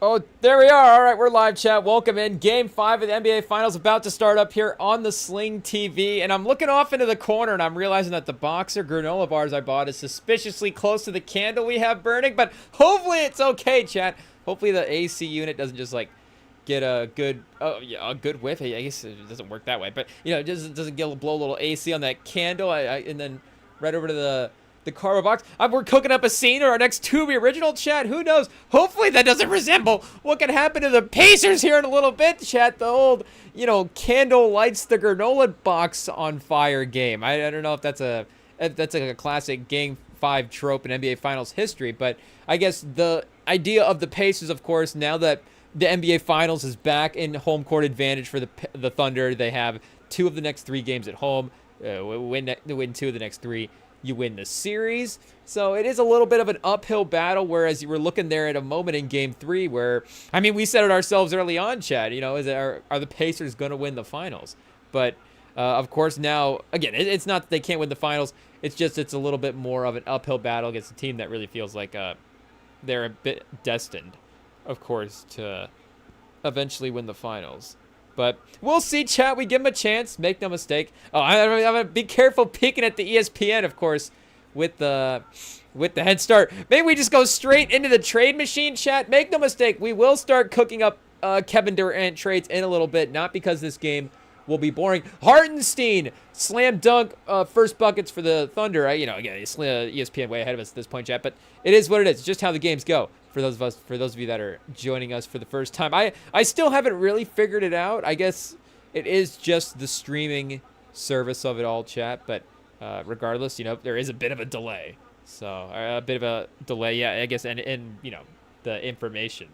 Oh, there we are. All right, we're live, chat. Welcome in. Game 5 of the NBA Finals about to start up here on the Sling TV. And I'm looking off into the corner, and I'm realizing that the box of granola bars I bought is suspiciously close to the candle we have burning. But hopefully it's okay, chat. Hopefully the AC unit doesn't just, like, get a good, a good whiff. I guess it doesn't work that way. But, you know, it doesn't blow a little AC on that candle. And then right over to the cardboard box. We're cooking up a scene or our next Tubi original, chat. Who knows? Hopefully that doesn't resemble what can happen to the Pacers here in a little bit, chat. The old, you know, candle lights the granola box on fire game. I don't know if that's like a classic Game 5 trope in NBA Finals history, but I guess the idea of the Pacers, of course, now that the NBA Finals is back in home court advantage for the Thunder, they have 2 of the next 3 games at home. Win 2 of the next 3. You win the series. So it is a little bit of an uphill battle, whereas you were looking there at a moment in Game 3 where, I mean, we said it ourselves early on, Chad, you know, are the Pacers going to win the finals? But, of course, now, again, it's not that they can't win the finals. It's just it's a little bit more of an uphill battle against a team that really feels like they're a bit destined, of course, to eventually win the finals. But we'll see, chat. We give them a chance. Make no mistake. Oh, I'm gonna be careful peeking at the ESPN, of course, with the head start. Maybe we just go straight into the trade machine, chat. Make no mistake. We will start cooking up Kevin Durant trades in a little bit. Not because this game will be boring. Hartenstein, slam dunk, first buckets for the Thunder. You know, again, ESPN way ahead of us at this point, chat. But it is what it is. It's just how the games go. For those of you that are joining us for the first time, I still haven't really figured it out. I guess it is just the streaming service of it all, chat. But regardless, you know, there is a bit of a delay. So a bit of a delay, yeah. I guess, and you know, the information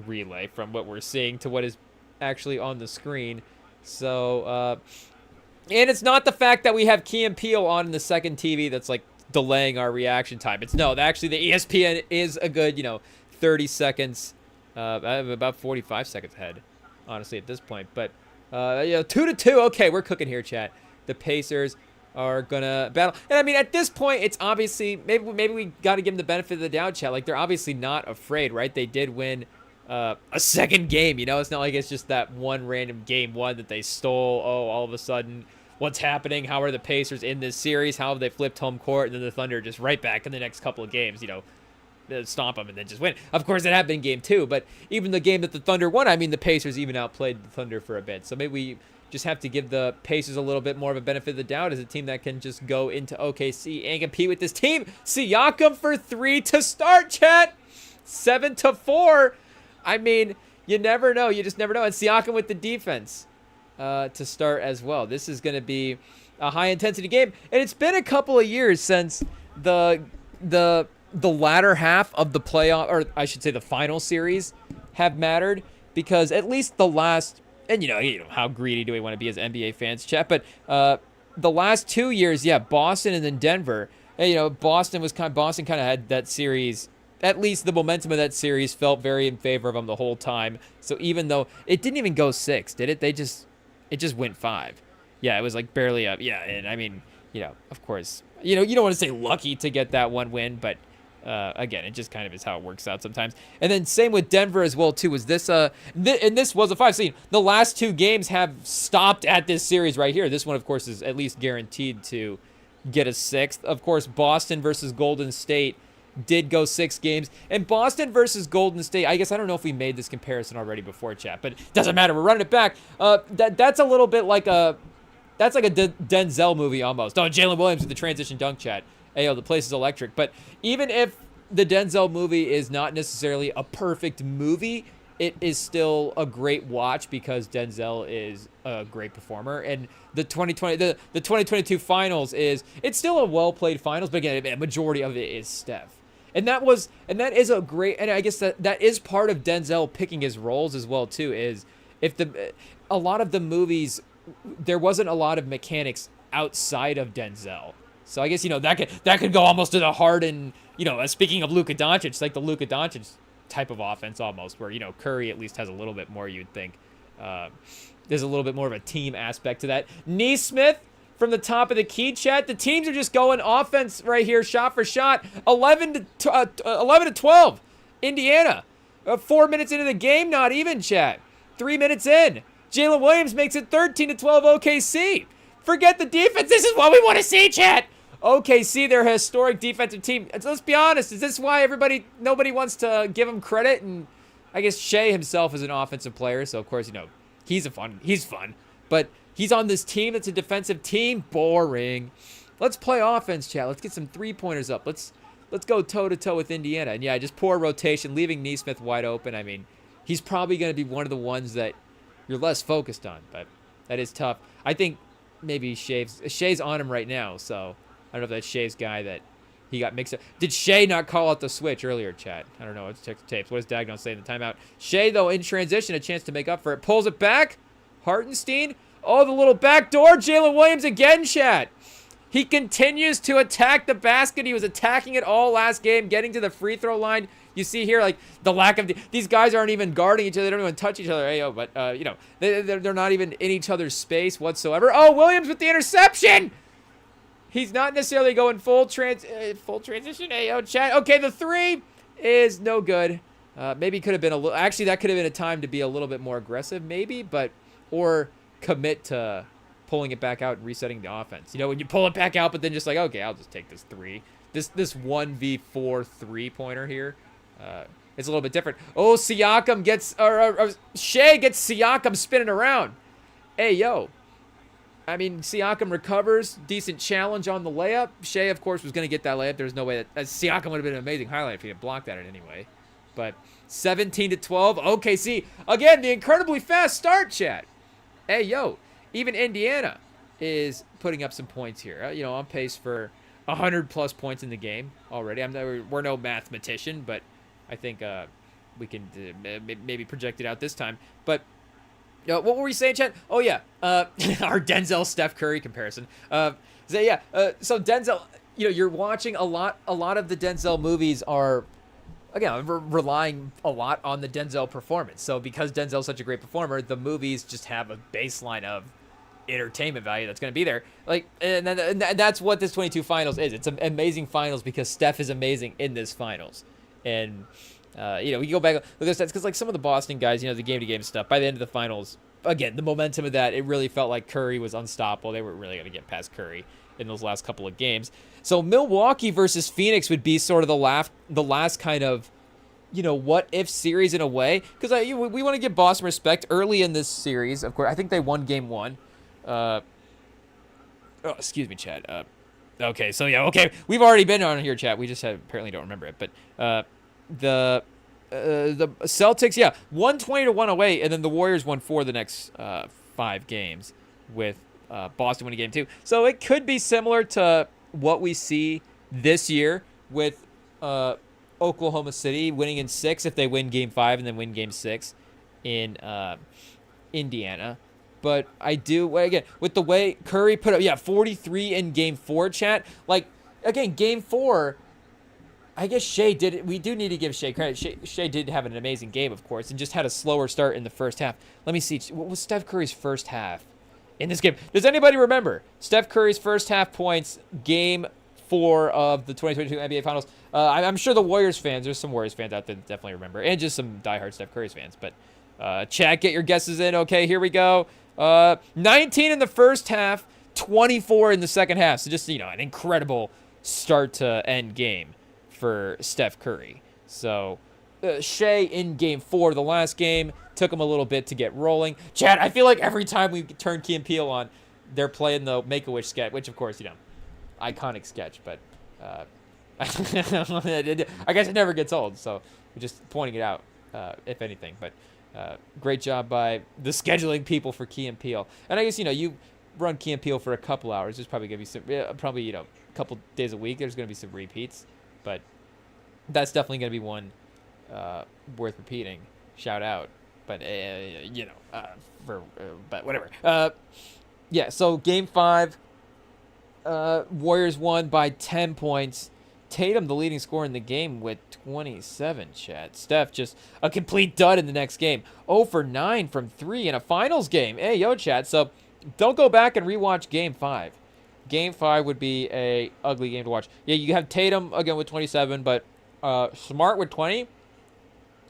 relay from what we're seeing to what is actually on the screen. So and it's not the fact that we have Key and Peele on in the second TV that's like delaying our reaction time. It's no, actually the ESPN is a good, you know, 30 seconds, about 45 seconds ahead, honestly, at this point. But, you know, 2-2. Okay, we're cooking here, chat. The Pacers are going to battle. And, I mean, at this point, it's obviously, maybe we got to give them the benefit of the doubt, chat. Like, they're obviously not afraid, right? They did win a second game, you know? It's not like it's just that one random game one that they stole. Oh, all of a sudden, what's happening? How are the Pacers in this series? How have they flipped home court? And then the Thunder just right back in the next couple of games, you know, stomp them and then just win. Of course, it happened in Game 2, but even the game that the Thunder won, I mean, the Pacers even outplayed the Thunder for a bit. So maybe we just have to give the Pacers a little bit more of a benefit of the doubt as a team that can just go into OKC and compete with this team. Siakam for 3 to start, chat. 7-4. I mean, you never know. You just never know. And Siakam with the defense to start as well. This is going to be a high-intensity game. And it's been a couple of years since the latter half of the playoff, or I should say the final series, have mattered, because at least the last, and you know how greedy do we want to be as NBA fans, chat, but the last 2 years, yeah, Boston and then Denver, and, you know, Boston kind of had that series, at least the momentum of that series felt very in favor of them the whole time. So even though it didn't even go 6, did it? It just went 5. Yeah, it was like barely up. Yeah, and I mean, you know, of course, you know, you don't want to say lucky to get that one win, but again, it just kind of is how it works out sometimes. And then same with Denver as well too. Was this and this was a 5 seed. The last 2 games have stopped at this series right here. This one, of course, is at least guaranteed to get a 6th. Of course, Boston versus Golden State did go 6 games, and Boston versus Golden State, I guess, I don't know if we made this comparison already before, chat, but it doesn't matter. We're running it back. That's a little bit like that's like a Denzel movie almost. Oh, Jalen Williams with the transition dunk, chat. Hey, the place is electric. But even if the Denzel movie is not necessarily a perfect movie, it is still a great watch because Denzel is a great performer. And the 2022 finals it's still a well-played finals, but again, a majority of it is Steph. And that is a great, and I guess that is part of Denzel picking his roles as well too, is if a lot of the movies, there wasn't a lot of mechanics outside of Denzel. So I guess, you know, that could go almost to the heart, and, you know, speaking of Luka Doncic, like the Luka Doncic type of offense almost, where, you know, Curry at least has a little bit more, you'd think. There's a little bit more of a team aspect to that. Neesmith from the top of the key, chat. The teams are just going offense right here, shot for shot. 11 to 12. Indiana. 4 minutes into the game, not even, chat. 3 minutes in. Jalen Williams makes it 13-12 OKC. Forget the defense. This is what we want to see, chat. OKC, their historic defensive team. Let's be honest. Is this why nobody wants to give him credit? And I guess Shea himself is an offensive player, so of course, he's fun. But he's on this team that's a defensive team. Boring. Let's play offense, chat. Let's get some three-pointers up. Let's go toe-to-toe with Indiana. And yeah, just poor rotation, leaving Nesmith wide open. I mean, he's probably going to be one of the ones that you're less focused on, but that is tough. I think maybe Shea's on him right now, so I don't know if that's Shea's guy that he got mixed up. Did Shea not call out the switch earlier, chat? I don't know. Let's check the tapes. What does Dagnon say in the timeout? Shea, though, in transition, a chance to make up for it. Pulls it back. Hartenstein. Oh, the little back door. Jalen Williams again, chat. He continues to attack the basket. He was attacking it all last game, getting to the free throw line. You see here, like, the lack of... these guys aren't even guarding each other. They don't even touch each other. But, they're not even in each other's space whatsoever. Oh, Williams with the interception! He's not necessarily going full transition. Chat. Okay, the three is no good. Maybe could have been a little... actually, that could have been a time to be a little bit more aggressive, maybe. Or commit to pulling it back out and resetting the offense. When you pull it back out, but then just like, okay, I'll just take this three. This 1v4 three-pointer here. It's a little bit different. Oh, Siakam gets... Shea gets Siakam spinning around. Hey, yo. I mean, Siakam recovers. Decent challenge on the layup. Shea, of course, was going to get that layup. There's no way that Siakam would have been an amazing highlight if he had blocked that in any way. But 17-12. OKC. Again, the incredibly fast start, chat. Hey, yo. Even Indiana is putting up some points here. On pace for 100-plus points in the game already. We're no mathematician, but I think we can maybe project it out this time. But what were we saying, Chet? Oh, yeah. Our Denzel-Steph Curry comparison. So Denzel, you're watching a lot of the Denzel movies are, again, relying a lot on the Denzel performance. So because Denzel's such a great performer, the movies just have a baseline of entertainment value that's going to be there. And that's what this 22 finals is. It's an amazing finals because Steph is amazing in this finals. And we go back, look at the stats, because some of the Boston guys, the game-to-game stuff, by the end of the finals, again, the momentum of that, it really felt like Curry was unstoppable. They weren't really going to get past Curry in those last couple of games. So Milwaukee versus Phoenix would be sort of the last kind of, what-if series in a way, because we want to give Boston respect early in this series. Of course, I think they won game one. Excuse me, Chad. Okay, so yeah, okay, we've already been on here, chat. We just apparently don't remember it, but the Celtics, 120-108, and then the Warriors won 4 of the next 5 games, with Boston winning game 2. So it could be similar to what we see this year with Oklahoma City winning in 6 if they win game 5 and then win game 6 in Indiana. But I do, again, with the way Curry put up, 43 in game 4, chat. Again, game 4, I guess Shea did it. We do need to give Shea credit. Shea did have an amazing game, of course, and just had a slower start in the first half. Let me see. What was Steph Curry's first half in this game? Does anybody remember Steph Curry's first half points, game 4 of the 2022 NBA Finals? I'm sure the Warriors fans, there's some Warriors fans out there that definitely remember, and just some diehard Steph Curry's fans. But chat, get your guesses in. Okay, here we go. 19 in the first half, 24 in the second half. So just, an incredible start to end game for Steph Curry. So Shea in game 4, the last game, took him a little bit to get rolling. Chad, I feel like every time we turn Key and Peele on, they're playing the Make-A-Wish sketch, which of course, iconic sketch, but I guess it never gets old, so we're just pointing it out, if anything. But great job by the scheduling people for Key and Peele. And I guess, you run Key and Peele for a couple hours. There's probably going to be some, a couple days a week. There's going to be some repeats. But that's definitely going to be one worth repeating. Shout out. But, but whatever. So game 5, Warriors won by 10 points. Tatum, the leading scorer in the game, with 27, chat. Steph, just a complete dud in the next game. 0 for 9 from 3 in a finals game. Hey, yo, chat. So don't go back and rewatch game 5. Game 5 would be a ugly game to watch. Yeah, you have Tatum, again, with 27, but Smart with 20.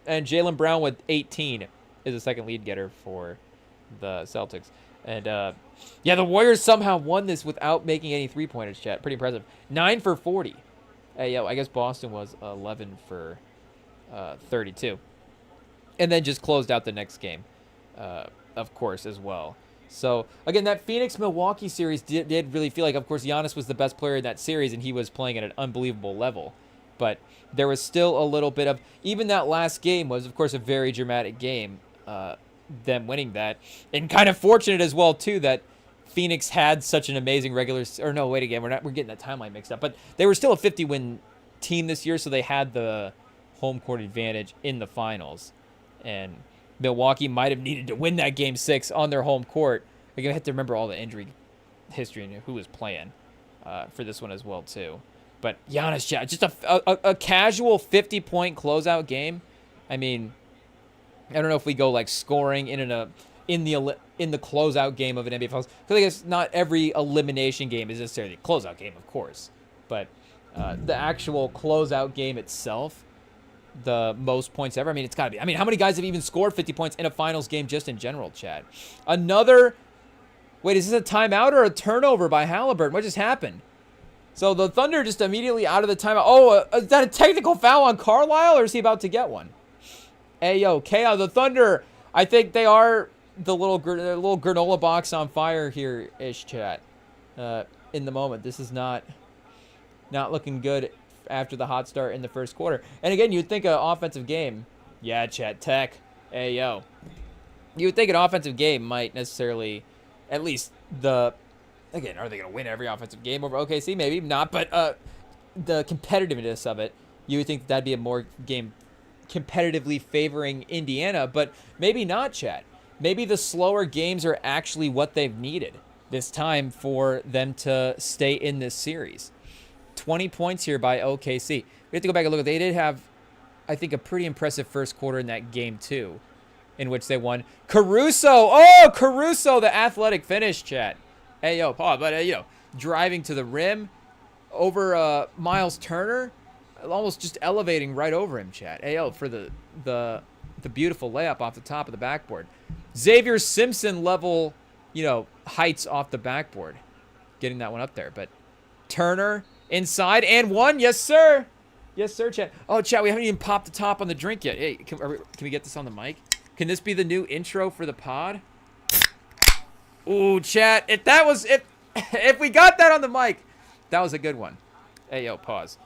And Jaylen Brown with 18 is the second lead getter for the Celtics. And, yeah, the Warriors somehow won this without making any three-pointers, chat. Pretty impressive. 9 for 40. Yeah, I guess Boston was 11 for 32. And then just closed out the next game, of course, as well. So, again, that Phoenix-Milwaukee series did really feel like, of course, Giannis was the best player in that series, and he was playing at an unbelievable level. But there was still a little bit of, even that last game was, of course, a very dramatic game, them winning that. And kind of fortunate as well, too, that Phoenix had such an amazing regular, or no, wait again, we're getting that timeline mixed up. But they were still a 50-win team this year, so they had the home court advantage in the finals. And Milwaukee might have needed to win that game 6 on their home court. You're going to have to remember all the injury history and who was playing for this one as well, too. But Giannis, just a casual 50-point closeout game. I mean, I don't know if we go like scoring in the closeout game of an NBA Finals, because I guess not every elimination game is necessarily a closeout game, of course. But the actual closeout game itself, the most points ever. I mean, it's got to be. I mean, how many guys have even scored 50 points in a finals game just in general, Chad? Wait, is this a timeout or a turnover by Halliburton? What just happened? So the Thunder just immediately out of the timeout. Oh, is that a technical foul on Carlisle, or is he about to get one? Hey, yo, Chaos, the Thunder, I think they are the little granola box on fire here-ish, chat. In the moment. This is not looking good after the hot start in the first quarter. And again, you'd think an offensive game. Yeah, chat, tech. Hey, yo. You would think an offensive game might necessarily, at least again, are they going to win every offensive game over OKC? Maybe not, but the competitiveness of it, you would think that'd be a more game competitively favoring Indiana, but maybe not, chat. Maybe the slower games are actually what they've needed this time for them to stay in this series. 20 points here by OKC. We have to go back and look. They did have, I think, a pretty impressive first quarter in that game, too, in which they won. Caruso! Oh, Caruso, the athletic finish, chat. Hey, yo, Paul, but, driving to the rim over Miles Turner, almost just elevating right over him, chat. Hey, yo, for the beautiful layup off the top of the backboard. Xavier Simpson level, heights off the backboard. Getting that one up there. But Turner inside and one. Yes, sir. Yes, sir, chat. Oh, chat, we haven't even popped the top on the drink yet. Hey, can we get this on the mic? Can this be the new intro for the pod? Ooh, chat. If we got that on the mic, that was a good one. Hey, yo, pause.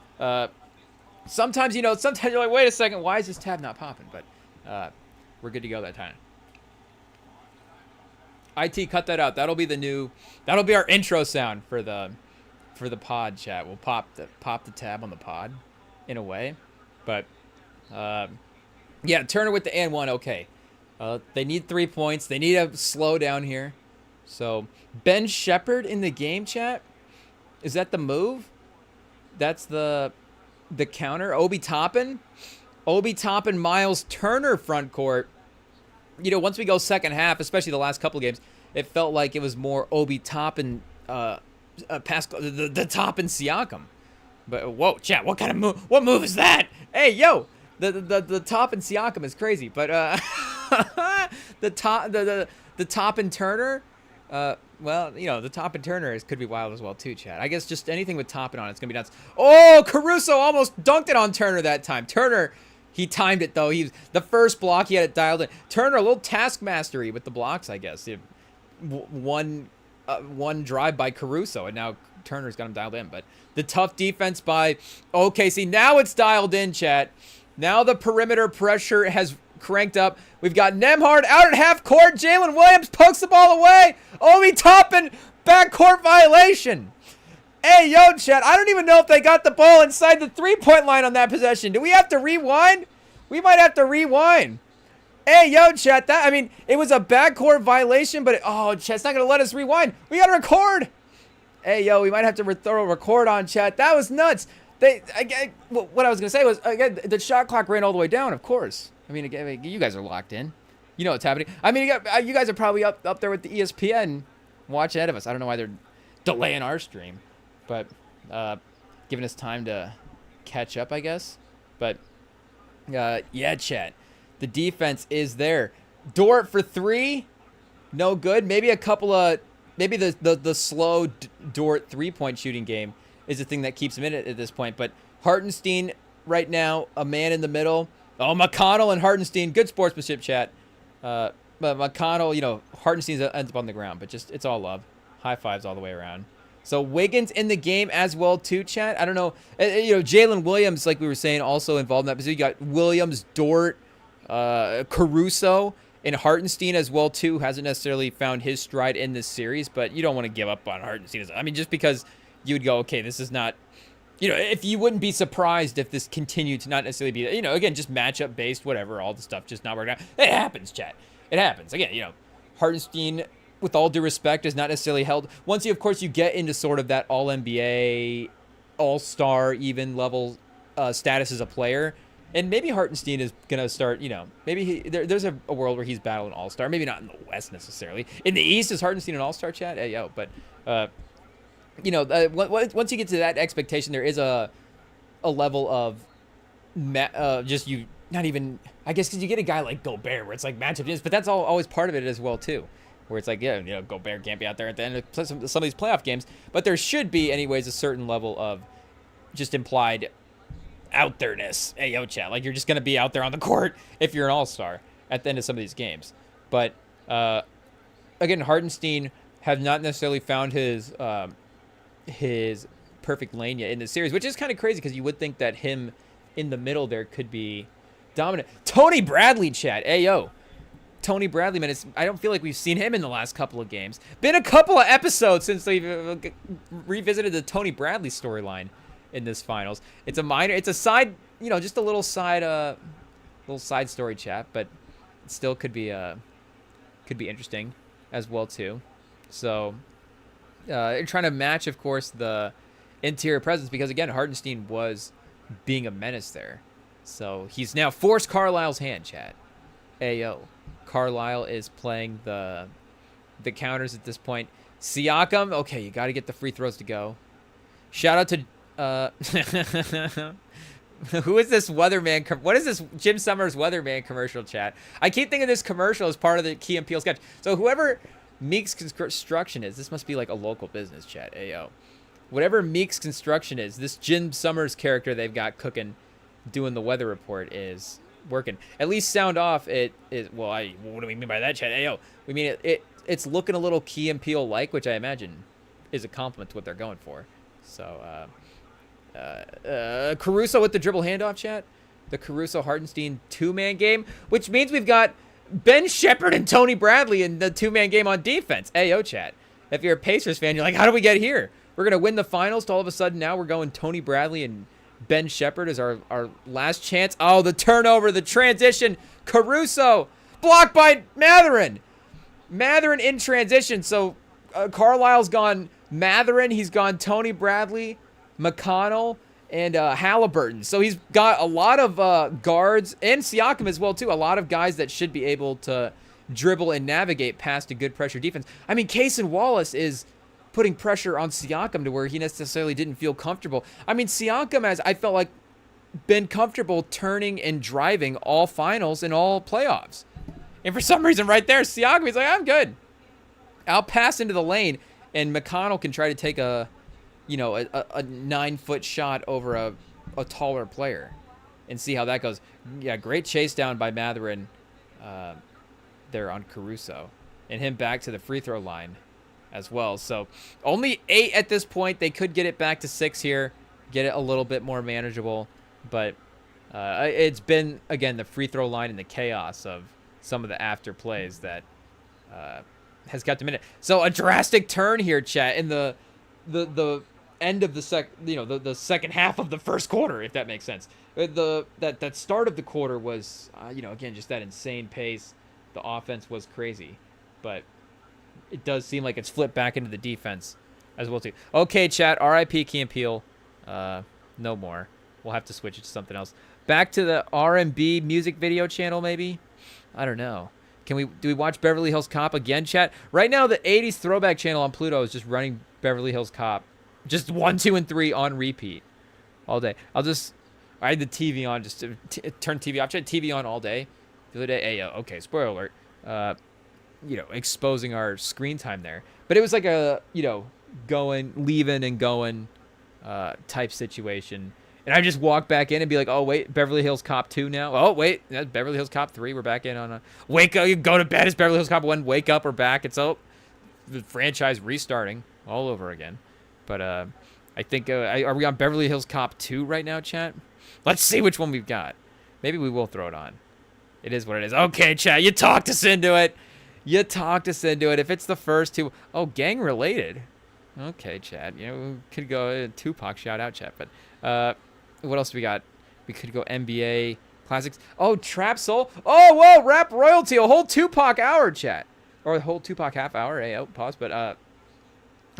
Sometimes you're like, wait a second, why is this tab not popping? But we're good to go that time. IT, cut that out. That'll be our intro sound for the pod, chat. We'll pop the tab on the pod in a way. But yeah, Turner with the and one, okay. They need 3 points. They need a slow down here. So Ben Shepherd in the game, chat. Is that the move? That's the counter. Obi Toppin, Miles Turner front court. Once we go second half, especially the last couple of games, it felt like it was more Obi Toppin, Pascal, the Toppin Siakam. But whoa, chat, what kind of move? What move is that? Hey, yo, the Toppin Siakam is crazy, but the Toppin Turner. Well, the Toppin Turner could be wild as well too, chat. I guess just anything with Toppin on it's gonna be nuts. Oh, Caruso almost dunked it on Turner that time. Turner, he timed it though. The first block, he had it dialed in. Turner, a little taskmastery with the blocks, I guess. One drive by Caruso, and now Turner's got him dialed in. But the tough defense by OKC. Now it's dialed in, chat. Now the perimeter pressure has cranked up. We've got Nembhard out at half court. Jalen Williams pokes the ball away. Obi Toppin, backcourt violation. Hey, yo, chat, I don't even know if they got the ball inside the three-point line on that possession. Do we have to rewind? We might have to rewind. Hey, yo, chat, it was a backcourt violation, but, chat's not going to let us rewind. We got to record. Hey, yo, we might have to throw a record on, chat. That was nuts. What I was going to say was, again, the shot clock ran all the way down, of course. Again, you guys are locked in. You know what's happening. You guys are probably up there with the ESPN watching ahead of us. I don't know why they're delaying our stream, but giving us time to catch up, I guess. But yeah, chat. The defense is there. Dort for 3. No good. Maybe a couple of... Maybe the slow Dort three-point shooting game is the thing that keeps him in it at this point. But Hartenstein right now, a man in the middle. Oh, McConnell and Hartenstein. Good sportsmanship, chat. But McConnell, you know, Hartenstein ends up on the ground. But just, it's all love. High fives all the way around. So Wiggins in the game as well, too, chat. I don't know. You know, Jalen Williams, like we were saying, also involved in that. So you got Williams, Dort, Caruso, and Hartenstein as well, too. Hasn't necessarily found his stride in this series, but you don't want to give up on Hartenstein. I mean, just because you would go, okay, this is not, you know, if you wouldn't be surprised if this continued to not necessarily be, you know, again, just matchup based, whatever, all the stuff just not working out. It happens, chat. It happens. Again, you know, Hartenstein, with all due respect, is not necessarily held. Once you, of course, you get into sort of that all-NBA, all-star even level status as a player, and maybe Hartenstein is going to start, you know, maybe there's a world where he's battling all-star. Maybe not in the West necessarily. In the East, is Hartenstein an all-star, chat? Hey, yo, but, you know, once you get to that expectation, there is a level of just you not even, I guess, because you get a guy like Gobert where it's like matchup is, but that's always part of it as well, too. Where it's like, yeah, you know, Gobert can't be out there at the end of some of these playoff games. But there should be, anyways, a certain level of just implied out there-ness. Hey, yo, chat. Like, you're just going to be out there on the court if you're an all-star at the end of some of these games. But, again, Hartenstein have not necessarily found his perfect lane yet in this series, which is kind of crazy because you would think that him in the middle there could be dominant. Tony Bradley, chat. Hey, yo. Tony Bradley, man, I don't feel like we've seen him in the last couple of games. Been a couple of episodes since they've revisited the Tony Bradley storyline in this finals. It's a side, you know, just a little side story, chat, but it still could be interesting as well too. So, trying to match, of course, the interior presence because again, Hartenstein was being a menace there, so he's now forced Carlisle's hand, chat. Ayo. Carlisle is playing the counters at this point. Siakam, okay, you got to get the free throws to go. Shout out to who is this weatherman? What is this Jim Summers weatherman commercial, chat? I keep thinking this commercial is part of the Key and Peele sketch. So whoever Meeks Construction is, this must be like a local business, chat. Ayo. Whatever Meeks Construction is, this Jim Summers character they've got cooking, doing the weather report is working. At least sound off it is, well, what do we mean by that, chat? Hey, yo, we mean it's looking a little Key and Peele like, which I imagine is a compliment to what they're going for. So Caruso with the dribble handoff, chat. The Caruso Hartenstein two-man game, which means we've got Ben Shepherd and Tony Bradley in the two-man game on defense. Hey, yo, chat. If you're a Pacers fan, you're like, how do we get here? We're gonna win the finals to all of a sudden now we're going Tony Bradley and Ben Shepherd is our last chance. Oh, the turnover, the transition. Caruso blocked by Matherin. Matherin in transition. So Carlisle's gone Matherin. He's gone Tony Bradley, McConnell, and Halliburton. So he's got a lot of guards and Siakam as well, too. A lot of guys that should be able to dribble and navigate past a good pressure defense. I mean, Cason Wallace is putting pressure on Siakam to where he necessarily didn't feel comfortable. I mean, Siakam has, I felt like, been comfortable turning and driving all finals and all playoffs. And for some reason right there, Siakam, he's like, I'm good. I'll pass into the lane, and McConnell can try to take a 9-foot shot over a taller player and see how that goes. Yeah, great chase down by Matherin there on Caruso. And him back to the free throw line as well. So only 8 at this point. They could get it back to 6 here, get it a little bit more manageable. But it's been, again, the free throw line and the chaos of some of the after plays that has kept them in it. So a drastic turn here, chat, in the end of the second half of the first quarter, if that makes sense. That start of the quarter was, again, just that insane pace. The offense was crazy, but it does seem like it's flipped back into the defense as well too. Okay, chat. R.I.P. Key and Peele. No more. We'll have to switch it to something else. Back to the R&B music video channel, maybe. I don't know. Do we watch Beverly Hills Cop again, chat? Right now, the 80s throwback channel on Pluto is just running Beverly Hills Cop. Just 1, 2, and 3 on repeat all day. I had the TV on, just to turn TV off. I had TV on all day. the other day. Hey, okay, spoiler alert. Exposing our screen time there. But it was like a, leaving and going type situation. And I just walk back in and be like, oh, wait, Beverly Hills Cop 2 now? Oh, wait, that's Beverly Hills Cop 3. We're back in on a wake up. You go to bed. It's Beverly Hills Cop 1. Wake up. We're back. It's the franchise restarting all over again. But I think, are we on Beverly Hills Cop 2 right now, chat? Let's see which one we've got. Maybe we will throw it on. It is what it is. Okay, chat, you talked us into it. If it's the first two. Oh, gang related. Okay, chat. We could go Tupac shout out, chat. But what else we got? We could go NBA classics. Oh, Trap Soul. Oh, whoa, Rap Royalty. A whole Tupac hour, chat. Or a whole Tupac half hour. Hey, pause. But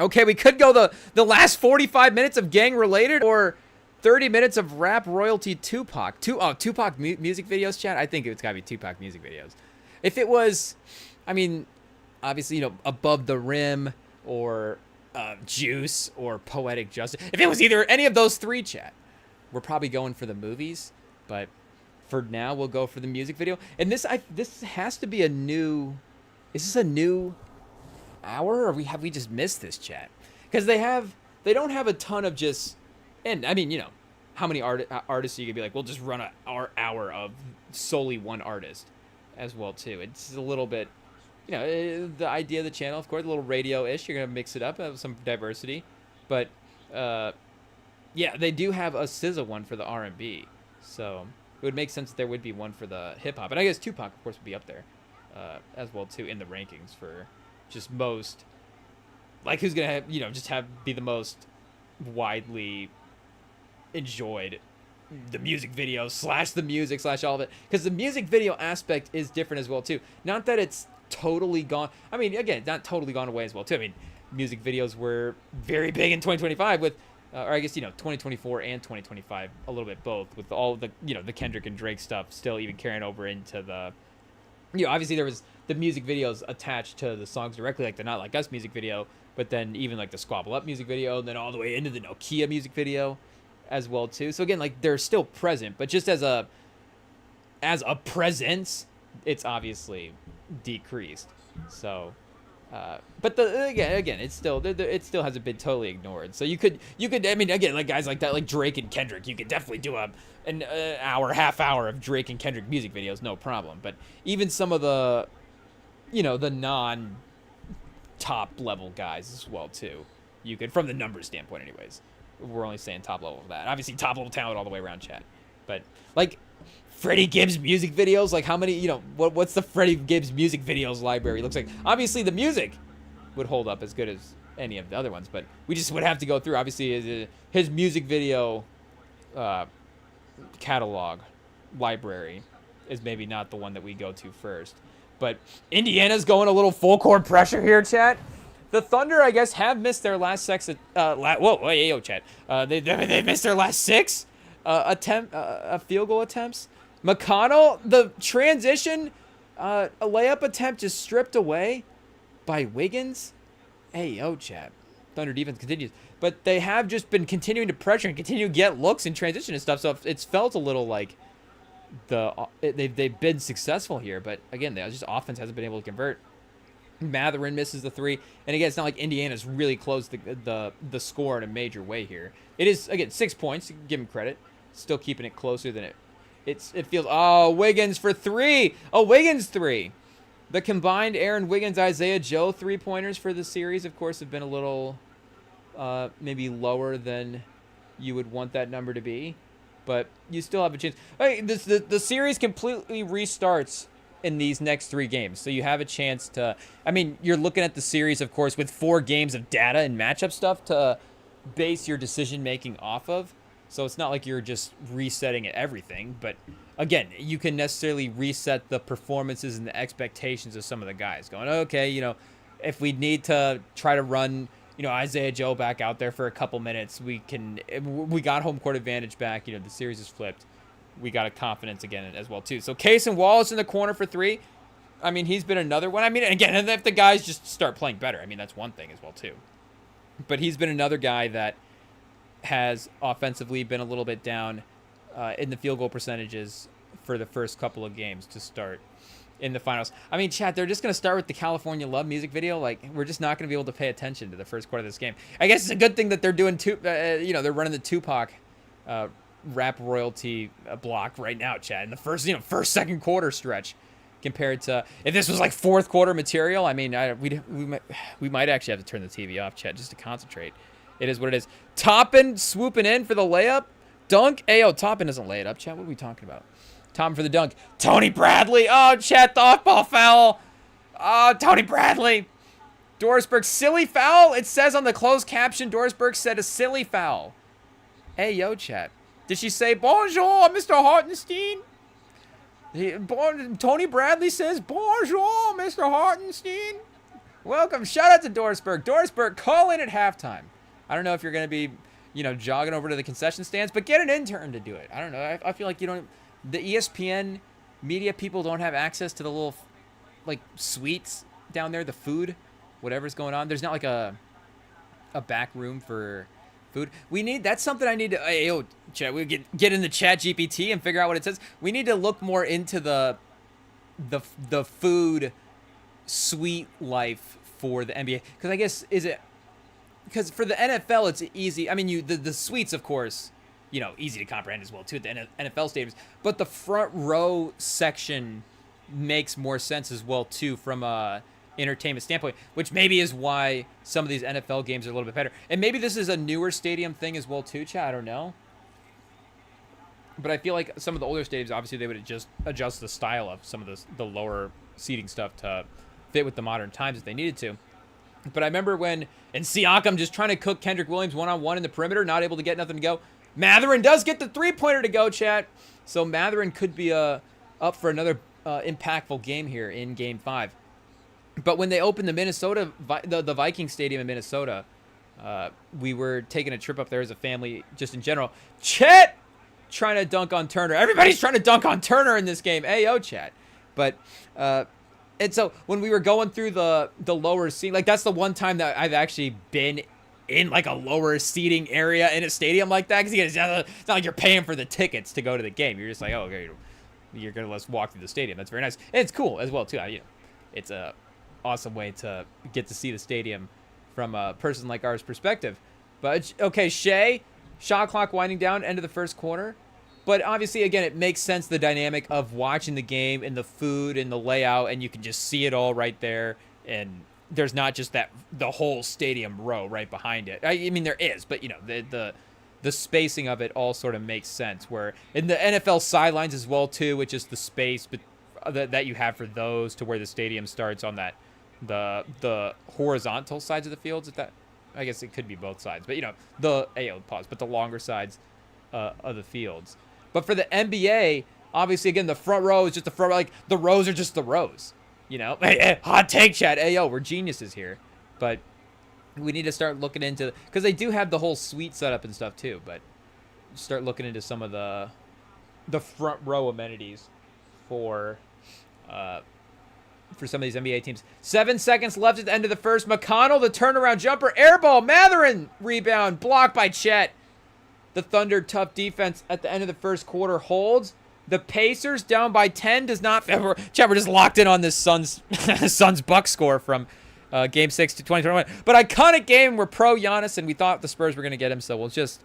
okay, we could go the last 45 minutes of gang related or 30 minutes of Rap Royalty Tupac. Tupac music videos, chat? I think it's got to be Tupac music videos. If it was, obviously, Above the Rim or Juice or Poetic Justice. If it was either any of those three, chat, we're probably going for the movies. But for now, we'll go for the music video. And this has to be a new... Is this a new hour, or have we just missed this, chat? Because they don't have a ton of just... And, how many artists are you going to be like, we'll just run our hour of solely one artist as well, too. It's a little bit, the idea of the channel, of course, a little radio-ish. You're going to mix it up, have some diversity. But, yeah, they do have a SZA one for the R&B. So it would make sense that there would be one for the hip-hop. And I guess Tupac, of course, would be up there as well, too, in the rankings for just most, like, who's going to have, be the most widely enjoyed the music videos / the music / all of it, because the music video aspect is different as well too. Not that it's totally gone. Again, not totally gone away as well too. Music videos were very big in 2025 with or I guess 2024 and 2025 a little bit both, with all the the Kendrick and Drake stuff still even carrying over into the obviously there was the music videos attached to the songs directly, like the Not Like Us music video, but then even like the Squabble Up music video, and then all the way into the Nokia music video as well too. So again, like, they're still present, but just as a presence, it's obviously decreased. So but again it still hasn't been totally ignored. So you could again, like, guys like that, like Drake and Kendrick, you could definitely do an half hour of Drake and Kendrick music videos, no problem. But even some of the the non top level guys as well too, you could, from the numbers standpoint anyways. We're only saying top level of that. Obviously, top level talent all the way around, chat. But, like, Freddie Gibbs music videos, like, how many, what's the Freddie Gibbs music videos library looks like? Obviously, the music would hold up as good as any of the other ones, but we just would have to go through. Obviously, his music video catalog library is maybe not the one that we go to first. But Indiana's going a little full court pressure here, chat. The Thunder, I guess, have missed their last six. Chat. They missed their last six field goal attempts. McConnell, the transition, a layup attempt just stripped away by Wiggins. Chat. Thunder defense continues, but they have just been continuing to pressure and continue to get looks in transition and stuff. So it's felt a little like they've been successful here, but again, just offense hasn't been able to convert. Matherin misses the three, and again, it's not like Indiana's really closed the score in a major way here. It is, again, 6 points. Give him credit. Still keeping it closer than it feels. Oh, Wiggins for three. Oh, Wiggins three. The combined Aaron Wiggins, Isaiah Joe 3-pointers for the series, of course, have been a little maybe lower than you would want that number to be, but you still have a chance. Hey, the series completely restarts in these next 3 games. So you have a chance to, you're looking at the series, of course, with 4 games of data and matchup stuff to base your decision making off of. So it's not like you're just resetting everything, but again, you can necessarily reset the performances and the expectations of some of the guys, going, okay, if we need to try to run, Isaiah Joe back out there for a couple minutes, we got home court advantage back, the series is flipped. We got a confidence again as well, too. So Case and Wallace in the corner for 3. He's been another one. Again, and if the guys just start playing better, that's one thing as well, too. But he's been another guy that has offensively been a little bit down in the field goal percentages for the first couple of games to start in the finals. I mean, chat, they're just going to start with the California Love music video. Like, we're just not going to be able to pay attention to the first quarter of this game. I guess it's a good thing that they're doing, they're running the Tupac rap royalty block right now, chat, in the first, second quarter stretch, compared to if this was like fourth quarter material. I mean, we might actually have to turn the TV off, chat, just to concentrate. It is what it is. Toppin swooping in for the layup. Dunk. Ayo, Toppin doesn't lay it up, chat. What are we talking about? Tom for the dunk. Tony Bradley. Oh, chat, the off-ball foul. Oh, Tony Bradley. Dorisberg, silly foul. It says on the closed caption, Dorisberg said a silly foul. Hey, yo, chat. Did she say, bonjour, Mr. Hartenstein? Tony Bradley says, bonjour, Mr. Hartenstein. Welcome. Shout out to Dorisberg. Dorisberg, call in at halftime. I don't know if you're going to be, jogging over to the concession stands, but get an intern to do it. I don't know. I feel like the ESPN media people don't have access to the little, suites down there, the food, whatever's going on. There's not, a back room for food. That's something I need to, chat, we get in the chat GPT and figure out what it says. We need to look more into the food suite life for the NBA. Because I guess, because for the NFL, it's easy. I mean, the suites, of course, easy to comprehend as well, too, at the NFL stadiums. But the front row section makes more sense as well, too, from a entertainment standpoint, which maybe is why some of these NFL games are a little bit better. And maybe this is a newer stadium thing as well, too, chat. I don't know. But I feel like some of the older stadiums, obviously, they would just adjust the style of some of the lower seating stuff to fit with the modern times if they needed to. But I remember and Siakam just trying to cook Kendrick Williams one-on-one in the perimeter, not able to get nothing to go. Matherin does get the three-pointer to go, chat. So Matherin could be up for another impactful game here in Game 5. But when they opened the Viking Stadium in Minnesota, we were taking a trip up there as a family, just in general. Chet trying to dunk on Turner. Everybody's trying to dunk on Turner in this game. Ayo, chat. But and so when we were going through the lower seat, that's the one time that I've actually been in a lower seating area in a stadium like that, because it's not like you're paying for the tickets to go to the game. You're just like, oh, okay, you're gonna let's walk through the stadium. That's very nice, and it's cool as well too. It's a awesome way to get to see the stadium from a person like ours perspective. But okay, Shea, shot clock winding down, end of the first quarter. But obviously, again, it makes sense, the dynamic of watching the game and the food and the layout, and you can just see it all right there. And there's not just the whole stadium row right behind it. I mean, there is, but the spacing of it all sort of makes sense. Where in the NFL sidelines as well too, which is the space that you have for those to where the stadium starts on the horizontal sides of the fields. I guess it could be both sides, but but the longer sides of the fields. But for the NBA, obviously, again, the front row is just the front. The rows are just the rows. Hey, hot take, chat. Ayo, we're geniuses here. But we need to start looking into, because they do have the whole suite setup and stuff too. But start looking into some of the front row amenities for some of these NBA teams. 7 seconds left at the end of the first. McConnell, the turnaround jumper, air ball. Matherin, rebound, blocked by Chet. The Thunder, tough defense at the end of the first quarter, holds. The Pacers down by 10 does not. Chat, we're just locked in on this Suns Bucks score from Game 6 to 2021. But iconic game. We're pro Giannis, and we thought the Spurs were going to get him, so we'll just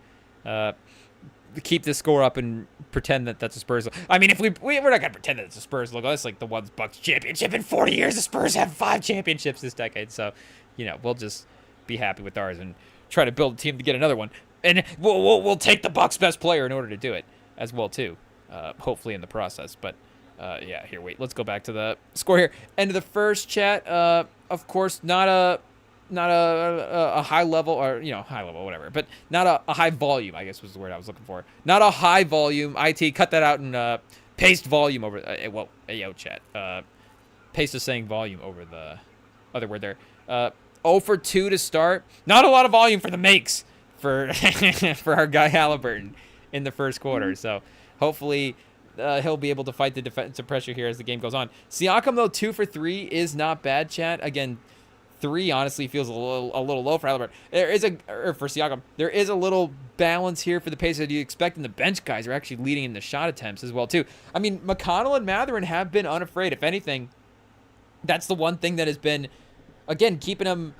keep this score up and pretend that that's a Spurs. I mean, if we're not going to pretend that it's a Spurs logo. That's like the one Bucks championship in 40 years. The Spurs have 5 championships this decade, so we'll just be happy with ours and try to build a team to get another one. And we'll take the Bucks' best player in order to do it as well too, hopefully in the process. But yeah, here, wait, let's go back to the score here. End of the first, chat. Of course, not a high level, or high level, whatever, but not a high volume, I guess was the word I was looking for. Not a high volume. IT, cut that out and paste volume over. Chat. Paste is saying volume over the other word there. 0 for 2 to start. Not a lot of volume for the makes. For our guy Halliburton in the first quarter. So hopefully he'll be able to fight the defensive pressure here as the game goes on. Siakam, though, 2 for 3 is not bad, chat. Again, 3 honestly feels a little low for Halliburton. Or for Siakam. There is a little balance here for the Pacers that you expect, and the bench guys are actually leading in the shot attempts as well too. I mean, McConnell and Mathurin have been unafraid. If anything, that's the one thing that has been, again, keeping them.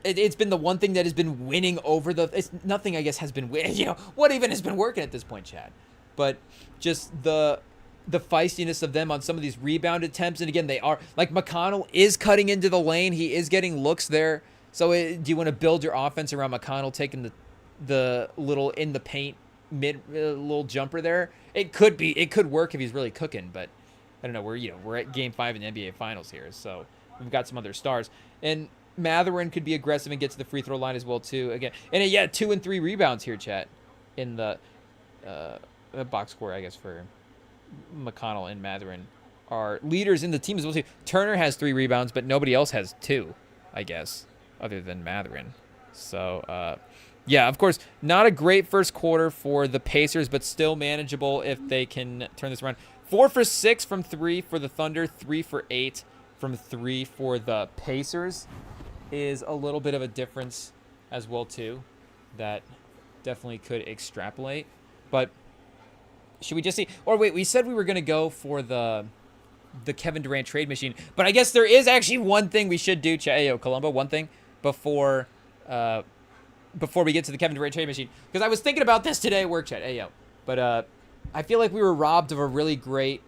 It's been the one thing that has been winning over the. It's nothing, I guess, has been winning. You know what even has been working at this point, Chad, but just the feistiness of them on some of these rebound attempts. And again, they are like McConnell is cutting into the lane. He is getting looks there. So do you want to build your offense around McConnell taking the little in the paint little jumper there? It could work if he's really cooking, but I don't know. We're at Game 5 in the NBA Finals here, so we've got some other stars. And Mathurin could be aggressive and get to the free throw line as well too. Again, and yeah, 2 and 3 rebounds here, chat, in the box score, I guess, for McConnell and Mathurin are leaders in the team as well too. Turner has 3 rebounds, but nobody else has 2, I guess, other than Mathurin. So yeah, of course, not a great first quarter for the Pacers, but still manageable if they can turn this around. 4 for 6 from 3 for the Thunder, 3 for 8 from 3 for the Pacers is a little bit of a difference as well too that definitely could extrapolate. But should we just see? Or wait, we said we were going to go for the Kevin Durant trade machine, but I guess there is actually one thing we should do, Columbo, one thing before we get to the Kevin Durant trade machine, because I was thinking about this today at work, chat. But I feel like we were robbed of a really great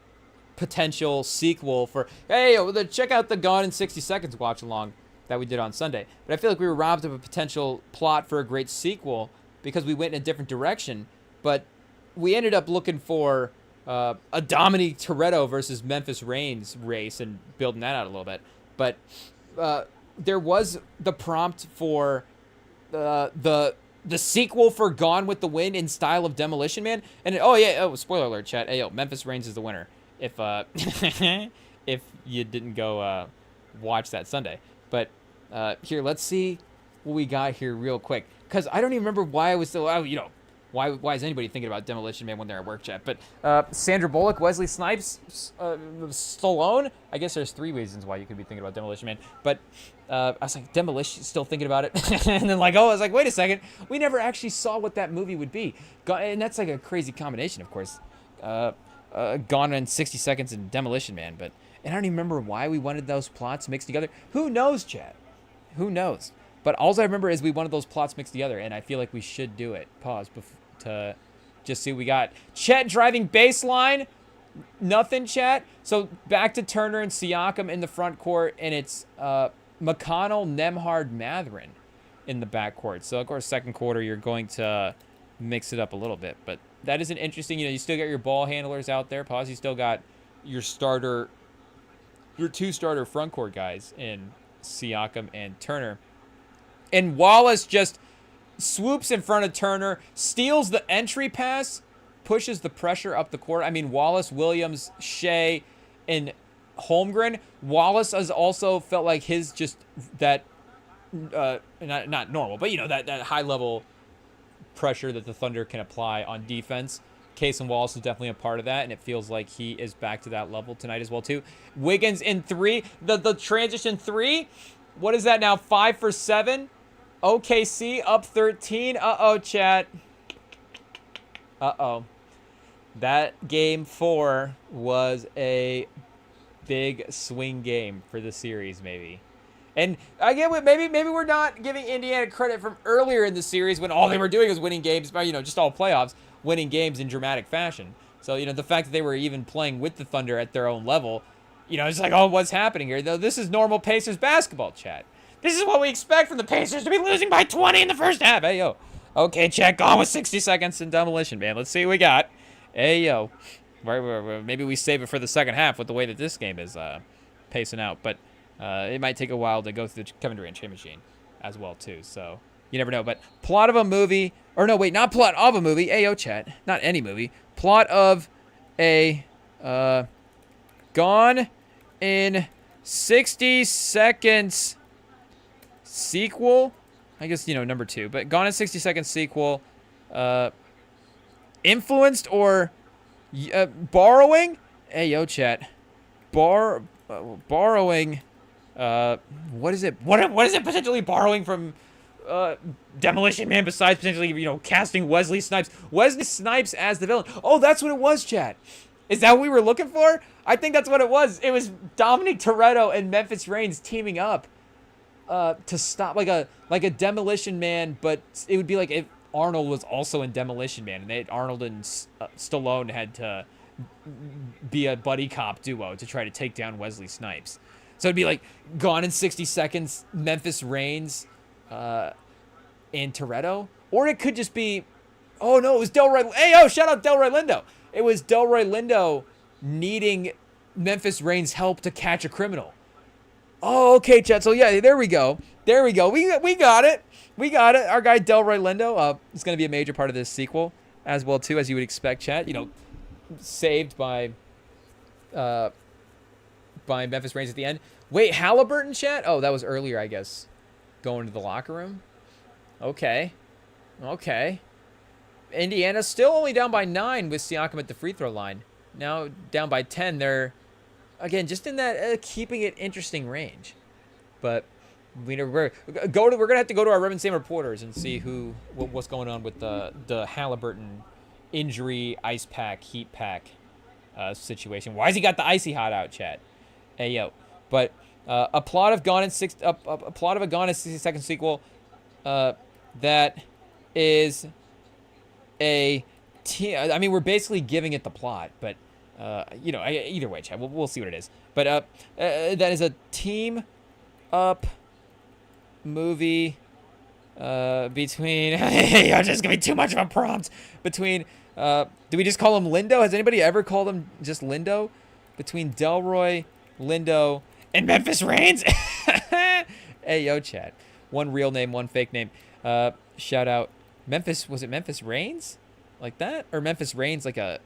potential sequel for check out the Gone in 60 Seconds watch along that we did on Sunday. But I feel like we were robbed of a potential plot for a great sequel because we went in a different direction. But we ended up looking for a Dominique Toretto versus Memphis Reigns race and building that out a little bit. But there was the prompt for the sequel for Gone with the Wind in style of Demolition Man. And spoiler alert, chat. Memphis Reigns is the winner. If if you didn't go watch that Sunday. But here, let's see what we got here real quick, because I don't even remember why I was still why is anybody thinking about Demolition Man when they're at work, chat? But Sandra Bullock, Wesley Snipes, Stallone. I guess there's 3 reasons why you could be thinking about Demolition Man. But I was like, Demolition, still thinking about it. And then I was like, wait a second, we never actually saw what that movie would be. And that's like a crazy combination, of course. Gone in 60 Seconds and Demolition Man, and I don't even remember why we wanted those plots mixed together. Who knows, chat? Who knows? But all I remember is we wanted those plots mixed together, and I feel like we should do it. Pause to just see what we got. Chet driving baseline. Nothing, chat. So back to Turner and Siakam in the front court, and it's McConnell, Nembhard, Mathurin in the back court. So, of course, second quarter, you're going to mix it up a little bit. But that is an interesting, you still got your ball handlers out there. Pause. You still got your 2 starter front court guys in Siakam and Turner. And Wallace just swoops in front of Turner, steals the entry pass, pushes the pressure up the court. I mean, Wallace, Williams, Shea, and Holmgren. Wallace has also felt like his just that, not normal, but that high level pressure that the Thunder can apply on defense. Cason Wallace is definitely a part of that, and it feels like he is back to that level tonight as well too. Wiggins in 3, the transition 3. What is that now? 5 for 7. OKC up 13. Chat. That game 4 was a big swing game for the series, maybe. And again, maybe we're not giving Indiana credit from earlier in the series when all they were doing was winning games, just all playoffs, winning games in dramatic fashion. So, the fact that they were even playing with the Thunder at their own level, it's like, what's happening here? Though this is normal Pacers basketball, chat. This is what we expect from the Pacers, to be losing by 20 in the first half. Okay, chat, Gone with 60 Seconds in Demolition Man. Let's see what we got. Maybe we save it for the second half with the way that this game is pacing out. But it might take a while to go through the Kevin Durant trade machine as well, too. So you never know. But plot of a movie. Or no, wait, not plot of a movie. Chat. Not any movie. Plot of a Gone in 60 Seconds sequel. I guess, number 2. But Gone in 60 Seconds sequel. Influenced or borrowing? Chat. Borrowing What is it? What is it potentially borrowing from Demolition Man besides potentially, casting Wesley Snipes? Wesley Snipes as the villain. Oh, that's what it was, chat. Is that what we were looking for? I think that's what it was. It was Dominic Toretto and Memphis Reigns teaming up to stop like a Demolition Man, but it would be like if Arnold was also in Demolition Man, and Arnold and Stallone had to be a buddy cop duo to try to take down Wesley Snipes. So it'd be like Gone in 60 Seconds, Memphis Reigns, and Toretto. Or it could just be, oh no, it was Delroy. Hey, oh, shout out Delroy Lindo. It was Delroy Lindo needing Memphis Reigns' help to catch a criminal. Oh, okay, chat. So yeah, there we go. There we go. We got it. We got it. Our guy Delroy Lindo is going to be a major part of this sequel as well too, as you would expect, chat. Saved by Memphis Reigns at the end. Wait, Halliburton, chat? Oh, that was earlier, I guess. Going to the locker room. Okay. Indiana's still only down by 9 with Siakam at the free throw line. Now down by 10. They're, again, just in that keeping it interesting range. But we're gonna have to go to our REMINGTOM reporters and see what's going on with the Halliburton injury ice pack, heat pack situation. Why has he got the icy hot out, chat? Hey yo. But a plot of a Gone in 60 Second sequel that is I mean, we're basically giving it the plot, but either way, chat, we'll see what it is. But that is a team up movie between you're just gonna be too much of a prompt between do we just call him Lindo? Has anybody ever called him just Lindo? Between Delroy Lindo and Memphis Reigns. Hey yo, chat. One real name, one fake name. Shout out Memphis. Was it Memphis Reigns? Like that? Or Memphis Reigns like our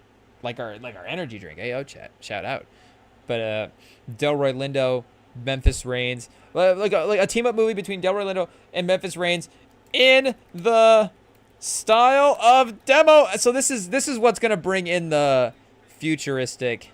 energy drink. Hey yo, chat. Shout out. But Delroy Lindo, Memphis Reigns. Like a team up movie between Delroy Lindo and Memphis Reigns in the style of demo. So this is what's gonna bring in the futuristic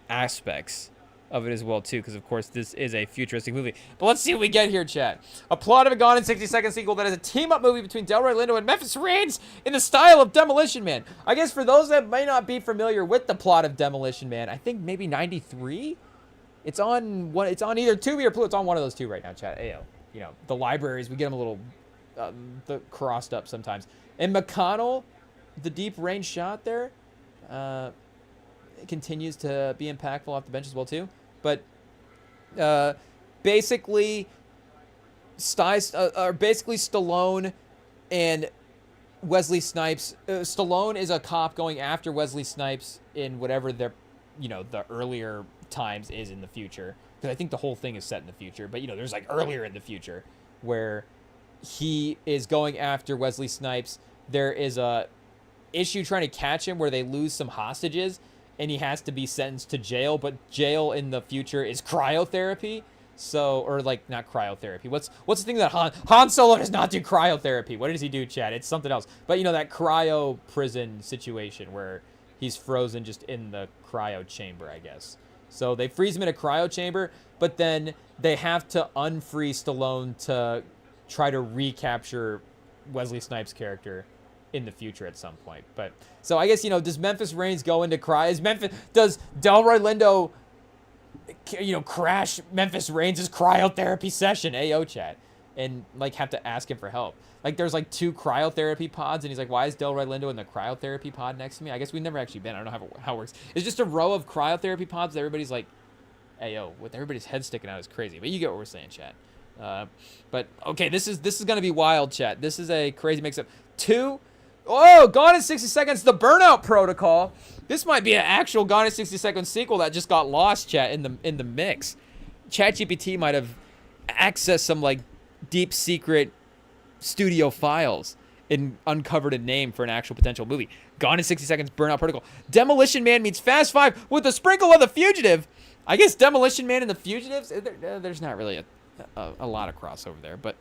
aspects of it as well too, because of course this is a futuristic movie. But let's see what we get here, chat. A plot of a Gone in 60 Second sequel that is a team-up movie between Delroy Lindo and Memphis Reigns in the style of Demolition Man. I guess for those that may not be familiar with the plot of Demolition Man, I think maybe 93. It's on either Tubi or Pluto. It's on one of those two right now, chat. Ayo. The libraries, we get them a little crossed up sometimes. And McConnell, the deep range shot there, continues to be impactful off the bench as well too. But basically Stallone and Wesley Snipes. Stallone is a cop going after Wesley Snipes in whatever the earlier times is in the future, because I think the whole thing is set in the future. But there's like earlier in the future where he is going after Wesley Snipes. There is a issue trying to catch him where they lose some hostages, and he has to be sentenced to jail, but jail in the future is cryotherapy. So, or like not cryotherapy. What's the thing that Han Solo does not do cryotherapy? What does he do, Chad? It's something else. But that cryo prison situation where he's frozen just in the cryo chamber, I guess. So they freeze him in a cryo chamber, but then they have to unfreeze Stallone to try to recapture Wesley Snipes' character in the future at some point. But so I guess does Memphis Reigns go into does Delroy Lindo crash Memphis Reigns' cryotherapy session, AO chat, and have to ask him for help? There's 2 cryotherapy pods, and he's like, why is Delroy Lindo in the cryotherapy pod next to me? I guess we've never actually been. I don't know how it works. It's just a row of cryotherapy pods that everybody's like, AO, with everybody's head sticking out is crazy. But you get what we're saying, chat. But okay, this is gonna be wild, chat. This is a crazy mix-up. 2. Oh, Gone in 60 Seconds, the Burnout Protocol. This might be an actual Gone in 60 Seconds sequel that just got lost, chat, in the mix. ChatGPT might have accessed some deep secret studio files and uncovered a name for an actual potential movie. Gone in 60 Seconds, Burnout Protocol. Demolition Man meets Fast 5 with a sprinkle of The Fugitive. I guess Demolition Man and The Fugitives, there's not really a lot of crossover there. But,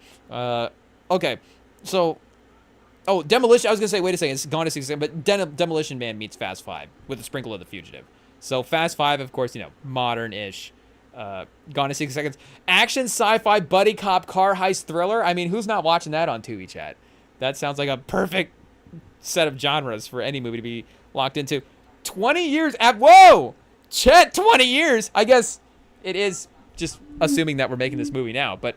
okay, so... Oh, Demolition. I was going to say, wait a second. It's Gone to 60 Seconds, but Demolition Man meets Fast 5 with a sprinkle of The Fugitive. So Fast 5, of course, modern-ish Gone in 60 Seconds. Action, sci-fi, buddy cop, car heist, thriller. I mean, who's not watching that on Tubi, chat? That sounds like a perfect set of genres for any movie to be locked into. 20 years at... Whoa! Chat, 20 years! I guess it is just assuming that we're making this movie now, but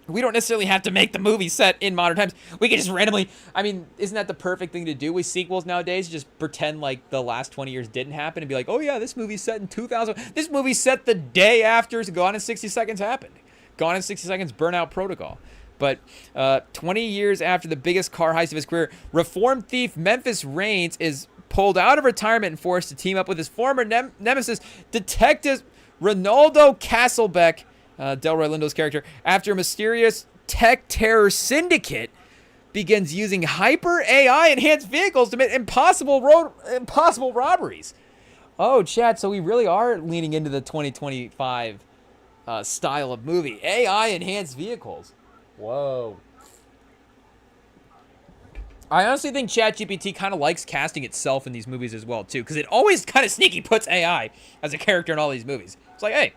we don't necessarily have to make the movie set in modern times. We can just randomly... I mean, isn't that the perfect thing to do with sequels nowadays? Just pretend like the last 20 years didn't happen and be like, oh yeah, this movie's set in 2000. This movie's set the day after Gone in 60 Seconds happened. Gone in 60 Seconds Burnout Protocol. But 20 years after the biggest car heist of his career, reformed thief Memphis Reigns is pulled out of retirement and forced to team up with his former nemesis, Detective Ronaldo Castlebeck, Delroy Lindo's character, after a mysterious tech terror syndicate begins using hyper AI enhanced vehicles to commit impossible robberies. Oh, chat, so we really are leaning into the 2025 style of movie. AI enhanced vehicles. Whoa. I honestly think ChatGPT kind of likes casting itself in these movies as well, too, because it always kind of sneaky puts AI as a character in all these movies. It's like, hey,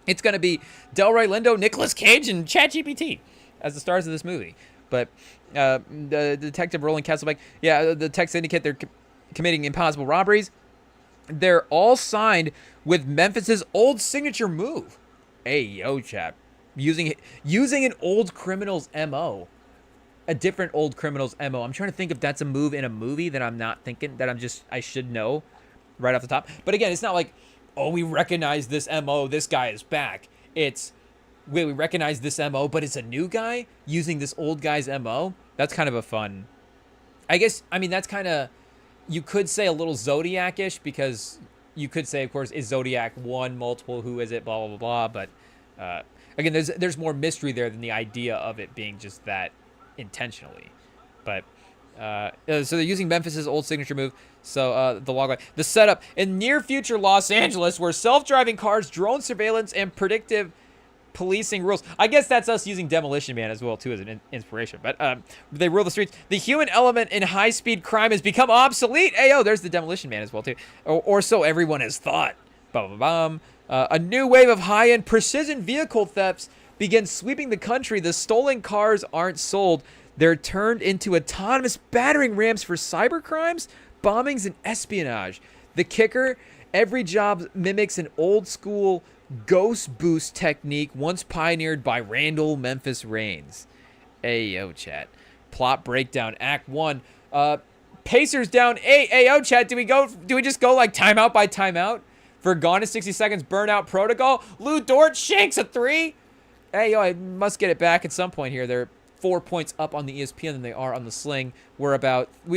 it's going to be Delroy Lindo, Nicolas Cage, and ChatGPT as the stars of this movie. But the detective Roland Castlebeck, yeah, the tech syndicate, they're committing impossible robberies. They're all signed with Memphis's old signature move. Hey, yo, chap. Using an old criminal's MO. A different old criminal's MO. I'm trying to think if that's a move in a movie that I'm not thinking, that I should know right off the top. But again, it's not like, oh, we recognize this MO, this guy is back. It's, wait, we recognize this MO, but it's a new guy using this old guy's MO. That's kind of a fun, I guess, I mean, that's kind of, you could say a little Zodiac-ish, because you could say, of course, is Zodiac one, multiple, who is it, blah, blah, blah, blah. But again, there's more mystery there than the idea of it being just that intentionally. But so they're using Memphis's old signature move. So the logline, the setup in near future Los Angeles, where self-driving cars, drone surveillance, and predictive policing rules. I guess that's us using Demolition Man as well too as an inspiration. But they rule the streets. The human element in high-speed crime has become obsolete. Ayo, there's the Demolition Man as well too, or so everyone has thought. Bum, bum, bum. A new wave of high-end precision vehicle thefts begins sweeping the country. The stolen cars aren't sold. They're turned into autonomous battering rams for cyber crimes, bombings, and espionage. The kicker, every job mimics an old-school ghost boost technique once pioneered by Randall Memphis Reigns. Ayo, chat. Plot breakdown, Act 1. Pacers down 8. Ayo, chat. Do we just go like timeout by timeout for Gone in 60 Seconds Burnout Protocol? Lou Dort shanks a 3. Hey, yo, I must get it back at some point here. They're 4 points up on the ESPN than they are on the Sling. We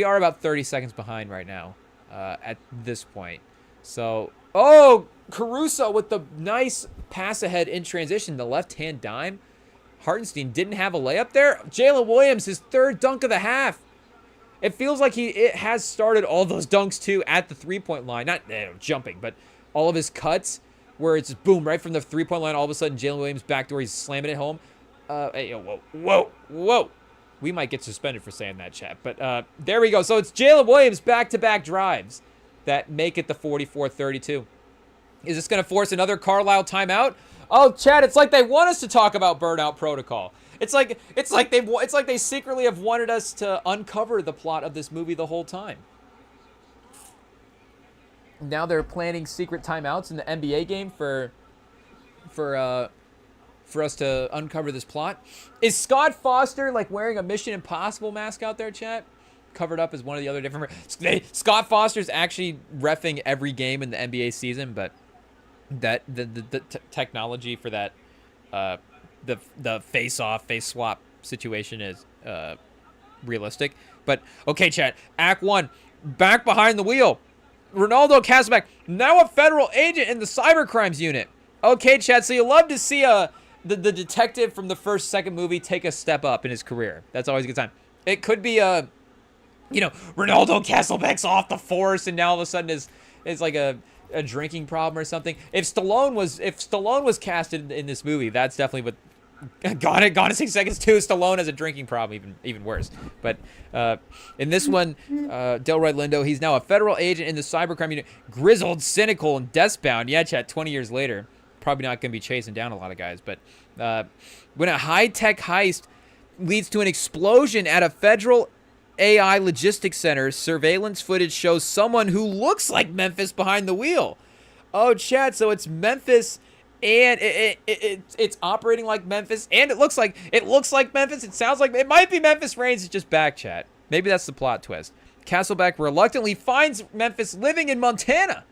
are about 30 seconds behind right now at this point. So, oh, Caruso with the nice pass ahead in transition, the left-hand dime. Hartenstein didn't have a layup there. Jalen Williams, his third dunk of the half. It feels like it has started all those dunks, too, at the three-point line. Not jumping, but all of his cuts, where it's boom, right from the three-point line, all of a sudden Jalen Williams backdoor, he's slamming it home. Hey, whoa. We might get suspended for saying that, chat. But there we go. So it's Jalen Williams back-to-back drives that make it the 44-32. Is this going to force another Carlisle timeout? Oh, chat, it's like they want us to talk about Burnout Protocol. It's like they secretly have wanted us to uncover the plot of this movie the whole time. Now they're planning secret timeouts in the NBA game for us to uncover this plot. Is Scott Foster like wearing a Mission Impossible mask out there, chat? Covered up as one of the other different... Scott Foster's actually reffing every game in the NBA season, but that the technology for that the face-off, face-swap situation is realistic. But, okay, chat. Act 1. Back behind the wheel. Ronaldo Castlebeck, now a federal agent in the cybercrimes unit. Okay, chat, so you love to see the detective from the second movie take a step up in his career. That's always a good time. It could be Ronaldo Castlebeck's off the force, and now all of a sudden is like a drinking problem or something. If Stallone was casted in this movie, that's definitely what Gone in 60 Seconds 2. Stallone has a drinking problem, even worse. But in this one, Delroy Lindo, he's now a federal agent in the cybercrime unit, grizzled, cynical, and deathbound. Yeah, chat. 20 years later, probably not going to be chasing down a lot of guys. But when a high-tech heist leads to an explosion at a federal AI logistics center, surveillance footage shows someone who looks like Memphis behind the wheel. Oh, chat, so it's Memphis, and it's operating like Memphis, and it looks like Memphis. It sounds like it might be Memphis Reigns. It's just back, chat. Maybe that's the plot twist. Castlebeck reluctantly finds Memphis living in Montana,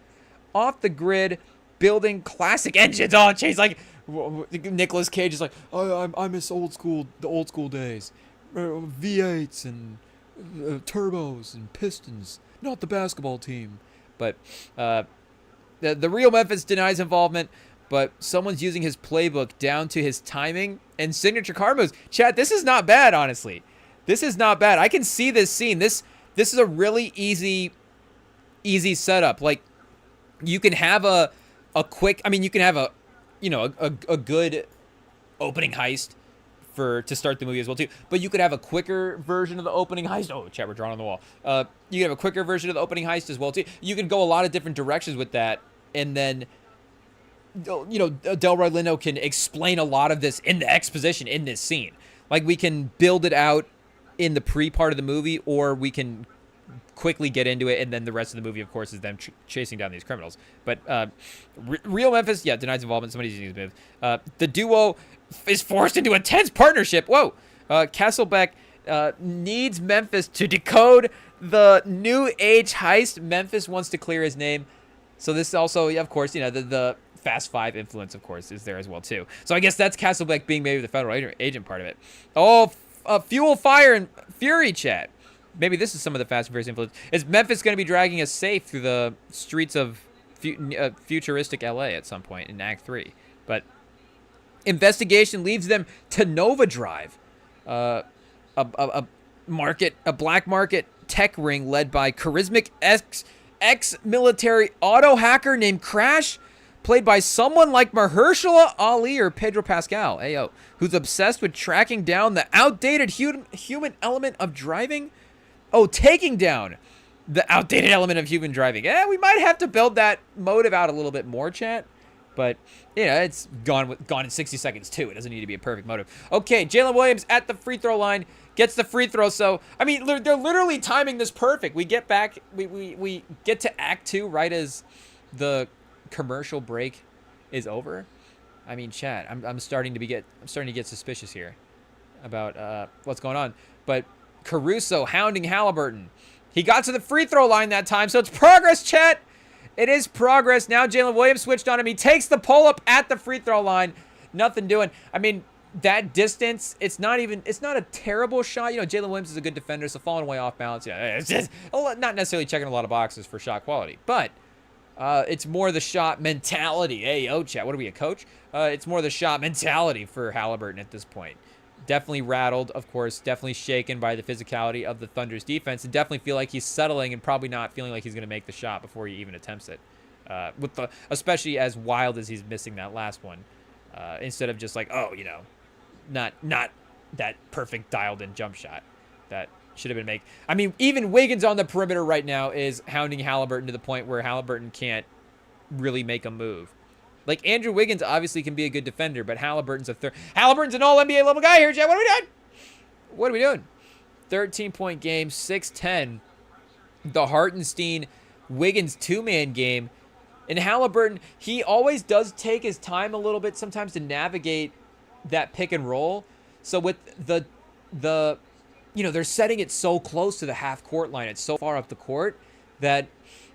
off the grid, building classic engines. Oh, Chase, like Nicolas Cage is like, oh, I miss the old school days, V8s and turbos and pistons, not the basketball team. But the real Memphis denies involvement, but someone's using his playbook down to his timing and signature car moves. Chat, this is not bad, honestly. This is not bad. I can see this scene. This is a really easy setup. Like, you can have a quick, I mean, you can have a good opening heist to start the movie as well too. But you could have a quicker version of the opening heist. Oh, chat, we're drawing on the wall. You can have a quicker version of the opening heist as well too. You can go a lot of different directions with that, and then Delroy Lindo can explain a lot of this in the exposition in this scene. Like, we can build it out in the pre-part of the movie, or we can quickly get into it, and then the rest of the movie, of course, is them chasing down these criminals. But real Memphis, yeah, denies involvement. Somebody's using his move. The duo is forced into a tense partnership. Whoa. Castlebeck needs Memphis to decode the new age heist. Memphis wants to clear his name. So this also, of course, the Fast Five influence, of course, is there as well too. So I guess that's Castlebeck being maybe the federal agent part of it. Oh, fuel, fire, and fury, chat. Maybe this is some of the Fast and Furious influence. Is Memphis going to be dragging us safe through the streets of futuristic LA at some point in Act 3? But investigation leads them to Nova Drive, a black market tech ring led by charismatic ex-military auto hacker named Crash, played by someone like Mahershala Ali or Pedro Pascal, Ayo, who's obsessed with tracking down the outdated human element of driving. Oh, taking down the outdated element of human driving. Yeah, we might have to build that motive out a little bit more, chat. But, it's gone in 60 seconds, too. It doesn't need to be a perfect motive. Okay, Jalen Williams at the free throw line gets the free throw. So, I mean, they're literally timing this perfect. We get back, we get to Act 2 right as the commercial break is over. I mean, chat, I'm starting to get suspicious here about what's going on. But Caruso hounding Halliburton. He got to the free throw line that time, so it's progress, chat. It is progress. Now Jalen Williams switched on him. He takes the pull-up at the free throw line. Nothing doing. I mean, that distance, it's not a terrible shot. Jalen Williams is a good defender, so falling way off balance. Yeah, it's just not necessarily checking a lot of boxes for shot quality, but it's more the shot mentality. Hey, chat, what are we, a coach? It's more the shot mentality for Halliburton at this point. Definitely rattled, of course, definitely shaken by the physicality of the Thunder's defense, and definitely feel like he's settling and probably not feeling like he's going to make the shot before he even attempts it. Especially as wild as he's missing that last one, instead of just like, not that perfect dialed-in jump shot that should have been made. I mean, even Wiggins on the perimeter right now is hounding Halliburton to the point where Halliburton can't really make a move. Like, Andrew Wiggins obviously can be a good defender, but Halliburton's an all-NBA level guy here, Jay. What are we doing? 13-point game, 6-10. The Hartenstein-Wiggins two-man game. And Halliburton, he always does take his time a little bit sometimes to navigate that pick and roll. So with they're setting it so close to the half-court line. It's so far up the court that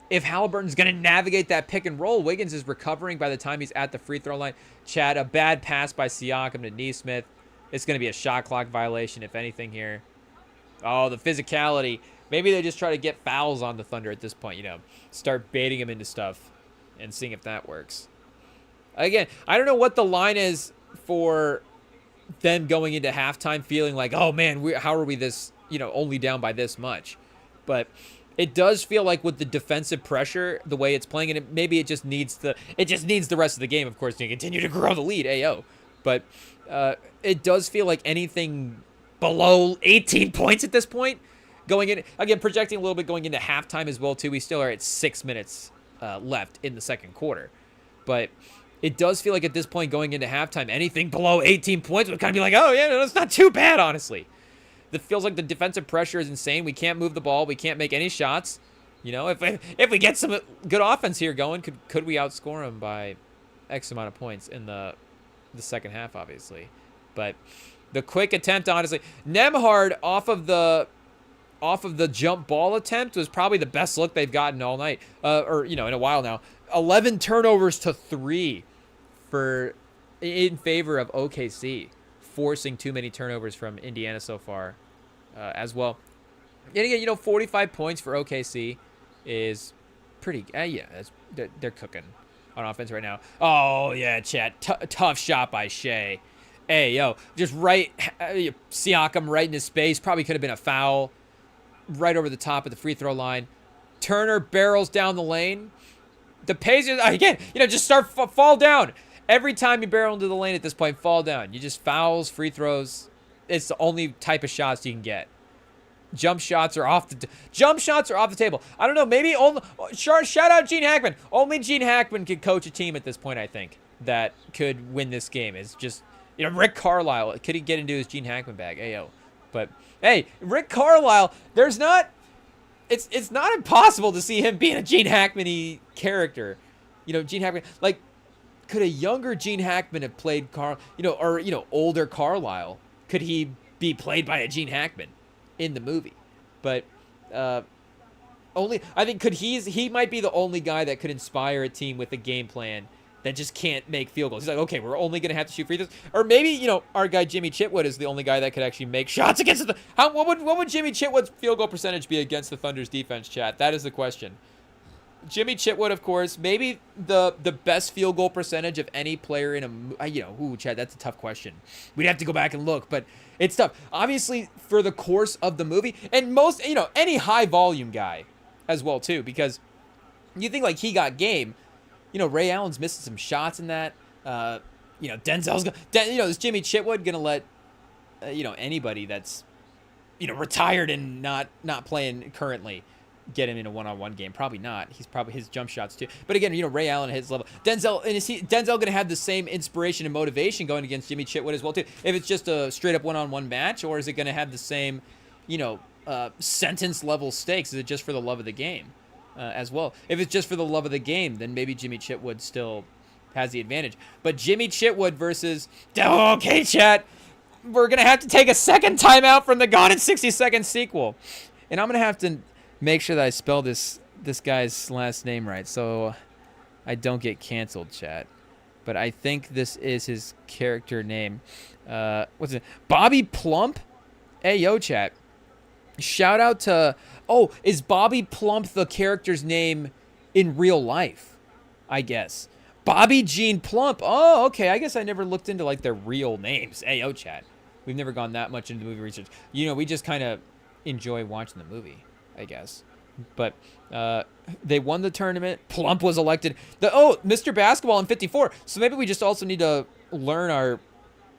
if Halliburton's going to navigate that pick and roll, Wiggins is recovering by the time he's at the free throw line. Chad, a bad pass by Siakam to Nesmith. It's going to be a shot clock violation, if anything, here. Oh, the physicality. Maybe they just try to get fouls on the Thunder at this point, start baiting him into stuff and seeing if that works. Again, I don't know what the line is for them going into halftime feeling like, oh, man, how are we this, only down by this much? But it does feel like with the defensive pressure, the way it's playing, and maybe it just needs the rest of the game, of course, to continue to grow the lead. Ayo, but it does feel like anything below 18 points at this point, going in again, projecting a little bit going into halftime as well too. We still are at 6 minutes left in the second quarter, but it does feel like at this point going into halftime, anything below 18 points would kind of be like, oh, yeah, no, that's not too bad, honestly. It feels like the defensive pressure is insane. We can't move the ball. We can't make any shots. You know, if we get some good offense here going, could we outscore them by X amount of points in the second half, obviously. But the quick attempt, honestly, Nemhard off of the jump ball attempt was probably the best look they've gotten all night, or in a while now. 11 turnovers to 3 in favor of OKC, forcing too many turnovers from Indiana so far, as well. And again, 45 points for OKC is pretty. Yeah, they're cooking on offense right now. Oh yeah, Chat, tough shot by Shea. Hey just Siakam right in his space. Probably could have been a foul. Right over the top of the free throw line. Turner barrels down the lane. The Pacers, again, just fall down. Every time you barrel into the lane at this point, fall down. You just fouls, free throws. It's the only type of shots you can get. Jump shots are off the table. I don't know. Maybe shout out Gene Hackman. Only Gene Hackman could coach a team at this point, I think, that could win this game. It's just, Rick Carlisle. Could he get into his Gene Hackman bag? Ayo. But hey, Rick Carlisle, it's not impossible to see him being a Gene Hackman-y character. Gene Hackman, like, could a younger Gene Hackman have played older Carlisle? Could he be played by a Gene Hackman in the movie? But I think he might be the only guy that could inspire a team with a game plan that just can't make field goals. He's like, okay, we're only going to have to shoot free throws. Or maybe, our guy Jimmy Chitwood is the only guy that could actually make shots against what would Jimmy Chitwood's field goal percentage be against the Thunder's defense, Chat? That is the question. Jimmy Chitwood, of course, maybe the best field goal percentage of any player in Chad, that's a tough question. We'd have to go back and look, but it's tough. Obviously, for the course of the movie, and most, any high volume guy as well, too, because you think, like, he got game. Ray Allen's missing some shots in that. Denzel's is Jimmy Chitwood going to let, anybody that's, retired and not playing currently get him in a one-on-one game? Probably not. He's probably his jump shots too. But again, Ray Allen at his level. Denzel, and is Denzel going to have the same inspiration and motivation going against Jimmy Chitwood as well too? If it's just a straight up one-on-one match, or is it going to have the same, sentence level stakes? Is it just for the love of the game? As well. If it's just for the love of the game, then maybe Jimmy Chitwood still has the advantage. But Jimmy Chitwood versus... Okay, Chat. We're going to have to take a second timeout from the Gone in 60 Seconds sequel. And I'm going to have to make sure that I spell this guy's last name right so I don't get canceled, Chat. But I think this is his character name. What's it? Bobby Plump? Hey, Chat. Shout out to... Oh, is Bobby Plump the character's name in real life? I guess. Bobby Jean Plump. Oh, okay. I guess I never looked into, like, their real names. Hey, Chat. We've never gone that much into movie research. We just kind of enjoy watching the movie, I guess. But they won the tournament. Plump was elected. Mr. Basketball in 54. So maybe we just also need to learn our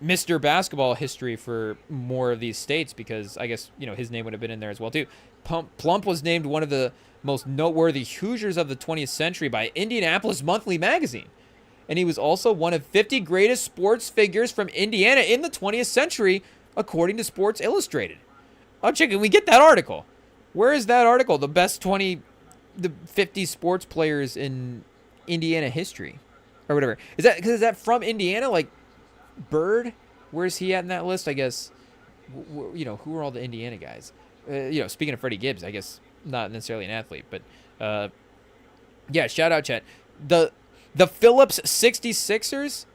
Mr. Basketball history for more of these states, because I guess, his name would have been in there as well, too. Plump was named one of the most noteworthy Hoosiers of the 20th century by Indianapolis Monthly magazine. And he was also one of 50 greatest sports figures from Indiana in the 20th century, according to Sports Illustrated. Oh, can we get that article? Where is that article? The 50 sports players in Indiana history, or whatever. Is that from Indiana? Like, Bird? Where's he at in that list? I guess, who are all the Indiana guys? Speaking of Freddie Gibbs, I guess not necessarily an athlete, but yeah, shout out, Chat. The Phillips 66ers?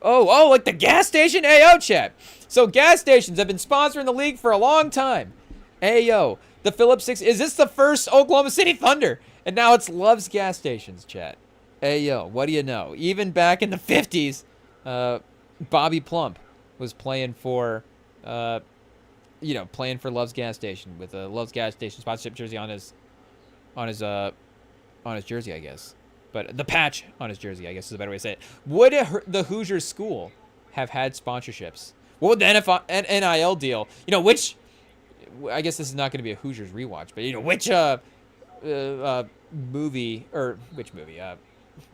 Oh, like the gas station? Hey, Chat. So gas stations have been sponsoring the league for a long time. Hey, the Phillips 6. Is this the first Oklahoma City Thunder? And now it's Love's gas stations, Chat. Hey, what do you know? Even back in the 50s, Bobby Plump was playing for Love's gas station with a Love's gas station sponsorship jersey on his jersey, I guess. But the patch on his jersey, I guess, is a better way to say it. Would the Hoosiers school have had sponsorships? What would the NIL deal? Which, I guess this is not going to be a Hoosiers rewatch, but which movie, or which movie?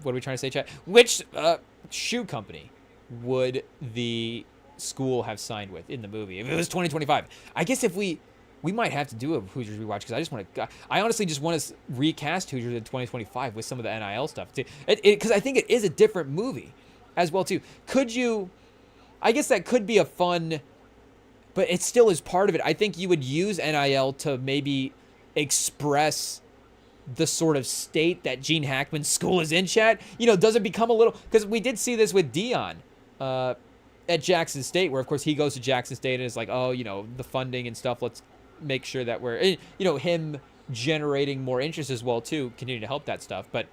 what are we trying to say, chat? Which shoe company would the school have signed with in the movie if it was 2025? I guess if we might have to do a Hoosiers rewatch, because I just want to. I honestly just want to recast Hoosiers in 2025 with some of the NIL stuff too, because I think it is a different movie as well too. Could you? I guess that could be a fun, but it still is part of it. I think you would use NIL to maybe express the sort of state that Gene Hackman's school is in, chat. Does it become a little, because we did see this with Dion at Jackson State, where of course he goes to Jackson State and is like, oh, the funding and stuff, let's make sure that we're, him generating more interest as well too, continue to help that stuff. But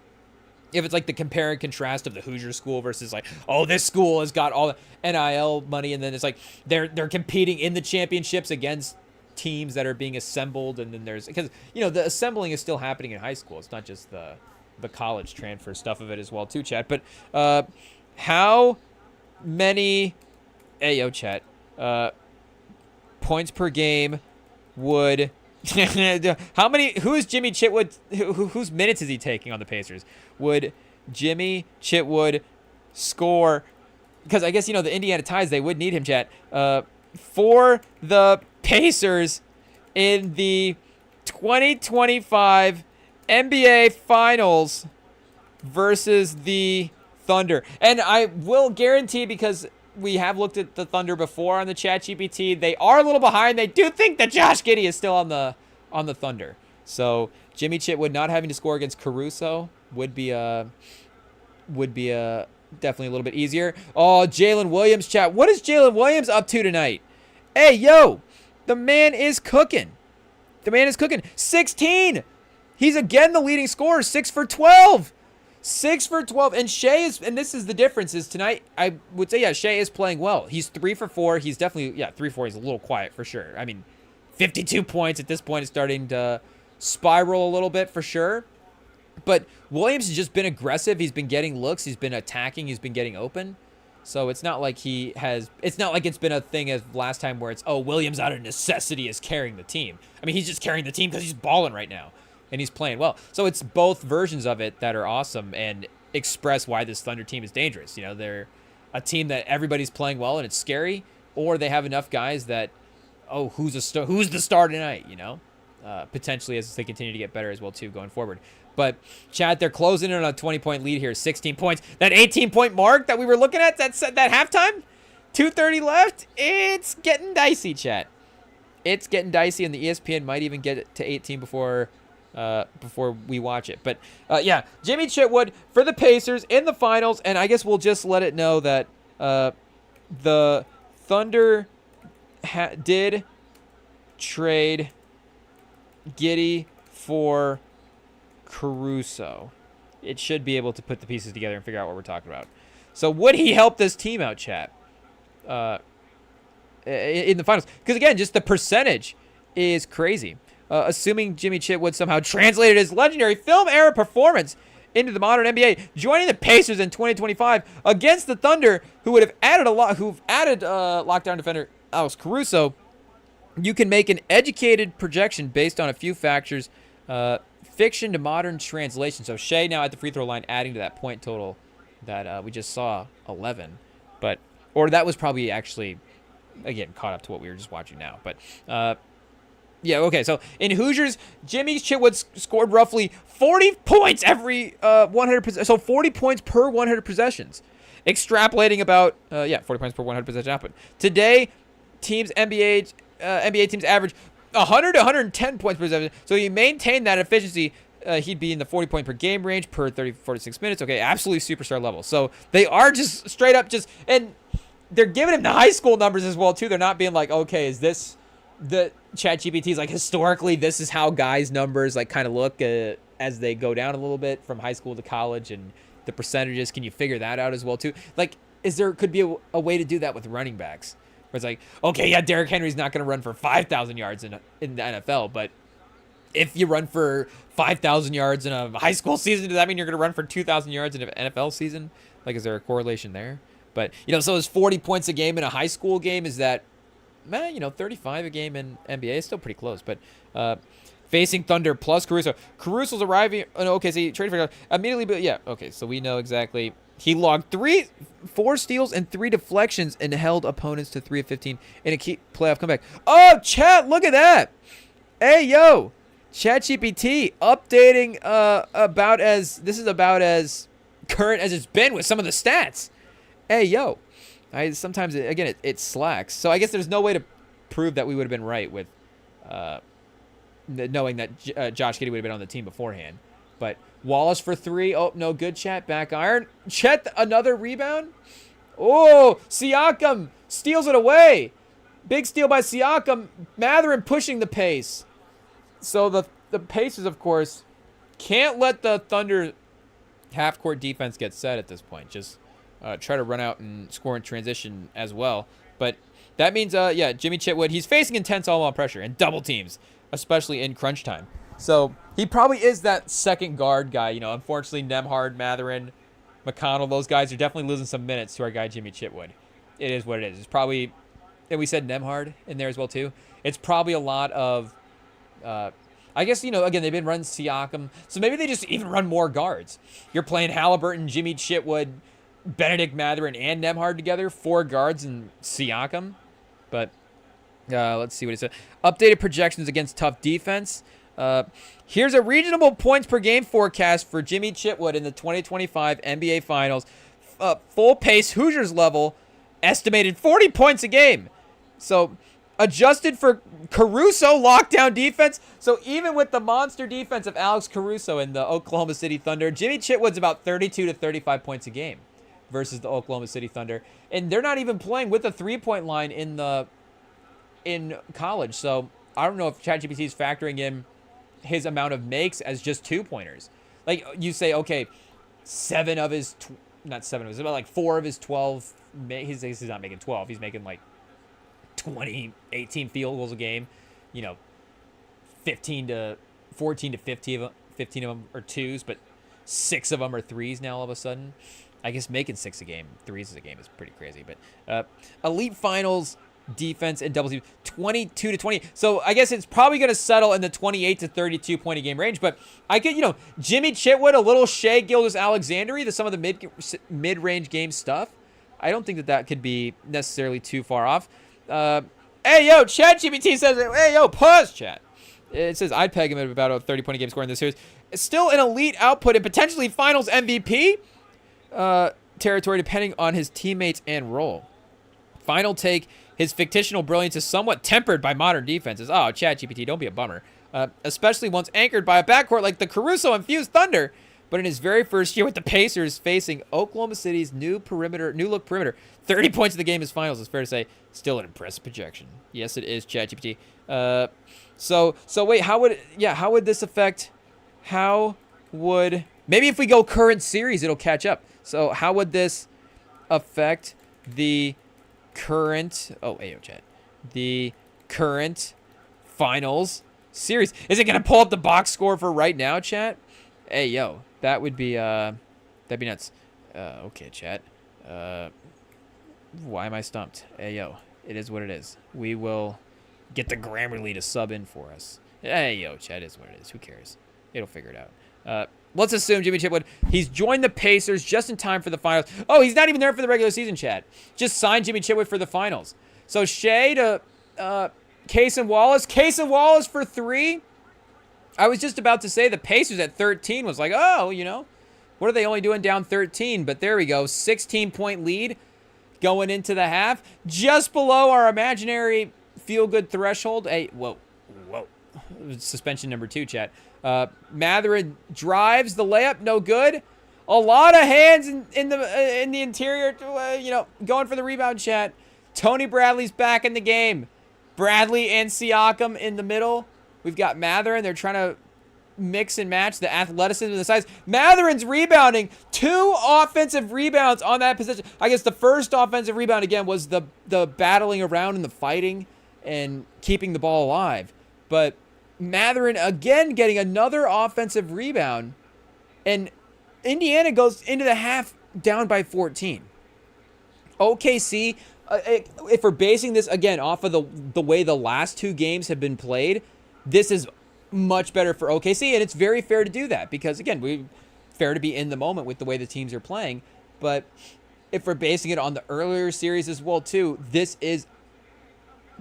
if it's like the compare and contrast of the Hoosier school versus like, oh, this school has got all the NIL money, and then it's like they're competing in the championships against teams that are being assembled, and then there's, because the assembling is still happening in high school. It's not just the college transfer stuff of it as well too, chat. But how many chat points per game would how many, who is Jimmy Chitwood, whose minutes is he taking on the Pacers? Would Jimmy Chitwood score, because I guess the Indiana Ties, they would need him, chat, for the Pacers in the 2025 NBA Finals versus the Thunder. And I will guarantee, because we have looked at the Thunder before on the ChatGPT, they are a little behind. They do think that Josh Giddey is still on the Thunder. So Jimmy Chitwood not having to score against Caruso would be definitely a little bit easier. Oh, Jalen Williams, chat. What is Jalen Williams up to tonight? Hey, yo, the man is cooking. 16. He's again the leading scorer, 6 for 12. 6 for 12. And Shea is, and this is the difference, is tonight, I would say, Shea is playing well. He's 3 for 4. He's definitely, 3 for 4. He's a little quiet for sure. I mean, 52 points at this point is starting to spiral a little bit for sure. But Williams has just been aggressive. He's been getting looks. He's been attacking. He's been getting open. So it's not like it's not like it's been a thing as last time where it's, oh, Williams out of necessity is carrying the team. I mean, he's just carrying the team because he's balling right now and he's playing well. So it's both versions of it that are awesome and express why this Thunder team is dangerous. They're a team that everybody's playing well and it's scary, or they have enough guys that, oh, who's the star tonight, potentially, as they continue to get better as well too going forward. But, Chad, they're closing in on a 20-point lead here, 16 points. That 18-point mark that we were looking at, that halftime, 2:30 left, it's getting dicey, Chad. It's getting dicey, and the ESPN might even get it to 18 before we watch it. But, Jimmy Chitwood for the Pacers in the finals, and I guess we'll just let it know that the Thunder did trade Giddey for Caruso. It should be able to put the pieces together and figure out what we're talking about. So would he help this team out, chat, in the finals? Because again, just the percentage is crazy. Assuming Jimmy Chitwood somehow translated his legendary film era performance into the modern NBA, joining the Pacers in 2025 against the Thunder, who've added lockdown defender Alex Caruso, you can make an educated projection based on a few factors. Fiction to modern translation. So Shea now at the free throw line, adding to that point total that we just saw, 11. Or that was probably actually, again, caught up to what we were just watching now. But, okay. So in Hoosiers, Jimmy Chitwood scored roughly 40 points every 100. So 40 points per 100 possessions. Extrapolating about 40 points per 100 possession output. Today, NBA teams average 100 to 110 points per possession. So you maintain that efficiency, he'd be in the 40 point per game range per 46 minutes. Okay, absolutely superstar level. So they are just straight up and they're giving him the high school numbers as well too. They're not being like, okay, is this the ChatGPT is like historically this is how guys' numbers like kind of look as they go down a little bit from high school to college, and the percentages. Can you figure that out as well too? Like, could be a way to do that with running backs? Where it's like, okay, yeah, Derrick Henry's not going to run for 5,000 yards in the NFL, but if you run for 5,000 yards in a high school season, does that mean you're going to run for 2,000 yards in an NFL season? Like, is there a correlation there? But, so is 40 points a game in a high school game, is that, 35 a game in NBA is still pretty close. But Facing Thunder plus Caruso. Caruso's arriving in OKC. Trading for immediately, but yeah. Okay, so we know exactly. He logged 4 steals and 3 deflections and held opponents to 3 of 15 in a key playoff comeback. Oh, chat, look at that. Hey, yo. ChatGPT updating this is about as current as it's been with some of the stats. Hey, yo. Sometimes, again, it slacks. So I guess there's no way to prove that we would have been right with knowing that Josh Giddey would have been on the team beforehand. But Wallace for 3. Oh, no good, chat. Back iron. Chet, another rebound. Oh, Siakam steals it away. Big steal by Siakam. Mathurin pushing the pace. So the Pacers, of course, can't let the Thunder half-court defense get set at this point. Just try to run out and score in transition as well. But that means, Jimmy Chitwood, he's facing intense all-on pressure and double teams, especially in crunch time. So he probably is that second guard guy. Unfortunately, Nembhard, Mathurin, McConnell, those guys are definitely losing some minutes to our guy Jimmy Chitwood. It is what it is. It's probably, and we said Nembhard in there as well too. It's probably a lot of, I guess, again, they've been running Siakam. So maybe they just even run more guards. You're playing Halliburton, Jimmy Chitwood, Benedict Mathurin, and Nembhard together. 4 guards and Siakam. But let's see what it said. Updated projections against tough defense. Here's a reasonable points per game forecast for Jimmy Chitwood in the 2025 NBA Finals. Full pace Hoosiers level, estimated 40 points a game. So adjusted for Caruso lockdown defense. So even with the monster defense of Alex Caruso in the Oklahoma City Thunder, Jimmy Chitwood's about 32 to 35 points a game versus the Oklahoma City Thunder. And they're not even playing with a 3-point line in college. So I don't know if ChatGPT is factoring in his amount of makes as just 2-pointers. Like you say, okay, 7 of his, not 7 of his, about like 4 of his 12, he's not making 12. He's making like 20, 18 field goals a game, 14 to 15 of them are 2s, but 6 of them are 3s now all of a sudden. I guess making 6 a game, 3s a game is pretty crazy. But Elite Finals defense and double team, 22 to 20. So I guess it's probably going to settle in the 28 to 32 point a game range. But I could, Jimmy Chitwood, a little Shea Gilgeous-Alexander, some of the mid-range game stuff. I don't think that could be necessarily too far off. Hey, yo, ChatGPT says, hey, yo, pause, chat. It says I'd peg him at about a 30-point a game score in this series. It's still an elite output and potentially finals MVP territory, depending on his teammates and role. Final take, his fictional brilliance is somewhat tempered by modern defenses. Oh, ChatGPT, don't be a bummer. Especially once anchored by a backcourt like the Caruso-infused Thunder. But in his very first year with the Pacers, facing Oklahoma City's new look perimeter, 30 points in the game is finals. It's fair to say, still an impressive projection. Yes, it is, ChatGPT. So wait, how would this affect? Maybe if we go current series, it'll catch up. So how would this affect the current? Oh, ayo, chat. The current finals series. Is it gonna pull up the box score for right now, chat? Hey, yo, that would be that'd be nuts. Okay, chat. Why am I stumped? Hey, yo, it is what it is. We will get the Grammarly to sub in for us. Hey, yo, chat, is what it is. Who cares? It'll figure it out. Let's assume Jimmy Chitwood, he's joined the Pacers just in time for the finals. Oh, he's not even there for the regular season, chat. Just signed Jimmy Chitwood for the finals. So Shea to Case and Wallace. Case and Wallace for 3. I was just about to say the Pacers at 13 was like, oh, what are they only doing down 13? But there we go. 16-point lead going into the half. Just below our imaginary feel-good threshold. Hey, whoa. Suspension number 2, chat. Mathurin drives the layup, no good. A lot of hands in the interior, going for the rebound, chat. Tony Bradley's back in the game. Bradley and Siakam in the middle. We've got Mathurin. They're trying to mix and match the athleticism and the size. Mathurin's rebounding. 2 offensive rebounds on that position. I guess the first offensive rebound, again, was the battling around and the fighting and keeping the ball alive. But Mathurin again getting another offensive rebound, and Indiana goes into the half down by 14. OKC, if we're basing this again off of the way the last 2 games have been played, this is much better for OKC, and it's very fair to do that because, again, fair to be in the moment with the way the teams are playing. But if we're basing it on the earlier series as well, too, this is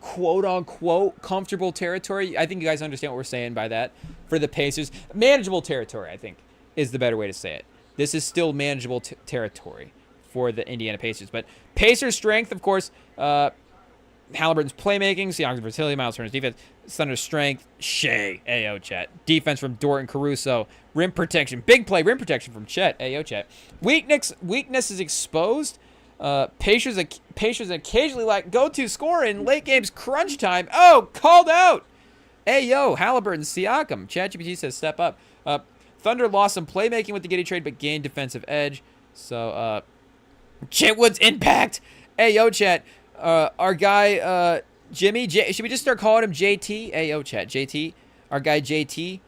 quote-unquote comfortable territory. I think you guys understand what we're saying by that. For the Pacers, manageable territory, I think, is the better way to say it. This is still manageable territory for the Indiana Pacers. But Pacers' strength, of course, Halliburton's playmaking, Siakam's versatility, Miles Turner's defense, Thunder's strength, Shea, Ayo, Chet. Defense from Dort and Caruso. Rim protection, big play, rim protection from Chet, Ayo, Chet. Weakness is exposed. Pacers occasionally like go-to score in late games crunch time. Oh, called out. Ayo, Halliburton, Siakam. ChatGPT says step up. Thunder lost some playmaking with the Giddey trade, but gained defensive edge. So, Chitwood's impact. Ayo, Chet. Our guy, Jimmy, should we just start calling him JT? Ayo, Chet. JT. Our guy, JT.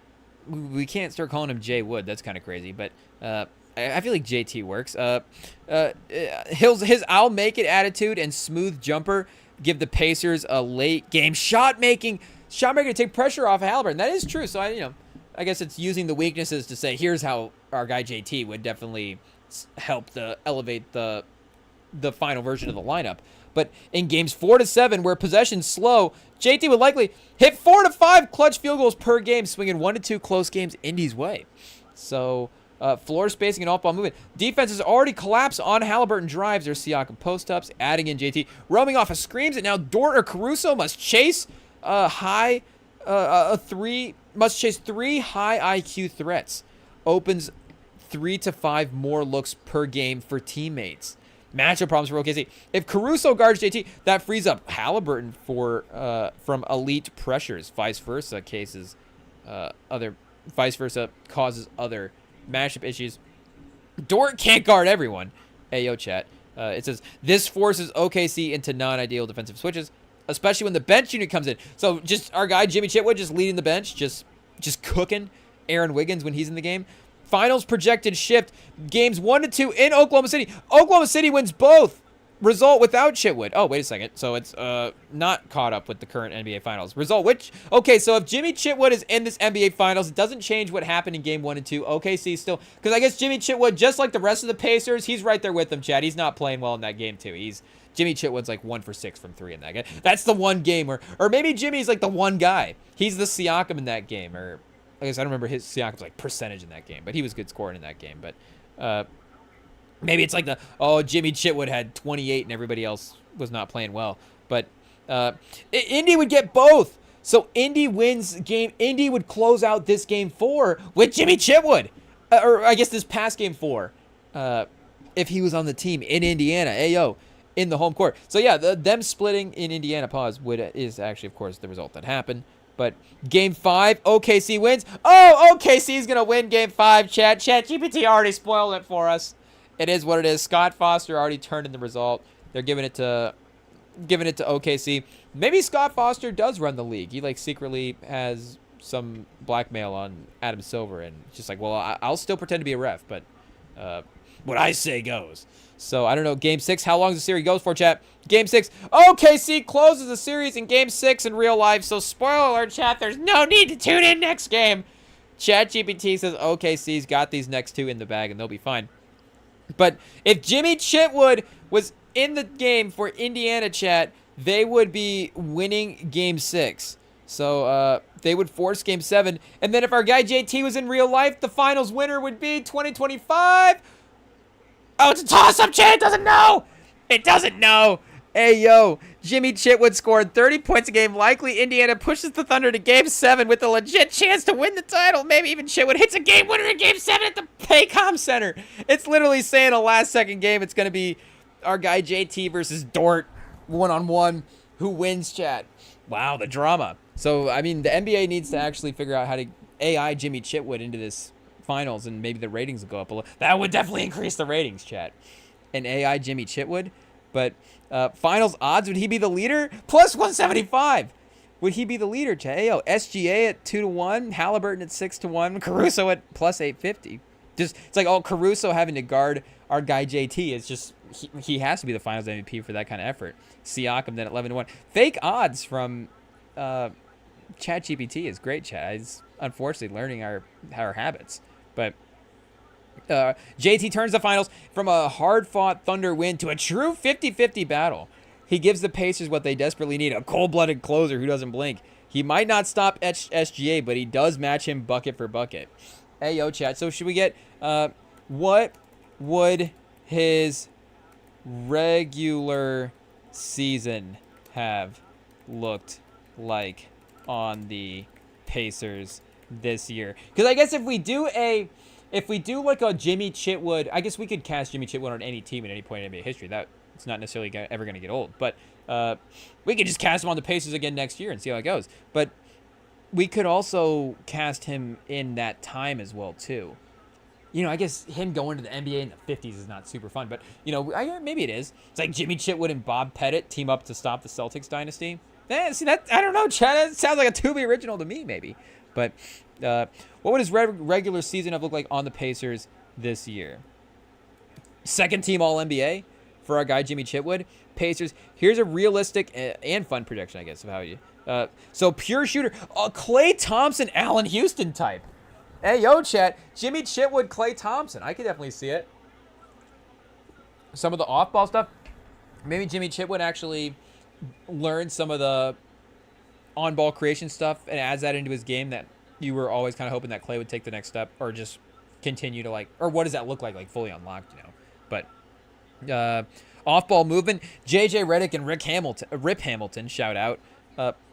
We can't start calling him Jay Wood. That's kind of crazy, but I feel like JT works. His I'll make it attitude and smooth jumper give the Pacers a late game shot maker to take pressure off of Halliburton. That is true. So I guess it's using the weaknesses to say here's how our guy JT would definitely help elevate the final version of the lineup. But in games 4 to 7, where possession's slow, JT would likely hit 4 to 5 clutch field goals per game, swinging 1 to 2 close games Indy's way. So floor spacing and off-ball movement. Defense has already collapsed on Halliburton drives or Siakam post-ups, adding in JT. Roaming off of screens, and now Dort or Caruso must chase three high IQ threats. Opens 3 to 5 more looks per game for teammates. Matchup problems for OKC. If Caruso guards JT, that frees up Halliburton from elite pressures. Vice versa causes other matchup issues. Dort can't guard everyone. Ayo, chat. It says this forces OKC into non-ideal defensive switches, especially when the bench unit comes in. So just our guy Jimmy Chitwood just leading the bench, just cooking Aaron Wiggins when he's in the game. Finals projected shift. Games 1 to 2 in Oklahoma City. Oklahoma City wins both. Result without Chitwood. Oh, wait a second. So it's not caught up with the current NBA Finals. Result which... Okay, so if Jimmy Chitwood is in this NBA Finals, it doesn't change what happened in Game 1 and 2. OKC still... Because I guess Jimmy Chitwood, just like the rest of the Pacers, he's right there with them, Chad. He's not playing well in that game, too. Jimmy Chitwood's like 1 for 6 from 3 in that game. That's the one game where... Or maybe Jimmy's like the one guy. He's the Siakam in that game, or... I guess I don't remember his Siakam's like percentage in that game, but he was good scoring in that game. But maybe it's like Jimmy Chitwood had 28 and everybody else was not playing well. But Indy would get both. So Indy wins game. Indy would close out this game 4 with Jimmy Chitwood, or I guess this past game 4, if he was on the team in Indiana. Ayo, in the home court. So yeah, them splitting in Indiana is actually, of course, the result that happened. But Game 5, OKC wins. Oh, OKC's going to win Game 5, chat. GPT already spoiled it for us. It is what it is. Scott Foster already turned in the result. They're giving it to OKC. Maybe Scott Foster does run the league. He, secretly has some blackmail on Adam Silver. And just well, I'll still pretend to be a ref, but what I say goes. So, I don't know. Game 6, how long does the series go for, chat? Game 6, OKC closes the series in Game 6 in real life. So, spoiler alert, chat, there's no need to tune in next game. ChatGPT says OKC's got these next 2 in the bag, and they'll be fine. But if Jimmy Chitwood was in the game for Indiana, chat, they would be winning Game 6. So, they would force Game 7. And then if our guy JT was in real life, the finals winner would be 2025. Oh, it's a toss-up, chat. It doesn't know. It doesn't know. Hey, yo. Jimmy Chitwood scored 30 points a game. Likely Indiana pushes the Thunder to Game 7 with a legit chance to win the title. Maybe even Chitwood hits a game winner in Game 7 at the Paycom Center. It's literally saying a last-second game. It's going to be our guy JT versus Dort one-on-one. Who wins, chat? Wow, the drama. So, I mean, the NBA needs to actually figure out how to AI Jimmy Chitwood into this finals, and maybe the ratings will go up a little. That would definitely increase the ratings, chat. And AI Jimmy Chitwood. But finals odds, would he be the leader? Plus 175. Would he be the leader, chat? Ayo, SGA at 2-1, Halliburton at 6-1, Caruso at plus 850. Just it's like Caruso having to guard our guy JT. It's just he has to be the finals MVP for that kind of effort. Siakam then at 11-1. Fake odds from ChatGPT is great, chat. It's unfortunately learning our habits. But JT turns the finals from a hard-fought Thunder win to a true 50-50 battle. He gives the Pacers what they desperately need, a cold-blooded closer who doesn't blink. He might not stop SGA, but he does match him bucket for bucket. Hey, yo, chat. So should we get, what would his regular season have looked like on the Pacers this year? Because I guess if we do like a Jimmy Chitwood, I guess we could cast Jimmy Chitwood on any team at any point in NBA history. That it's not necessarily ever going to get old. But we could just cast him on the Pacers again next year and see how it goes. But we could also cast him in that time as well, too. You know, I guess him going to the NBA in the 50s is not super fun. But, you know, maybe it is. It's like Jimmy Chitwood and Bob Pettit team up to stop the Celtics dynasty. See, that I don't know, Chad. It sounds like a to-be original to me, maybe. But what would his regular season have looked like on the Pacers this year? Second team All-NBA for our guy Jimmy Chitwood. Pacers. Here's a realistic and fun prediction, I guess, of how you. So pure shooter, Klay Thompson, Allen Houston type. Hey, yo, chat. Jimmy Chitwood, Klay Thompson. I could definitely see it. Some of the off-ball stuff. Maybe Jimmy Chitwood actually learned some of the on-ball creation stuff and adds that into his game that you were always kind of hoping that Klay would take the next step or just continue to like, or what does that look like fully unlocked, you know? But off-ball movement, JJ Redick and Rip Hamilton, shout out.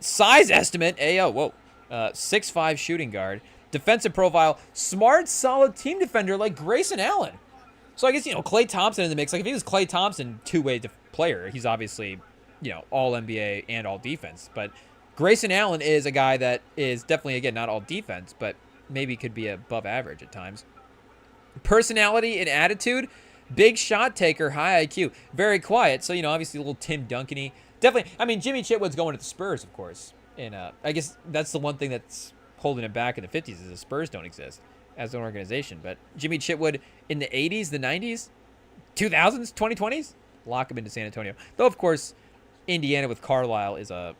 Size estimate, Ayo, whoa. 6'5" shooting guard. Defensive profile, smart, solid team defender like Grayson Allen. So I guess, you know, Klay Thompson in the mix. Like if he was Klay Thompson, two-way player, he's obviously, you know, all NBA and all defense. But Grayson Allen is a guy that is definitely, again, not all defense, but maybe could be above average at times. Personality and attitude, big shot taker, high IQ, very quiet. So, you know, obviously a little Tim Duncan-y. Definitely, I mean, Jimmy Chitwood's going to the Spurs, of course. And I guess that's the one thing that's holding him back in the 50s is the Spurs don't exist as an organization. But Jimmy Chitwood in the 80s, the 90s, 2000s, 2020s, lock him into San Antonio. Though, of course, Indiana with Carlisle is that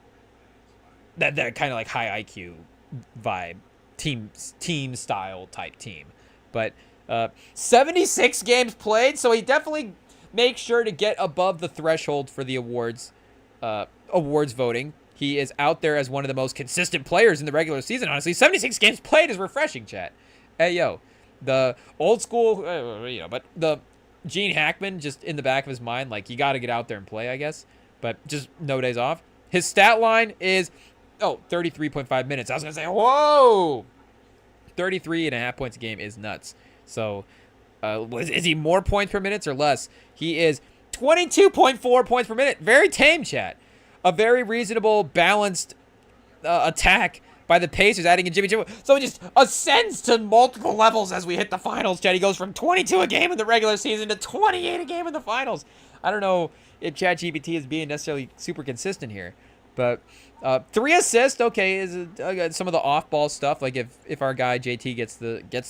kind of like high IQ vibe, team style type team. But 76 games played, so he definitely makes sure to get above the threshold for the awards voting. He is out there as one of the most consistent players in the regular season, honestly. 76 games played is refreshing, chat. Hey, yo. The old school, you know, but the Gene Hackman just in the back of his mind, like, you got to get out there and play, I guess. But just no days off. His stat line is, 33.5 minutes. I was going to say, whoa! 33.5 points a game is nuts. So, is he more points per minute or less? He is 22.4 points per minute. Very tame, chat. A very reasonable, balanced attack by the Pacers, adding in Jimmy Chitwood. So it just ascends to multiple levels as we hit the finals, Chad. He goes from 22 a game in the regular season to 28 a game in the finals. I don't know if ChatGPT is being necessarily super consistent here. But 3 assists, okay, is some of the off-ball stuff. Like if our guy JT gets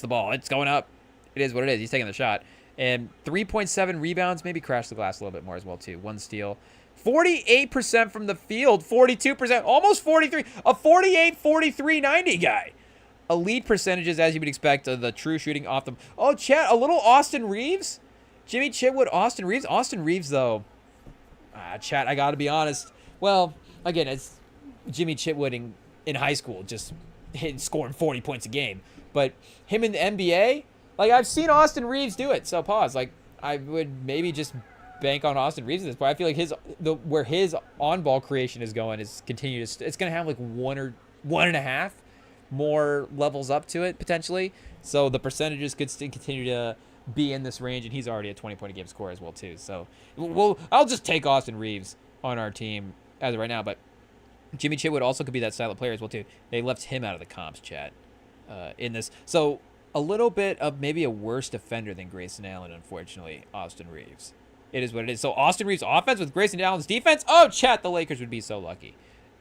the ball, it's going up. It is what it is. He's taking the shot. And 3.7 rebounds, maybe crash the glass a little bit more as well, too. 1 steal. 48% from the field, 42%, almost 43, a 48, 43, 90 guy. Elite percentages, as you would expect, of the true shooting off them. Oh, chat, a little Austin Reeves? Jimmy Chitwood, Austin Reeves? Austin Reeves, though, chat, I got to be honest. Well, again, it's Jimmy Chitwood in high school, just scoring 40 points a game. But him in the NBA, like, I've seen Austin Reeves do it, so pause. Like, I would maybe just bank on Austin Reeves at this point. I feel like where his on-ball creation is going is it's going to have like 1 or 1.5 more levels up to it potentially. So the percentages could still continue to be in this range, and he's already a 20-point-a-game scorer as well too. So I'll just take Austin Reeves on our team as of right now. But Jimmy Chitwood also could be that style of player as well too. They left him out of the comps, chat, in this. So a little bit of maybe a worse defender than Grayson Allen, unfortunately, Austin Reeves. It is what it is. So Austin Reeves' offense with Grayson Allen's defense. Oh, chat, the Lakers would be so lucky.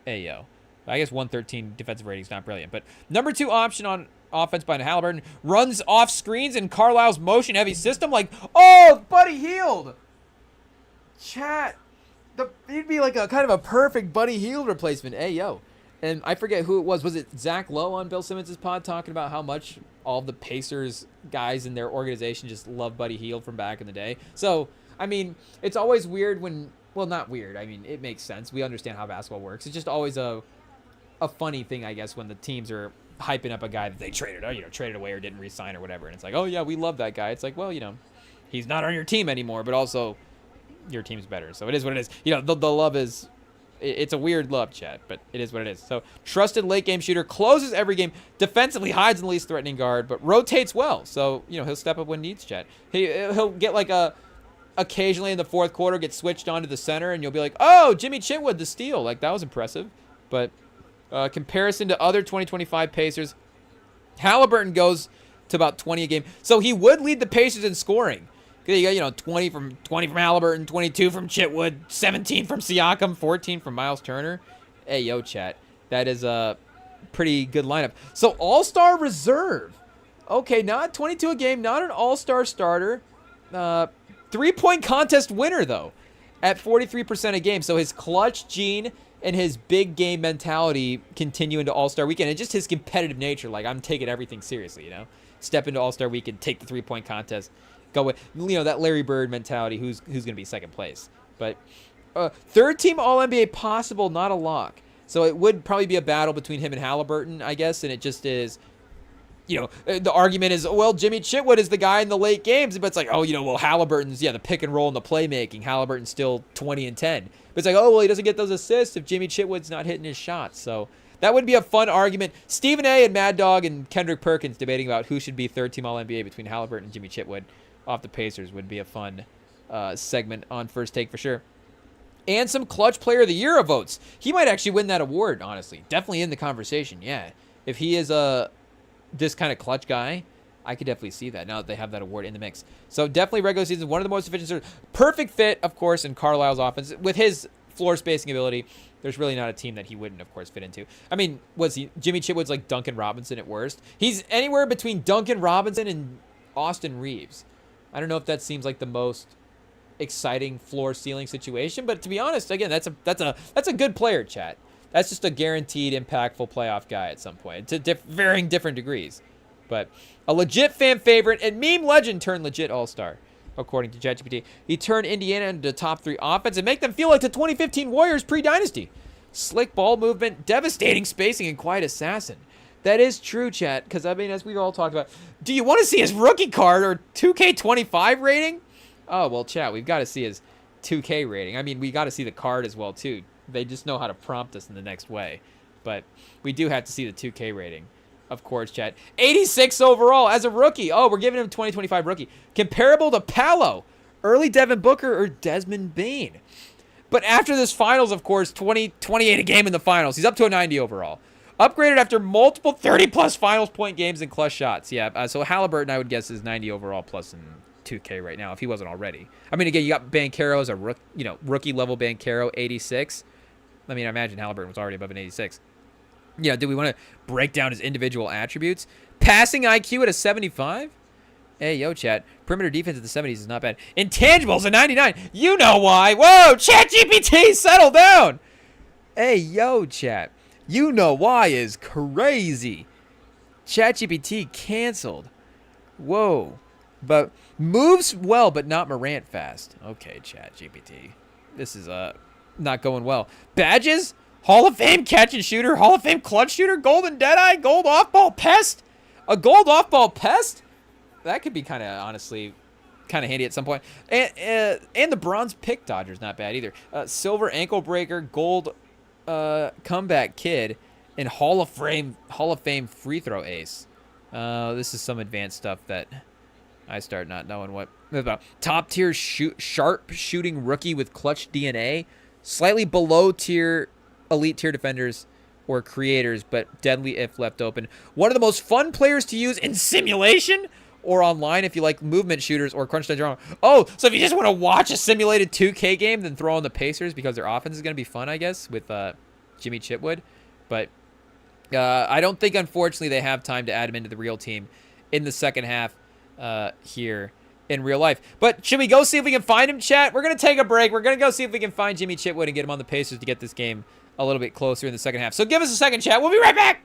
Hey, yo. I guess 113 defensive rating is not brilliant. But number 2 option on offense by Halliburton runs off screens in Carlisle's motion-heavy system. Like, oh, Buddy Hield. Chat. He'd be like a kind of a perfect Buddy Hield replacement. Hey, yo. And I forget who it was. Was it Zach Lowe on Bill Simmons' pod talking about how much all the Pacers guys in their organization just love Buddy Hield from back in the day? So, I mean, it's always weird when, well, not weird. I mean, it makes sense. We understand how basketball works. It's just always a funny thing, I guess, when the teams are hyping up a guy that they traded away or didn't re-sign or whatever. And it's like, oh, yeah, we love that guy. It's like, well, he's not on your team anymore, but also your team's better. So it is what it is. The love is... It's a weird love, chat, but it is what it is. So, trusted late-game shooter, closes every game, defensively hides in the least threatening guard, but rotates well. So, he'll step up when needs, chat. He'll get like occasionally in the fourth quarter, get switched onto the center, and you'll be like, oh, Jimmy Chitwood, the steal. Like, that was impressive. But comparison to other 2025 Pacers, Halliburton goes to about 20 a game. So, he would lead the Pacers in scoring. You got 20 from Halliburton, 22 from Chitwood, 17 from Siakam, 14 from Miles Turner. Hey, yo, chat. That is a pretty good lineup. So, all-star reserve. Okay, not 22 a game, not an all-star starter. Three-point contest winner, though, at 43% a game. So, his clutch gene and his big game mentality continue into all-star weekend. And just his competitive nature. Like, I'm taking everything seriously, Step into all-star weekend, take the three-point contest. Go with that Larry Bird mentality. Who's going to be second place? But third team All NBA possible, not a lock. So it would probably be a battle between him and Halliburton, I guess. And it just is. The argument is, well, Jimmy Chitwood is the guy in the late games, but it's like, well, Halliburton's the pick and roll and the playmaking. Halliburton's still 20 and 10. But it's like, oh, well, he doesn't get those assists if Jimmy Chitwood's not hitting his shots. So that would be a fun argument. Stephen A. and Mad Dog and Kendrick Perkins debating about who should be third team All NBA between Halliburton and Jimmy Chitwood off the Pacers would be a fun segment on First Take for sure. And some Clutch Player of the Year votes. He might actually win that award, honestly. Definitely in the conversation, yeah. If he is this kind of clutch guy, I could definitely see that now that they have that award in the mix. So definitely regular season, one of the most efficient. Perfect fit, of course, in Carlisle's offense. With his floor spacing ability, there's really not a team that he wouldn't, of course, fit into. I mean, Jimmy Chitwood's like Duncan Robinson at worst. He's anywhere between Duncan Robinson and Austin Reeves. I don't know if that seems like the most exciting floor ceiling situation, but to be honest, again, that's a good player, chat. That's just a guaranteed impactful playoff guy at some point to varying different degrees. But a legit fan favorite and meme legend turned legit all-star, according to ChatGPT. He turned Indiana into the top 3 offense and make them feel like the 2015 Warriors pre-dynasty. Slick ball movement, devastating spacing, and quiet assassin. That is true, chat, because, I mean, as we've all talked about, do you want to see his rookie card or 2K25 rating? Oh, well, chat, we've got to see his 2K rating. I mean, we got to see the card as well, too. They just know how to prompt us in the next way. But we do have to see the 2K rating, of course, chat. 86 overall as a rookie. Oh, we're giving him 2025 rookie. Comparable to Paolo, early Devin Booker, or Desmond Bane. But after this finals, of course, 28 a game in the finals. He's up to a 90 overall. Upgraded after multiple 30-plus finals point games and clutch shots. Yeah, so Halliburton, I would guess, is 90 overall plus in 2K right now, if he wasn't already. I mean, again, you got Banchero as a rookie-level Banchero, 86. I mean, I imagine Halliburton was already above an 86. Do we want to break down his individual attributes? Passing IQ at a 75? Hey, yo, chat. Perimeter defense at the 70s is not bad. Intangibles a 99. You know why. Whoa, ChatGPT, settle down. Hey, yo, chat. You know why is crazy. ChatGPT canceled. Whoa. But moves well, but not Morant fast. Okay, ChatGPT. This is not going well. Badges? Hall of Fame catch and shooter, Hall of Fame clutch shooter, golden deadeye, gold off-ball pest? A gold off-ball pest? That could be honestly kind of handy at some point. And the bronze pick dodger's not bad either. Silver ankle breaker, gold comeback kid, and Hall of Fame free throw ace. This is some advanced stuff that I start not knowing what about. Top tier sharp shooting rookie with clutch DNA. Slightly below tier elite tier defenders or creators, but deadly if left open. One of the most fun players to use in simulation or online if you like movement shooters or crunch time drama. Oh, so if you just want to watch a simulated 2K game, then throw on the Pacers because their offense is going to be fun, I guess, with Jimmy Chitwood. But I don't think, unfortunately, they have time to add him into the real team in the second half here in real life. But should we go see if we can find him, chat? We're going to take a break. We're going to go see if we can find Jimmy Chitwood and get him on the Pacers to get this game a little bit closer in the second half. So give us a second, chat. We'll be right back.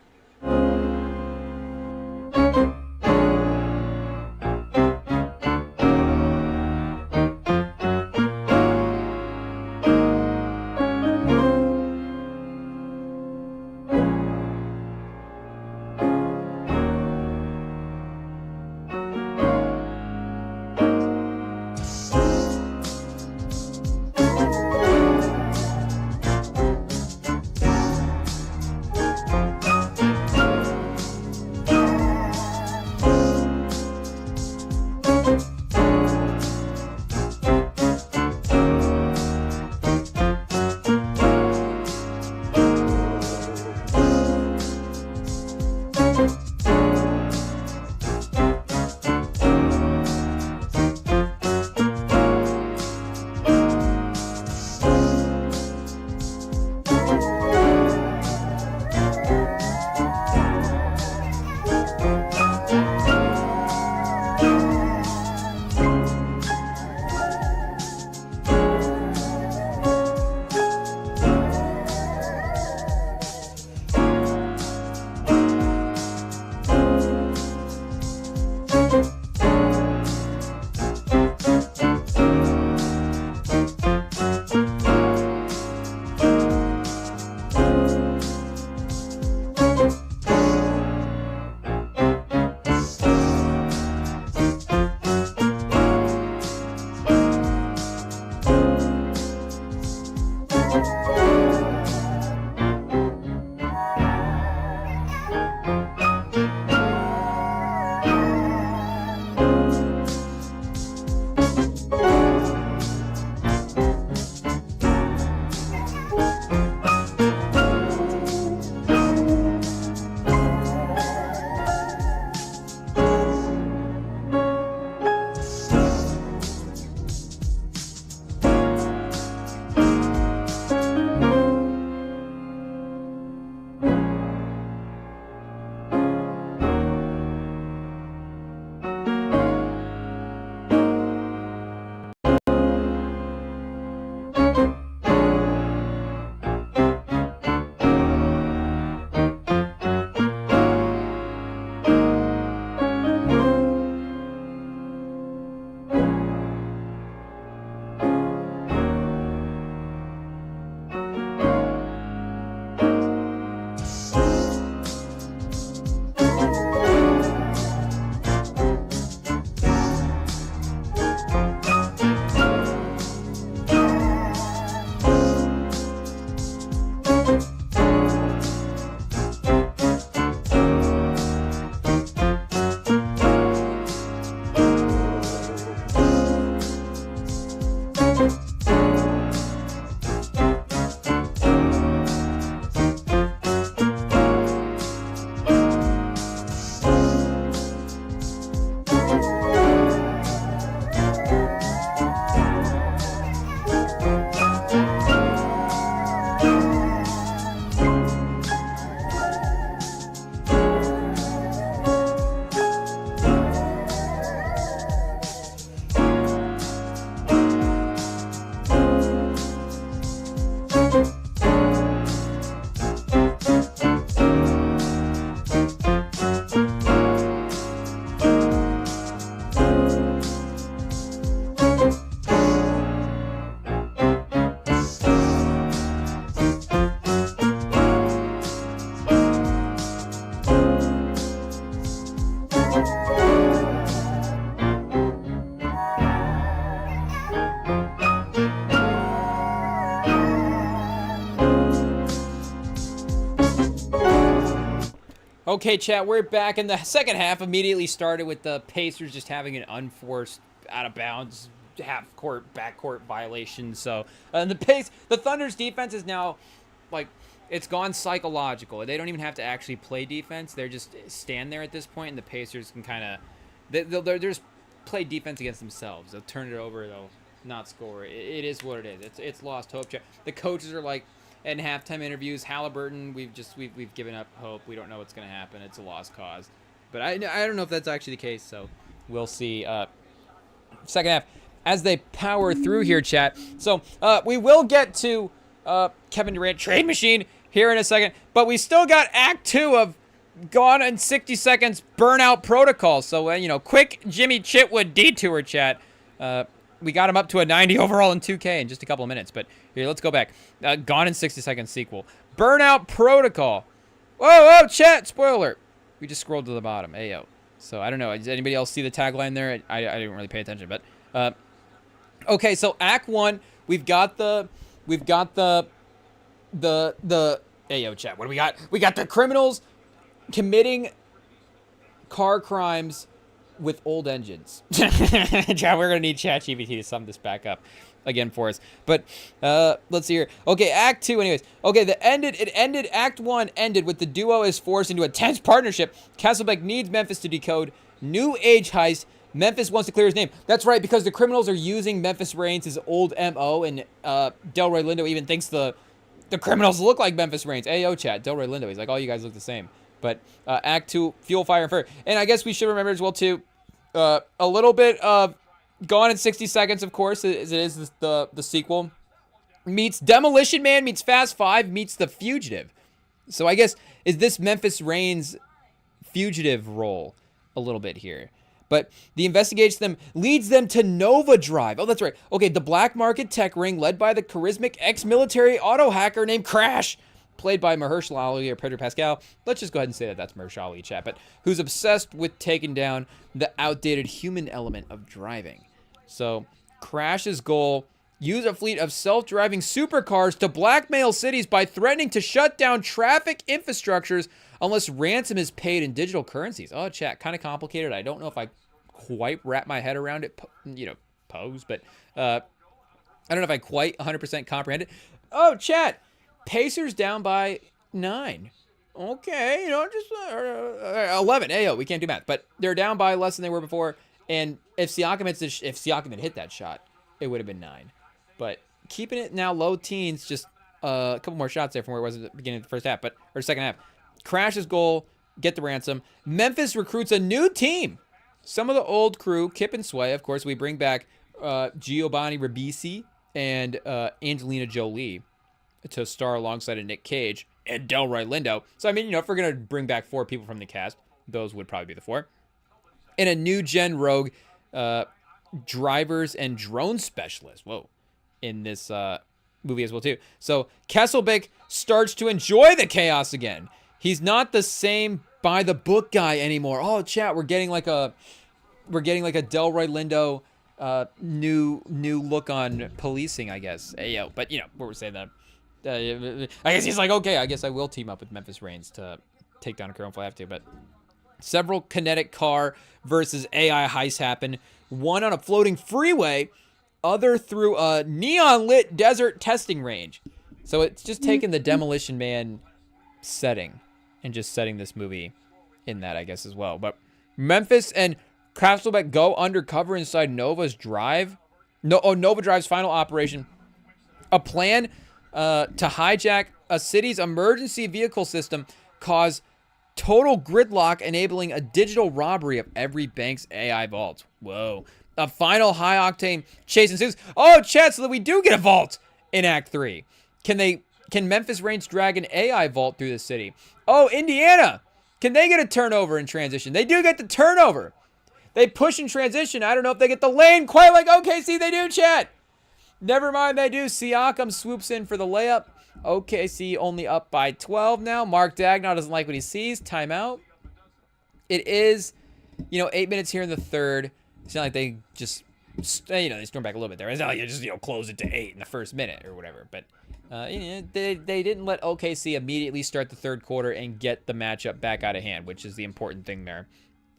Okay, chat, we're back, and the second half immediately started with the Pacers just having an unforced, out-of-bounds, half-court, backcourt violation. So, the Thunder's defense is now, like, it's gone psychological. They don't even have to actually play defense. They're just stand there at this point, and the Pacers can kind of, they're just play defense against themselves. They'll turn it over, they'll not score. It is what it is. It's lost hope. The coaches are like, in halftime interviews, Halliburton, we've given up hope. We don't know what's going to happen. It's a lost cause. But I don't know if that's actually the case, so we'll see. Second half, as they power through here, chat. So we will get to Kevin Durant trade machine here in a second. But we still got Act 2 of Gone in 60 Seconds Burnout Protocol. So, quick Jimmy Chitwood detour, chat. We got him up to a 90 overall in 2K in just a couple of minutes. But here, let's go back. Gone in 60 Seconds sequel. Burnout Protocol. Whoa, chat. Spoiler alert. We just scrolled to the bottom. Ayo. So, I don't know. Does anybody else see the tagline there? I didn't really pay attention. But, okay, so Act 1, we've got the Ayo, chat. What do we got? We got the criminals committing car crimes with old engines. Chat, we're gonna need ChatGPT to sum this back up again for us. But let's see here. Okay, Act 2 anyways. Okay, Act 1 ended with the duo is forced into a tense partnership. Castlebeck needs Memphis to decode new age heist. Memphis wants to clear his name. That's right, because the criminals are using Memphis Reigns' old MO, and Delroy Lindo even thinks the criminals look like Memphis Reigns. Ayo, chat. Delroy Lindo. He's like, all you guys look the same. But Act 2, Fuel, Fire, and Fire. And I guess we should remember as well, too, a little bit of Gone in 60 Seconds, of course, as it is the sequel. Meets Demolition Man, meets Fast 5, meets The Fugitive. So I guess, is this Memphis Reigns fugitive role a little bit here? But the investigation leads them to Nova Drive. Oh, that's right. Okay, the black market tech ring led by the charismatic ex-military auto hacker named Crash, played by Mahershala Ali or Pedro Pascal. Let's just go ahead and say that that's Mahershala Ali, chat. But who's obsessed with taking down the outdated human element of driving. So Crash's goal, use a fleet of self-driving supercars to blackmail cities by threatening to shut down traffic infrastructures unless ransom is paid in digital currencies. Oh, chat, kind of complicated. I don't know if I quite wrap my head around it, pose, but I don't know if I quite 100% comprehend it. Oh, chat, Pacers down by 9. Okay, just 11. Ayo, we can't do math, but they're down by less than they were before. And if Siakam had hit that shot, it would have been 9. But keeping it now low teens, just a couple more shots there from where it was at the beginning of the first half, or second half. Crash's goal, get the ransom. Memphis recruits a new team. Some of the old crew, Kip and Sway, of course. We bring back Giovanni Ribisi and Angelina Jolie to star alongside of Nick Cage and Delroy Lindo. So, I mean, if we're going to bring back 4 people from the cast, those would probably be the 4. And a new gen rogue drivers and drone specialist. Whoa. In this movie as well, too. So, Castlebeck starts to enjoy the chaos again. He's not the same by the book guy anymore. Oh, chat, we're getting like a Delroy Lindo new look on policing, I guess. Ayo, but what we're saying that I guess he's like, okay, I guess I will team up with Memphis Reigns to take down a girl if I have to. But several kinetic car versus AI heists happen. One on a floating freeway, other through a neon lit desert testing range. So it's just taking the Demolition Man setting and just setting this movie in that, I guess, as well. But Memphis and Castlebeck go undercover inside Nova Drive's final operation. A plan to hijack a city's emergency vehicle system cause total gridlock, enabling a digital robbery of every bank's AI vault. Whoa. A final high-octane chase ensues. Oh, chat, so that we do get a vault in Act 3. Can Memphis Reigns drag an AI vault through the city? Oh, Indiana! Can they get a turnover in transition? They do get the turnover. They push in transition. I don't know if they get the lane quite like OKC. They do, chat. Never mind, they do. Siakam swoops in for the layup. OKC only up by 12 now. Mark Dagnall doesn't like what he sees. Timeout. It is, 8 minutes here in the third. It's not like they just, they storm back a little bit there. It's not like you just, close it to 8 in the first minute or whatever. But they didn't let OKC immediately start the third quarter and get the matchup back out of hand, which is the important thing there,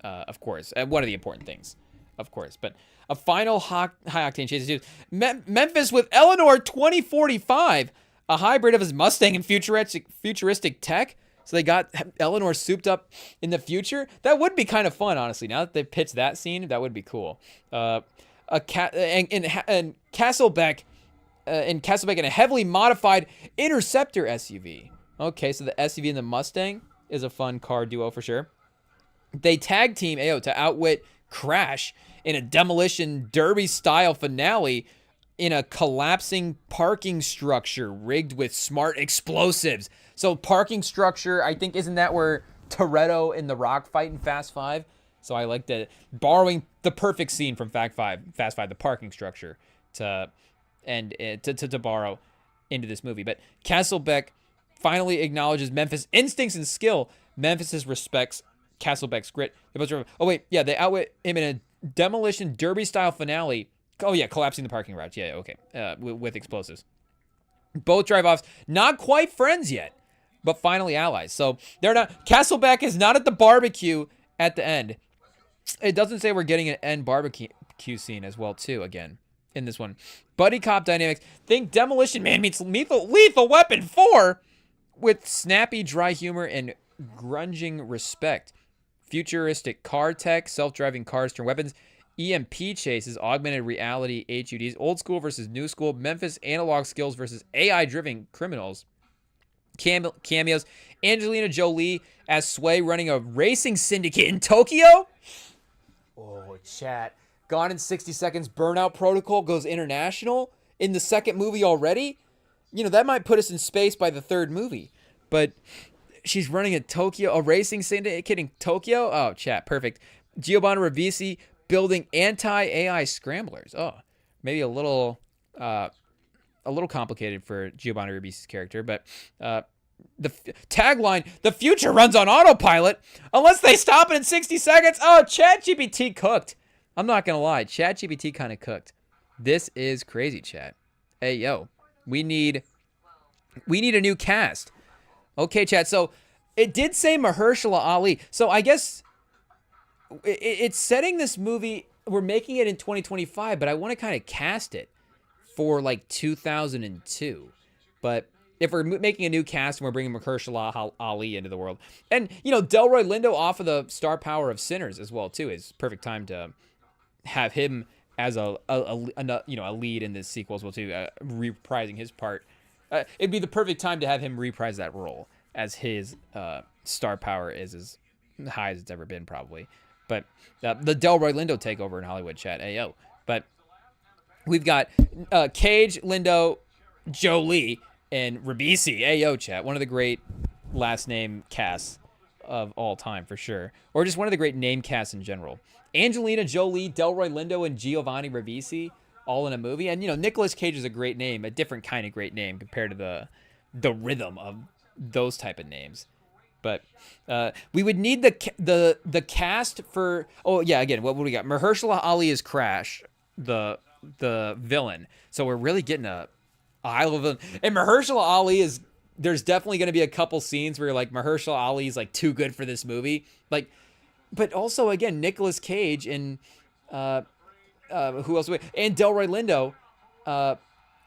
of course. One of the important things, of course. But a final high-octane chase. Memphis with Eleanor 2045, a hybrid of his Mustang and futuristic tech. So they got Eleanor souped up in the future. That would be kind of fun, honestly. Now that they pitched that scene, that would be cool. And Castlebeck in a heavily modified Interceptor SUV. Okay, so the SUV and the Mustang is a fun car duo for sure. They tag team to outwit Crash in a demolition derby style finale. in a collapsing parking structure rigged with smart explosives. So parking structure, I think, isn't that where Toretto and The Rock fight in Fast 5? So I like that, borrowing the perfect scene from Fast 5, the parking structure, to borrow into this movie. But Castlebeck finally acknowledges Memphis' instincts and skill. Memphis respects Castlebeck's grit. Oh wait, yeah, they outwit him in a demolition derby style finale. Oh yeah, collapsing the parking garage. Yeah, okay, with explosives. Both drive-offs, not quite friends yet, but finally allies. So they're not. Castlebeck is not at the barbecue at the end. It doesn't say we're getting an end barbecue scene as well too. Again, in this one, buddy cop dynamics. Think Demolition Man meets Lethal Weapon 4 with snappy dry humor and grunging respect. Futuristic car tech, self-driving cars turn weapons, EMP chases, augmented reality HUDs, old school versus new school, Memphis analog skills versus AI-driven criminals. Cameos, Angelina Jolie as Sway running a racing syndicate in Tokyo. Oh, chat. Gone in 60 Seconds, Burnout Protocol goes international in the second movie already. You know, that might put us in space by the third movie. But she's running a racing syndicate in Tokyo. Oh, chat, perfect. Giovanni Ribisi building anti-AI scramblers. Oh, maybe a little complicated for Giovanni Ribisi's character, but the tagline, the future runs on autopilot unless they stop it in 60 seconds. Oh, ChatGPT cooked. I'm not going to lie. ChatGPT kind of cooked. This is crazy, chat. Hey, yo, we need a new cast. Okay, chat. So it did say Mahershala Ali. So I guess it's setting this movie. We're making it in 2025, but I want to kind of cast it for like 2002. But if we're making a new cast and we're bringing Mahershala Ali into the world, and you know Delroy Lindo off of the star power of Sinners as well too, is perfect time to have him as a lead in this sequel as well too, reprising his part. It'd be the perfect time to have him reprise that role, as his star power is as high as it's ever been probably. But the Delroy Lindo takeover in Hollywood, chat. Ayo. But we've got Cage, Lindo, Jolie, and Ribisi. Ayo, chat. One of the great last name casts of all time for sure, or just one of the great name casts in general. Angelina Jolie, Delroy Lindo, and Giovanni Ribisi all in a movie. And you know, Nicolas Cage is a great name, a different kind of great name compared to the rhythm of those type of names. But we would need the cast for. Oh yeah, again, what do we got? Mahershala Ali is Crash, the villain. So we're really getting a Isle of Villain. And Mahershala Ali is. There's definitely going to be a couple scenes where you're like Mahershala Ali is like too good for this movie. Like, but also again Nicolas Cage and who else? And Delroy Lindo.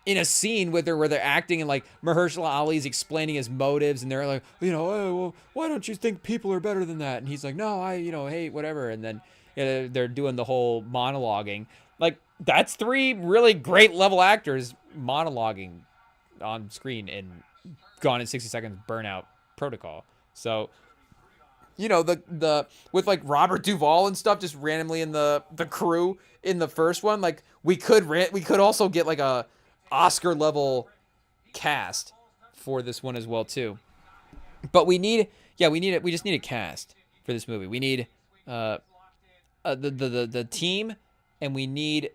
In a scene where they're acting and like Mahershala Ali's explaining his motives and they're like, you know, oh, well, why don't you think people are better than that? And he's like, no, I hate whatever. And then they're doing the whole monologuing. Like that's three really great level actors monologuing on screen in Gone in 60 Seconds, Burnout Protocol. So, you know, the with like Robert Duvall and stuff just randomly in the crew in the first one, like we could also get like a Oscar level cast for this one as well too. But we just need a cast for this movie. We need the team, and we need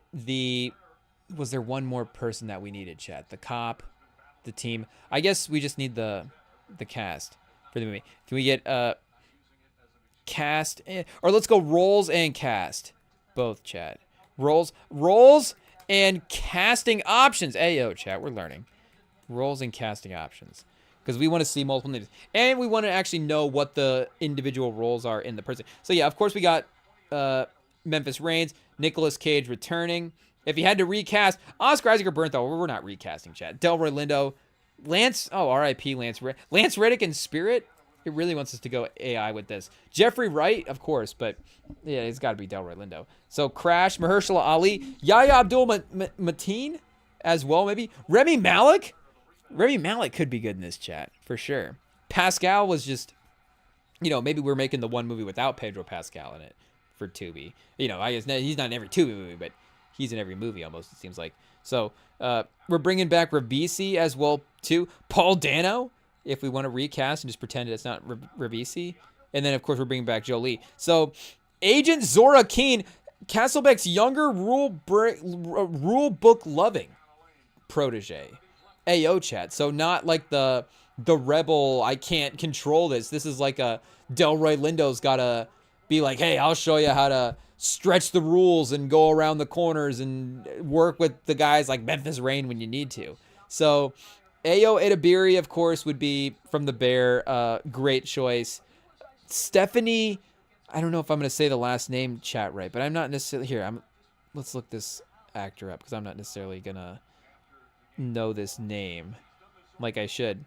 was there one more person that we needed, chat? The cop, the team. I guess we just need the cast for the movie. Can we get cast or let's go roles and cast. Both, chat. Roles and casting options. Ayo, chat, we're learning. Roles and casting options. Because we want to see multiple names. And we want to actually know what the individual roles are in the person. So, yeah, of course, we got Memphis Reigns, Nicolas Cage returning. If you had to recast, Oscar Isaac or Bernthal, we're not recasting, chat. Delroy Lindo, Lance, R.I.P. Lance Reddick in Spirit. It really wants us to go AI with this. Jeffrey Wright, of course, but yeah, it's got to be Delroy Lindo. So Crash, Mahershala Ali, Yahya Abdul-Mateen as well, maybe. Remy Malek could be good in this, chat, for sure. Pascal was just, you know, maybe we're making the one movie without Pedro Pascal in it for Tubi. You know, I guess he's not in every Tubi movie, but he's in every movie almost, it seems like. So we're bringing back Ribisi as well too. Paul Dano, if we want to recast and just pretend it's not Ribisi. And then, of course, we're bringing back Jolie. So Agent Zora Keene, Castlebeck's younger rule book loving protege. Ayo, chat. So not like the rebel, I can't control this. This is like a Delroy Lindo's got to be like, hey, I'll show you how to stretch the rules and go around the corners and work with the guys like Memphis Rain when you need to. So Ayo Edebiri, of course, would be from the Bear. Great choice. Stephanie, I don't know if I'm going to say the last name chat right, but I'm not necessarily here. Let's look this actor up because I'm not necessarily going to know this name like I should.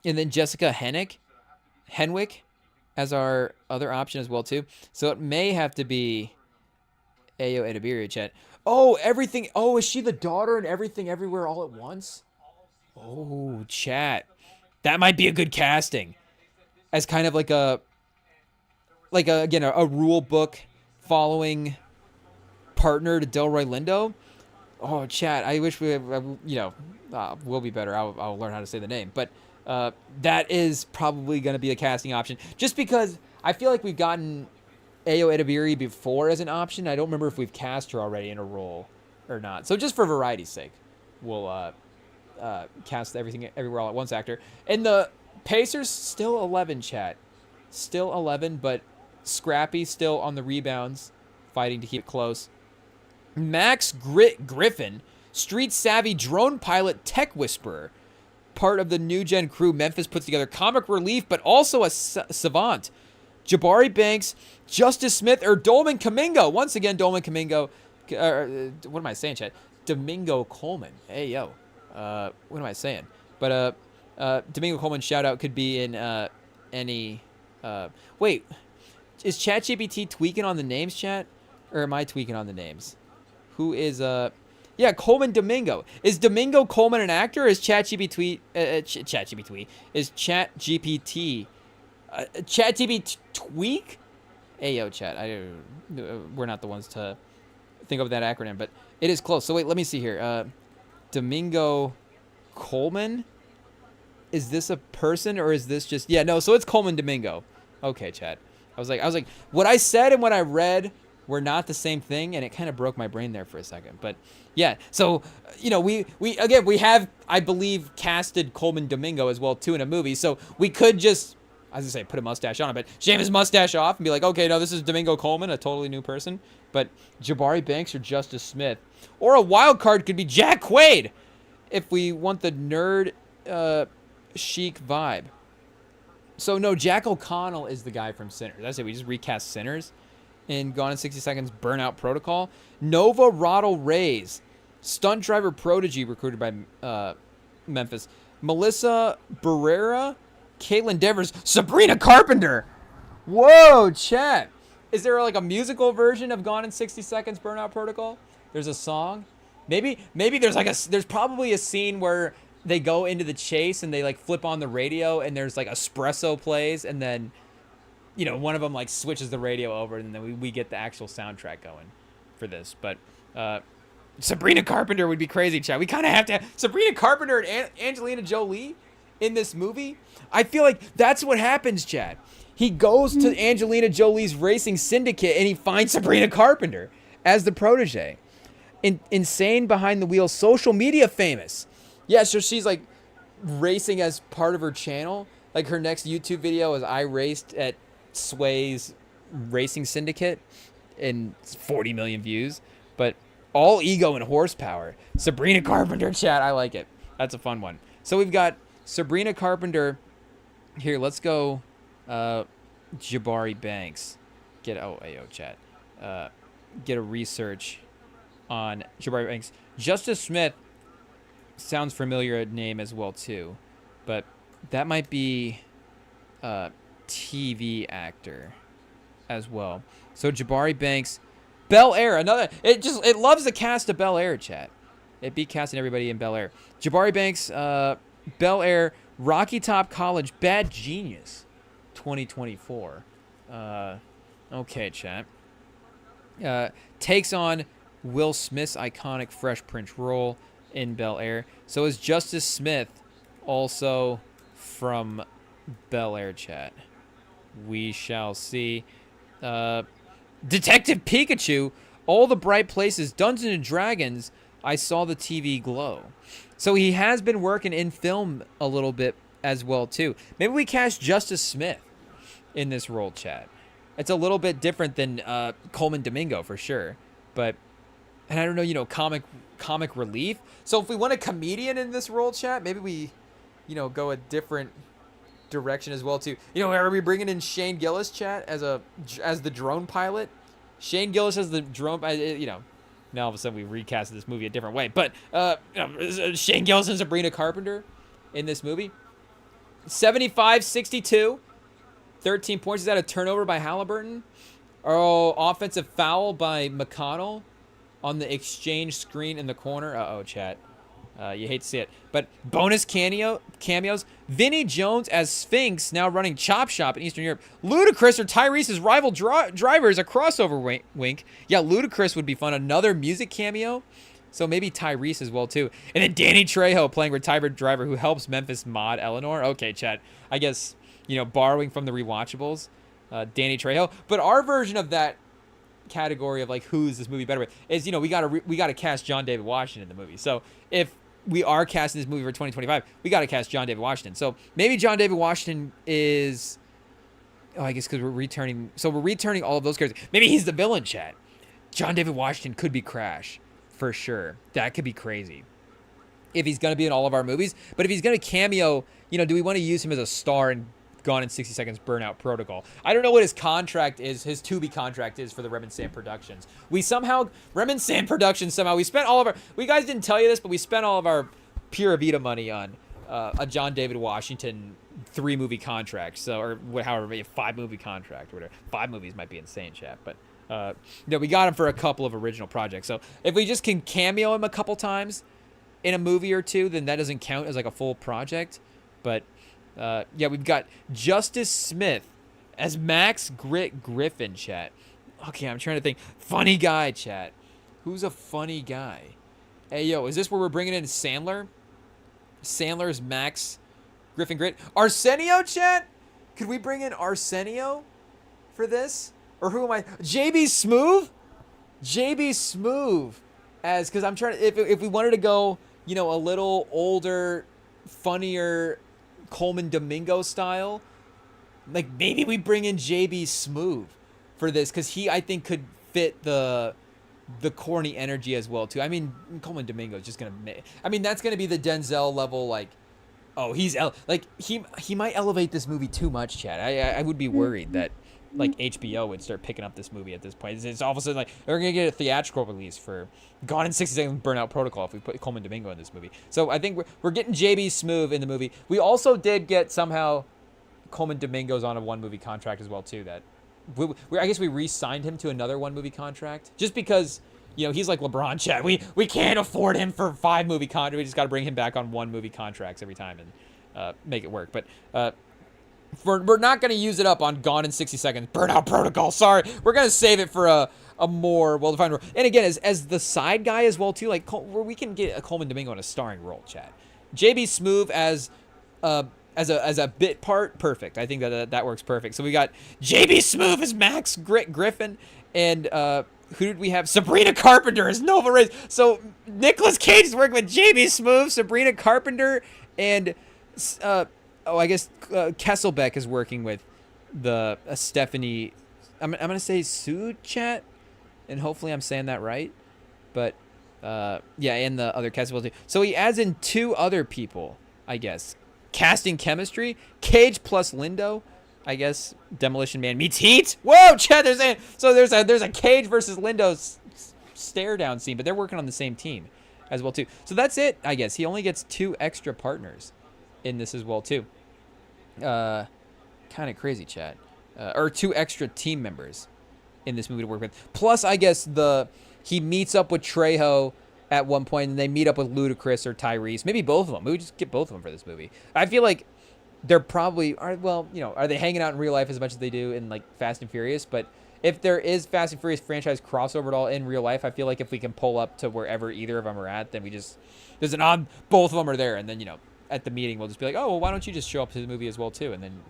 And then Jessica Henwick as our other option as well too. So it may have to be Ayo Edebiri chat. Oh, everything. Oh, is she the daughter in Everything Everywhere All at Once? Oh, chat. That might be a good casting. As kind of like a rule book following partner to Delroy Lindo. Oh, chat. I wish we'll be better. I'll learn how to say the name. But that is probably going to be a casting option. Just because I feel like we've gotten Ayo Edebiri before as an option. I don't remember if we've cast her already in a role or not. So just for variety's sake, we'll cast Everything Everywhere All at Once actor. And the Pacers still 11, chat. Still 11, but Scrappy still on the rebounds, fighting to keep it close. Max Griffin, street savvy drone pilot tech whisperer, part of the new gen crew Memphis puts together, comic relief, but also a savant. Jabari Banks, Justice Smith, or Dolman Kamingo. Once again, Dolman Kamingo. What am I saying, chat? Domingo Coleman. Hey, yo. What am I saying? But Domingo Coleman shout out could be in any. Wait, is ChatGPT tweaking on the names, chat? Or am I tweaking on the names? Who is yeah, Coleman Domingo. Is Domingo Coleman an actor? Or is ChatGPT is ChatGPT ChatGPT tweak? Hey yo, chat. We're not the ones to think of that acronym, but it is close. So wait, let me see here. Domingo Coleman. Is this a person or is this just... Yeah, no, so it's Coleman Domingo. Okay, chat. I was like, what I said and what I read were not the same thing, and it kind of broke my brain there for a second. But yeah, so, we have, I believe, casted Coleman Domingo as well, too, in a movie. So we could just, as I say, put a mustache on him, but shave his mustache off and be like, okay, no, this is Domingo Coleman, a totally new person. But Jabari Banks or Justice Smith. Or a wild card could be Jack Quaid, if we want the nerd... chic vibe. So no, Jack O'Connell is the guy from Sinners. That's it. We just recast Sinners in Gone in 60 Seconds Burnout Protocol. Nova Roddle Reyes, stunt driver prodigy recruited by Memphis. Melissa Barrera, Caitlin Devers, Sabrina Carpenter. Whoa, chat. Is there like a musical version of Gone in 60 Seconds Burnout Protocol? There's a song. Maybe there's probably a scene where they go into the chase and they like flip on the radio and there's like espresso plays and then, one of them like switches the radio over and then we get the actual soundtrack going for this. But Sabrina Carpenter would be crazy, chat. We kind of have to have Sabrina Carpenter and Angelina Jolie in this movie. I feel like that's what happens, chat. He goes to Angelina Jolie's racing syndicate and he finds Sabrina Carpenter as the protege. Insane behind the wheel, social media famous. Yeah, so she's like racing as part of her channel. Like her next YouTube video is I raced at Sway's racing syndicate and 40 million views. But all ego and horsepower. Sabrina Carpenter, chat. I like it. That's a fun one. So we've got Sabrina Carpenter. Here, let's go Jabari Banks. Chat. Get a research on Jabari Banks. Justice Smith. Sounds familiar name as well too, but that might be a TV actor as well. So Jabari Banks, Bel Air, it loves the cast of Bel Air, chat. It be casting everybody in Bel Air. Jabari Banks, Bel Air, Rocky Top College, Bad Genius, 2024. Okay, chat. Takes on Will Smith's iconic Fresh Prince role in Bel Air. So is Justice Smith also from Bel Air, chat? We shall see. Detective Pikachu, All the Bright Places, Dungeons and Dragons, I Saw the TV Glow. So he has been working in film a little bit as well, too. Maybe we cast Justice Smith in this role, chat. It's a little bit different than Coleman Domingo, for sure. But, and I don't know, you know, comic relief. So if we want a comedian in this role, chat, maybe we, you know, go a different direction as well, too. You know, are we bringing in Shane Gillis, chat, as the drone pilot? Shane Gillis as the drone, you know, now all of a sudden we recasted this movie a different way. But Shane Gillis and Sabrina Carpenter in this movie. 75-62. 13 points. Is that a turnover by Halliburton? Oh, offensive foul by McConnell on the exchange screen in the corner. Uh-oh, chat. You hate to see it. But bonus cameos. Vinnie Jones as Sphinx, now running Chop Shop in Eastern Europe. Ludacris or Tyrese's rival driver is a crossover wink. Yeah, Ludacris would be fun. Another music cameo. So maybe Tyrese as well, too. And then Danny Trejo playing retired driver who helps Memphis mod Eleanor. Okay, chat. I guess, you know, borrowing from the rewatchables. Danny Trejo. But our version of that category of, like, who's this movie better with is, you know, we gotta cast John David Washington in the movie. So if we are casting this movie for 2025, we got to cast John David Washington. So maybe John David Washington is, oh, I guess because we're returning. So we're returning all of those characters. Maybe he's the villain, chat. John David Washington could be Crash for sure. That could be crazy if he's going to be in all of our movies. But if he's going to cameo, you know, do we want to use him as a star in Gone in 60 Seconds Burnout Protocol? I don't know what his contract is, his to-be contract is for the REMINGTOM Productions. REMINGTOM Productions somehow, we spent all of our, we guys didn't tell you this, but we spent all of our Pura Vida money on a John David Washington 3-movie contract. So, or however, a 5-movie contract or whatever. 5 movies might be insane, chat. But, no, we got him for a couple of original projects. So if we just can cameo him a couple times in a movie or two, then that doesn't count as like a full project. But, yeah, we've got Justice Smith as Max Griffin, chat. Okay, I'm trying to think. Funny guy, chat. Who's a funny guy? Hey, yo, is this where we're bringing in Sandler? Sandler's Max Griffin Grit. Arsenio, chat? Could we bring in Arsenio for this? Or who am I? JB Smoove? JB Smoove as, because I'm trying to, if we wanted to go, you know, a little older, funnier Coleman Domingo style, like maybe we bring in JB Smoove for this, because he, I think, could fit the corny energy as well too. I mean, Coleman Domingo is just gonna, I mean, that's gonna be the Denzel level, like, oh, he's like he might elevate this movie too much, chat. I would be worried that like HBO would start picking up this movie at this point. It's all of a sudden like we're gonna get a theatrical release for Gone in 60 Seconds Burnout Protocol if we put Coleman Domingo in this movie. So I think we're getting JB Smoove in the movie. We also did get somehow Coleman Domingo's on a 1-movie contract as well too. That I guess we re-signed him to another 1-movie contract just because, you know, he's like LeBron, chat. We can't afford him for 5-movie contract. We just got to bring him back on 1-movie contracts every time and make it work. But we're not going to use it up on Gone in 60 Seconds Burnout Protocol. Sorry, we're going to save it for a more well-defined role. And again, as the side guy as well too, like where we can get a Coleman Domingo in a starring role, chat. JB Smoove as a bit part, perfect. I think that works perfect. So we got JB Smoove as Max Griffin, and who did we have? Sabrina Carpenter as Nova Reyes. So Nicolas Cage is working with JB Smoove, Sabrina Carpenter, and I guess Kesselbeck is working with the Stephanie. I'm gonna say Sue, chat, and hopefully I'm saying that right. But yeah, and the other Kesselbeck too. So he adds in 2 other people, I guess. Casting chemistry, Cage plus Lindo, I guess. Demolition Man meets Heat. Whoa, Chad! There's a Cage versus Lindo stare down scene, but they're working on the same team as well too. So that's it, I guess. He only gets 2 extra partners in this as well too. Kind of crazy, Chad. Or 2 extra team members in this movie to work with. Plus, I guess he meets up with Trejo at one point, and they meet up with Ludacris or Tyrese. Maybe both of them. Maybe just get both of them for this movie. I feel like they're probably are they hanging out in real life as much as they do in like Fast and Furious? But if there is Fast and Furious franchise crossover at all in real life, I feel like if we can pull up to wherever either of them are at, then there's an odd, both of them are there. And then, at the meeting, we'll just be like, oh, well, why don't you just show up to the movie as well, too? And then,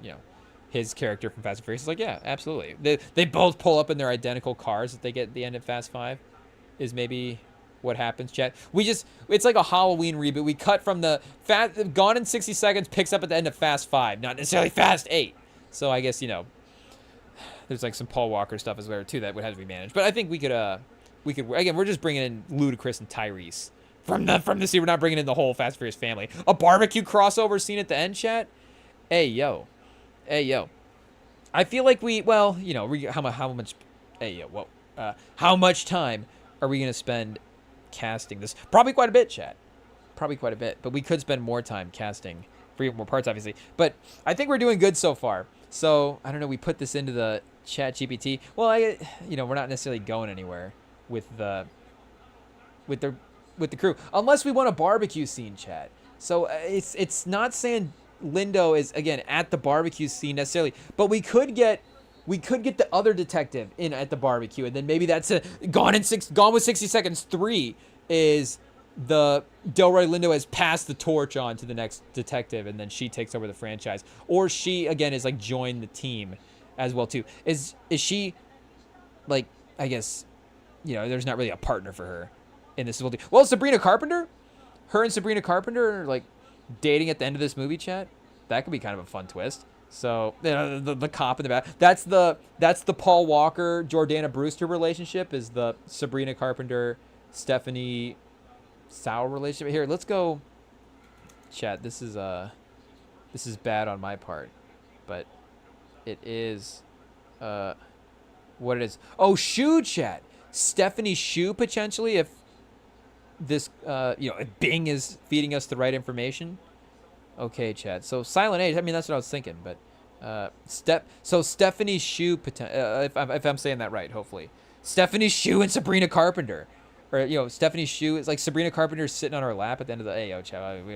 his character from Fast and Furious is like, yeah, absolutely. They both pull up in their identical cars that they get at the end of Fast 5 is maybe what happens, chat. It's like a Halloween reboot. We cut from the Gone in 60 Seconds picks up at the end of Fast 5, not necessarily Fast 8. So I guess, there's like some Paul Walker stuff as well, too, that would have to be managed. But I think we could, again, we're just bringing in Ludacris and Tyrese from the scene. We're not bringing in the whole Fast and Furious family. A barbecue crossover scene at the end, chat? Hey, yo. I feel like how much time are we going to spend casting this? Probably quite a bit, chat. Probably quite a bit. But we could spend more time casting for even more parts, obviously. But I think we're doing good so far. So, I don't know, we put this into the chat GPT. Well, we're not necessarily going anywhere with the crew. Unless we want a barbecue scene, chat. So, it's not saying Lindo is, again, at the barbecue scene necessarily. But we could get the other detective in at the barbecue, and then maybe that's Gone with 60 Seconds 3 is the Delroy Lindo has passed the torch on to the next detective, and then she takes over the franchise. Or she, again, is like joined the team as well, too. Is she, like, I guess, there's not really a partner for her in this. Well, Sabrina Carpenter? Her and Sabrina Carpenter are, like, dating at the end of this movie, chat. That could be kind of a fun twist. So the cop in the back. That's the Paul Walker Jordana Brewster relationship. Is the Sabrina Carpenter Stephanie Sauer relationship. Here, let's go. Chat. This is bad on my part, but it is what it is. Oh, Shu, chat. Stephanie Shu potentially if this if Bing is feeding us the right information. Okay, chat. So Silent Age. I mean, that's what I was thinking, but Stephanie Shu, if I'm saying that right, hopefully Stephanie Shu and Sabrina Carpenter, or Stephanie Shu is like Sabrina Carpenter sitting on her lap at the end of the chat. We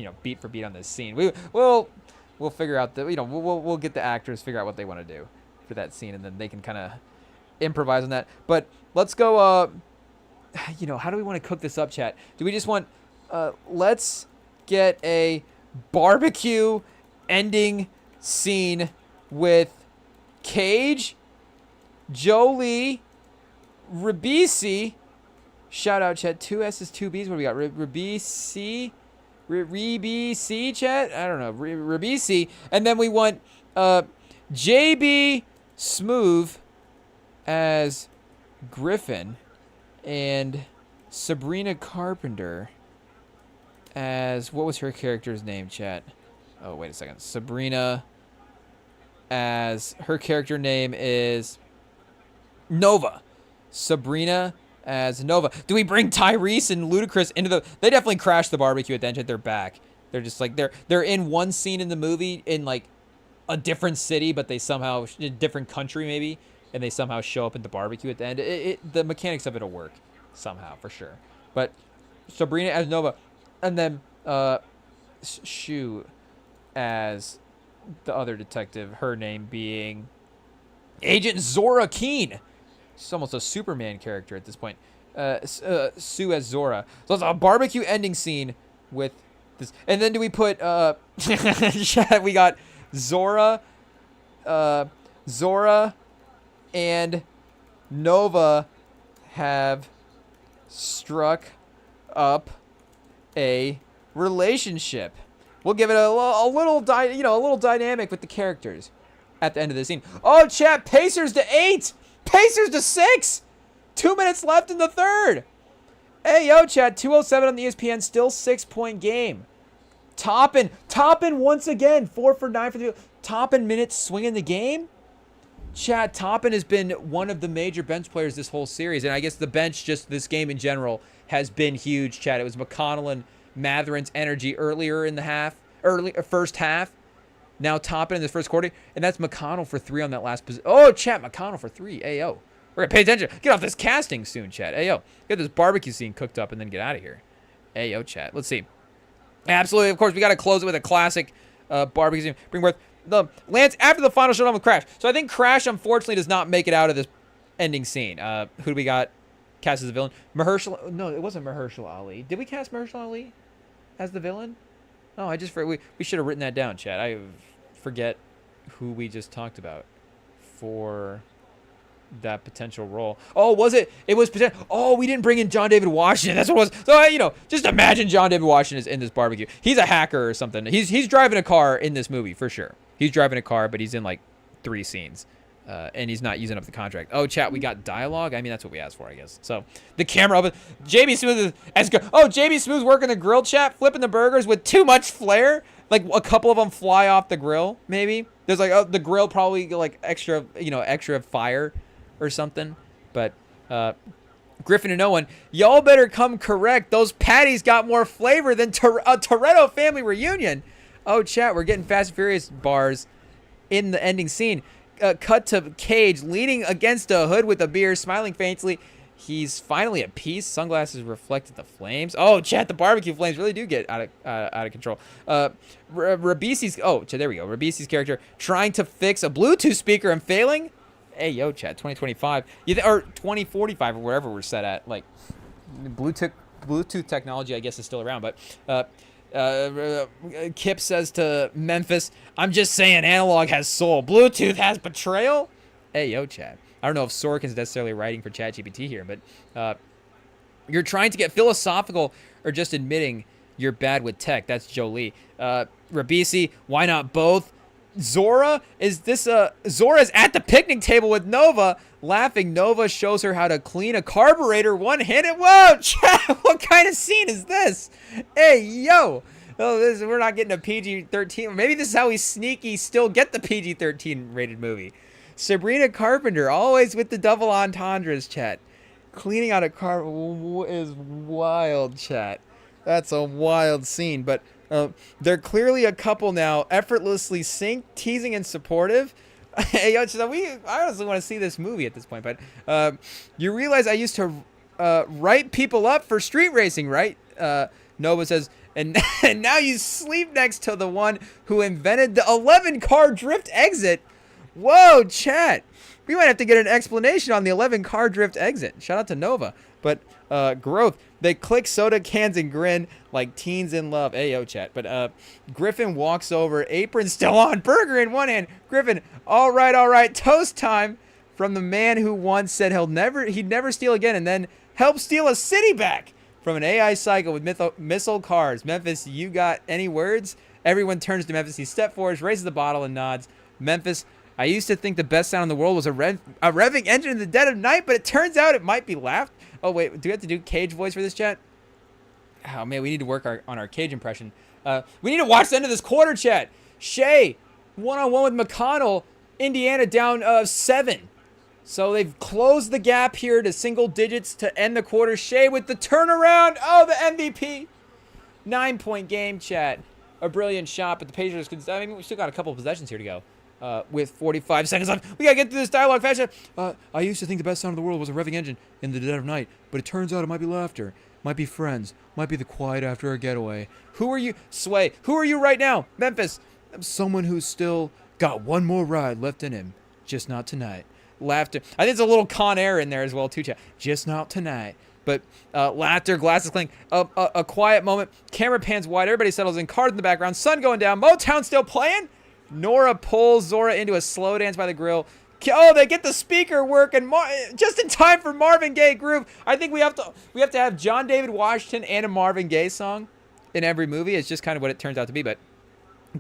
go, beat for beat on this scene. We'll figure out the we'll get the actors figure out what they want to do for that scene, and then they can kind of improvise on that. But let's go. How do we want to cook this up, chat? Do we just want let's get a barbecue ending scene with Cage, Jolie, Ribisi. Shout out, chat. 2 S's, 2 B's. What do we got? Ribisi, chat. I don't know. Ribisi, and then we want JB Smoove as Griffin and Sabrina Carpenter as, what was her character's name, chat? Oh, wait a second. Sabrina as, her character name is Nova. Sabrina as Nova. Do we bring Tyrese and Ludacris into the... They definitely crashed the barbecue at the end. They're back. They're just like... They're in one scene in the movie in like a different city, but they somehow... A different country maybe. And they somehow show up at the barbecue at the end. The mechanics of it will work somehow, for sure. But Sabrina as Nova. And then Shu as the other detective. Her name being Agent Zora Keene. She's almost a Superman character at this point. Sue as Zora. So it's a barbecue ending scene with this. And then do we put... we got Zora... Zora and Nova have struck up a relationship. We'll give it a little dynamic with the characters at the end of the scene. Oh, chat, Pacers to 8. Pacers to 6. 2 minutes left in the third. Hey, yo, chat, 2:07 on the ESPN, still 6-point game. Toppin once again, 4 for 9 for the Toppin minutes swinging the game. Chat, Toppin has been one of the major bench players this whole series, and I guess the bench, just this game in general, has been huge, chat. It was McConnell and Matherin's energy earlier in the first half. Now Toppin in the first quarter, and that's McConnell for 3 on that last position. Oh, chat, McConnell for 3. Ayo. We're going to pay attention. Get off this casting soon, chat. Ayo. Get this barbecue scene cooked up and then get out of here. Ayo, chat. Let's see. Absolutely, of course, we got to close it with a classic barbecue scene. Bring forth the Lance after the final showdown with Crash. So I think Crash unfortunately does not make it out of this ending scene. Who do we got cast as the villain? Mahershala. No, it wasn't Mahershala Ali. Did we cast Mahershala Ali as the villain? Oh, we should have written that down, Chad. I forget who we just talked about for that potential role. Oh, was it? It was potential. Oh, we didn't bring in John David Washington. That's what it was. So, just imagine John David Washington is in this barbecue. He's a hacker or something. He's driving a car in this movie for sure. He's driving a car, but he's in like 3 scenes. And he's not using up the contract. Oh, chat, we got dialogue? I mean, that's what we asked for, I guess. So, the camera open. JB Smooth is JB Smooth's working the grill, chat, flipping the burgers with too much flair. Like, a couple of them fly off the grill, maybe. There's like, the grill probably, like, extra fire or something. But, Griffin and no one, y'all better come correct. Those patties got more flavor than a Toretto family reunion. Oh, chat, we're getting Fast and Furious bars in the ending scene. Cut to Cage leaning against a hood with a beer, smiling faintly. He's finally at peace. Sunglasses reflected the flames. Oh, chat, the barbecue flames really do get out of control. Rabisi's there we go. Rabisi's character trying to fix a Bluetooth speaker and failing. Hey, yo, chat, 2025 or 2045 or wherever we're set at. Like Bluetooth technology, I guess, is still around, but. Kip says to Memphis, I'm just saying analog has soul. Bluetooth has betrayal? Hey, yo, chat. I don't know if Sorkin's necessarily writing for ChatGPT here, but you're trying to get philosophical or just admitting you're bad with tech. That's Jolie. Rabisi, why not both? Zora's at the picnic table with Nova. Laughing, Nova shows her how to clean a carburetor one-handed. Whoa, chat, what kind of scene is this? Hey, yo. Oh, we're not getting a PG-13. Maybe this is how we sneaky still get the PG-13 rated movie. Sabrina Carpenter, always with the double entendres, chat. Cleaning out a car is wild, chat. That's a wild scene, but they're clearly a couple now, effortlessly synced, teasing and supportive. Hey, yo, I honestly want to see this movie at this point, but you realize I used to write people up for street racing, right? Nova says, and now you sleep next to the one who invented the 11-car drift exit. Whoa, chat. We might have to get an explanation on the 11-car drift exit. Shout out to Nova. But growth. They click soda cans and grin like teens in love. Ayo, chat. But Griffin walks over, apron still on, burger in one hand. Griffin, all right, toast time from the man who once said he'd never steal again and then help steal a city back from an AI cycle with missile cars. Memphis, you got any words? Everyone turns to Memphis. He steps forward, raises the bottle, and nods. Memphis, I used to think the best sound in the world was a revving engine in the dead of night, but it turns out it might be laughed. Oh, wait, do we have to do Cage voice for this, chat? Oh, man, we need to work on our Cage impression. We need to watch the end of this quarter, chat. Shea, one-on-one with McConnell. Indiana down 7. So they've closed the gap here to single digits to end the quarter. Shea with the turnaround. Oh, the MVP. 9-point game, chat. A brilliant shot, but the Pacers could... I mean, we still got a couple of possessions here to go. With 45 seconds left. We gotta get through this dialogue fast. I used to think the best sound in the world was a revving engine in the dead of night, but it turns out it might be laughter, might be friends, might be the quiet after a getaway. Who are you? Sway. Who are you right now? Memphis. I'm someone who's still got one more ride left in him. Just not tonight. Laughter. I think there's a little Con Air in there as well, too, chat. Just not tonight. But laughter, glasses clink, a quiet moment. Camera pans wide. Everybody settles in. Cars in the background. Sun going down. Motown still playing. Nora pulls Zora into a slow dance by the grill. Oh, they get the speaker working just in time for Marvin Gaye groove. I think we have to have John David Washington and a Marvin Gaye song in every movie. It's just kind of what it turns out to be. But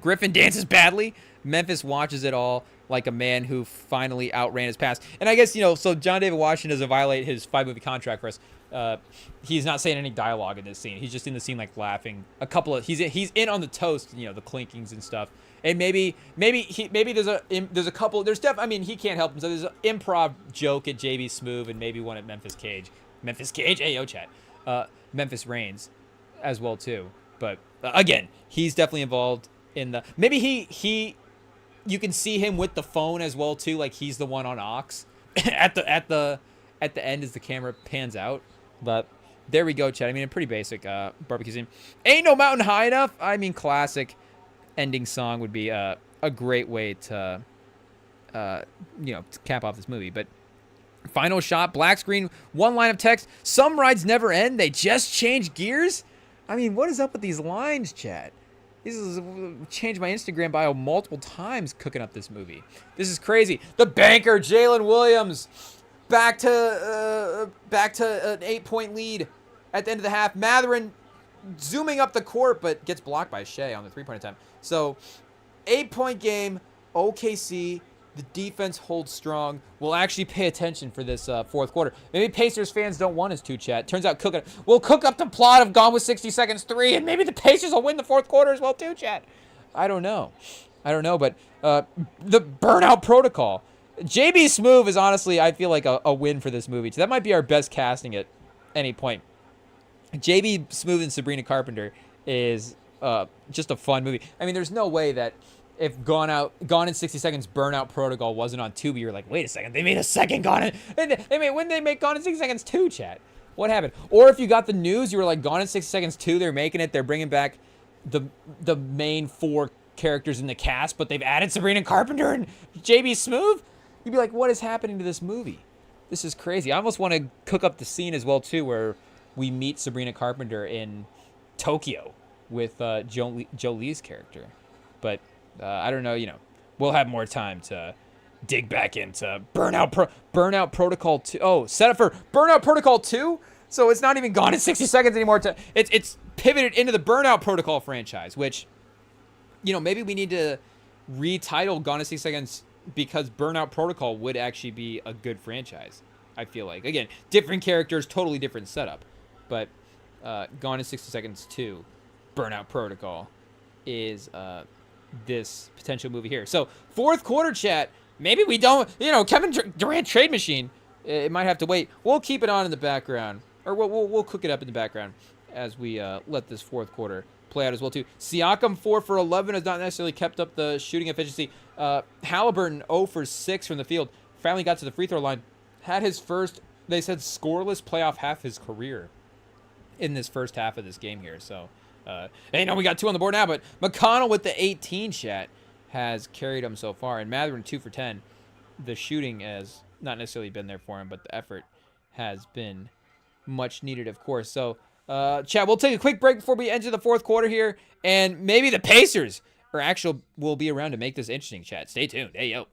Griffin dances badly. Memphis watches it all like a man who finally outran his past. And I guess, so John David Washington doesn't violate his 5-movie contract for us. He's not saying any dialogue in this scene. He's just in the scene like laughing. He's in on the toast, the clinkings and stuff. And maybe there's a couple. He can't help himself. There's an improv joke at JB Smoove and maybe one at Memphis Cage. Hey, yo, chat. Memphis Reigns as well too. But again, he's definitely involved in the. Maybe you can see him with the phone as well too. Like he's the one on Ox at the end as the camera pans out. But there we go, chat. I mean, a pretty basic barbecue scene. Ain't no mountain high enough. I mean, classic ending song would be a great way to, to cap off this movie. But final shot, black screen, one line of text. Some rides never end. They just change gears. I mean, what is up with these lines, chat? This is changed my Instagram bio multiple times cooking up this movie. This is crazy. The banker, Jalen Williams, back to an 8-point lead at the end of the half. Matherin zooming up the court, but gets blocked by Shea on the 3-point attempt. So, 8-point game. OKC. The defense holds strong. We'll actually pay attention for this fourth quarter. Maybe Pacers fans don't want us to, chat. Turns out we'll cook up the plot of Gone with 60 Seconds 3, and maybe the Pacers will win the fourth quarter as well too, chat. I don't know, but the burnout protocol. JB Smoove is honestly, I feel like, a win for this movie. So that might be our best casting at any point. JB Smoove and Sabrina Carpenter is just a fun movie. I mean, there's no way that if Gone in 60 Seconds Burnout Protocol wasn't on Tubi, you're like, wait a second, they made a second Gone in... When they make Gone in 60 Seconds 2, chat? What happened? Or if you got the news, you were like, Gone in 60 Seconds 2, they're making it, they're bringing back the main 4 characters in the cast, but they've added Sabrina Carpenter and JB Smoove? You'd be like, what is happening to this movie? This is crazy. I almost want to cook up the scene as well, too, where we meet Sabrina Carpenter in Tokyo with Jolie's character. But... I don't know, we'll have more time to dig back into Burnout Protocol 2. Oh, set up for Burnout Protocol 2? So it's not even Gone in 60 Seconds anymore. It's pivoted into the Burnout Protocol franchise, which, maybe we need to retitle Gone in 60 Seconds because Burnout Protocol would actually be a good franchise, I feel like. Again, different characters, totally different setup. But Gone in 60 Seconds 2, Burnout Protocol, is... this potential movie here. So, fourth quarter, chat. Maybe we don't, Kevin Durant trade machine. It might have to wait. We'll keep it on in the background. Or we'll cook it up in the background as we let this fourth quarter play out as well, too. Siakam, 4 for 11, has not necessarily kept up the shooting efficiency. Halliburton, 0 for 6 from the field. Finally got to the free throw line. Had his first, they said, scoreless playoff half his career in this first half of this game here. So, we got 2 on the board now, but McConnell with the 18, chat, has carried him so far. And Matherin, 2 for 10. The shooting has not necessarily been there for him, but the effort has been much needed, of course. So, chat, we'll take a quick break before we enter the fourth quarter here. And maybe the Pacers will be around to make this interesting, chat. Stay tuned. Hey, yo.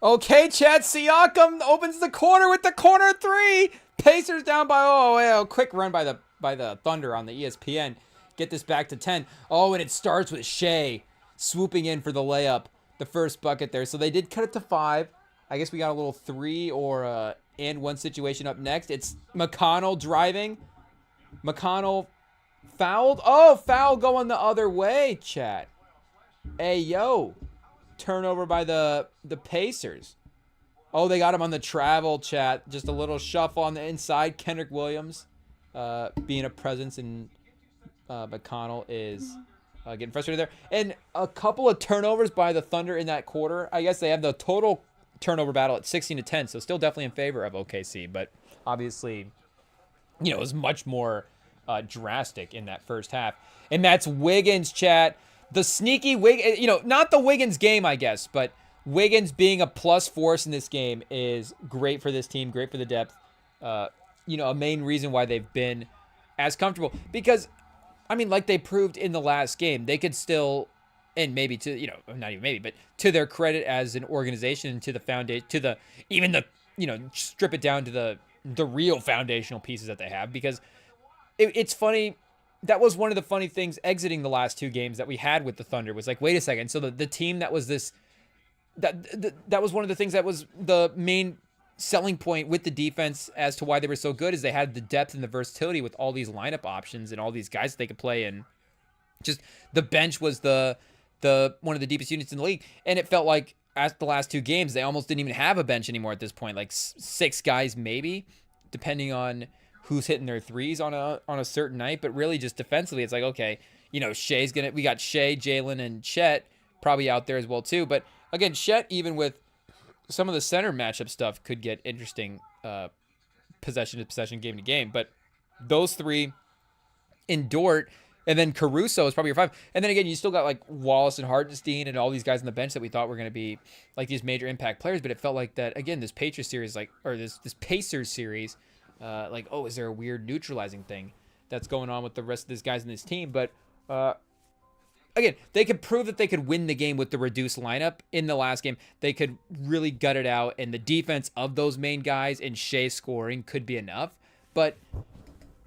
Okay, Chad Siakam opens the corner with the corner 3. Pacers down by quick run by the Thunder on the ESPN. Get this back to 10. Oh, and it starts with Shea swooping in for the layup, the first bucket there. So they did cut it to 5. I guess we got a little 3 or and 1 situation up next. It's McConnell driving. McConnell fouled. Oh, foul going the other way, chat. Hey, yo. Turnover by the Pacers. Oh, they got him on the travel, chat. Just a little shuffle on the inside. Kendrick Williams being a presence, and McConnell is getting frustrated there. And a couple of turnovers by the Thunder in that quarter. I guess they have the total turnover battle at 16-10, so still definitely in favor of OKC. But obviously, it was much more drastic in that first half. And that's Wiggins, chat. The sneaky Wiggins, not the Wiggins game, I guess, but Wiggins being a plus force in this game is great for this team, great for the depth. A main reason why they've been as comfortable. Because, like they proved in the last game, they could still, and maybe to, not even maybe, but to their credit as an organization, to the foundation, strip it down to the real foundational pieces that they have. Because it's funny. That was one of the funny things exiting the last 2 games that we had with the Thunder was like, wait a second. So the team that was this, that was one of the things that was the main selling point with the defense as to why they were so good, is they had the depth and the versatility with all these lineup options and all these guys that they could play. And just the bench was the one of the deepest units in the league. And it felt like at the last 2 games, they almost didn't even have a bench anymore at this point, like 6 guys, maybe, depending on who's hitting their threes on a certain night. But really just defensively, it's like, okay, Shea's we got Shea, Jalen, and Chet probably out there as well too. But again, Chet, even with some of the center matchup stuff, could get interesting possession to possession, game to game. But those 3 in Dort, and then Caruso is probably your 5. And then again, you still got like Wallace and Hartenstein and all these guys on the bench that we thought were going to be like these major impact players. But it felt like that, again, this Patriots series, this Pacers series, is there a weird neutralizing thing that's going on with the rest of these guys in this team? But again, they could prove that they could win the game with the reduced lineup in the last game. They could really gut it out, and the defense of those main guys and Shea scoring could be enough. But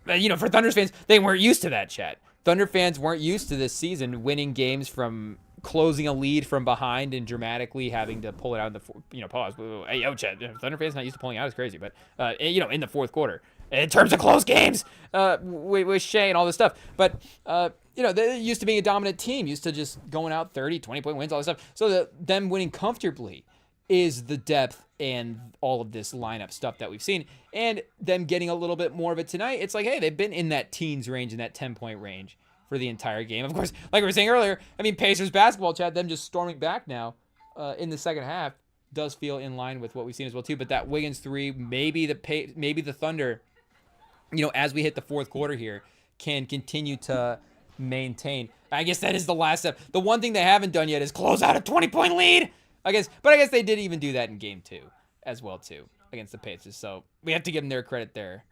for Thunder fans, they weren't used to that, chat. Thunder fans weren't used to this season winning games from closing a lead from behind and dramatically having to pull it out in the pause. Hey, yo, Chad, Thunder fans not used to pulling out. It's crazy, but in the fourth quarter, in terms of close games, with Shea and all this stuff. But they used to being a dominant team, used to just going out 30, 20-point wins, all this stuff. So them winning comfortably is the depth and all of this lineup stuff that we've seen, and them getting a little bit more of it tonight. It's like, hey, they've been in that teens range, in that 10-point range for the entire game. Of course, like we were saying earlier, Pacers basketball, chat, them just storming back now in the second half does feel in line with what we've seen as well too. But that Wiggins 3, maybe the Thunder, as we hit the fourth quarter here, can continue to maintain. I guess that is the last step. The one thing they haven't done yet is close out a 20-point lead. I guess they did even do that in game 2 as well too against the Pacers. So we have to give them their credit there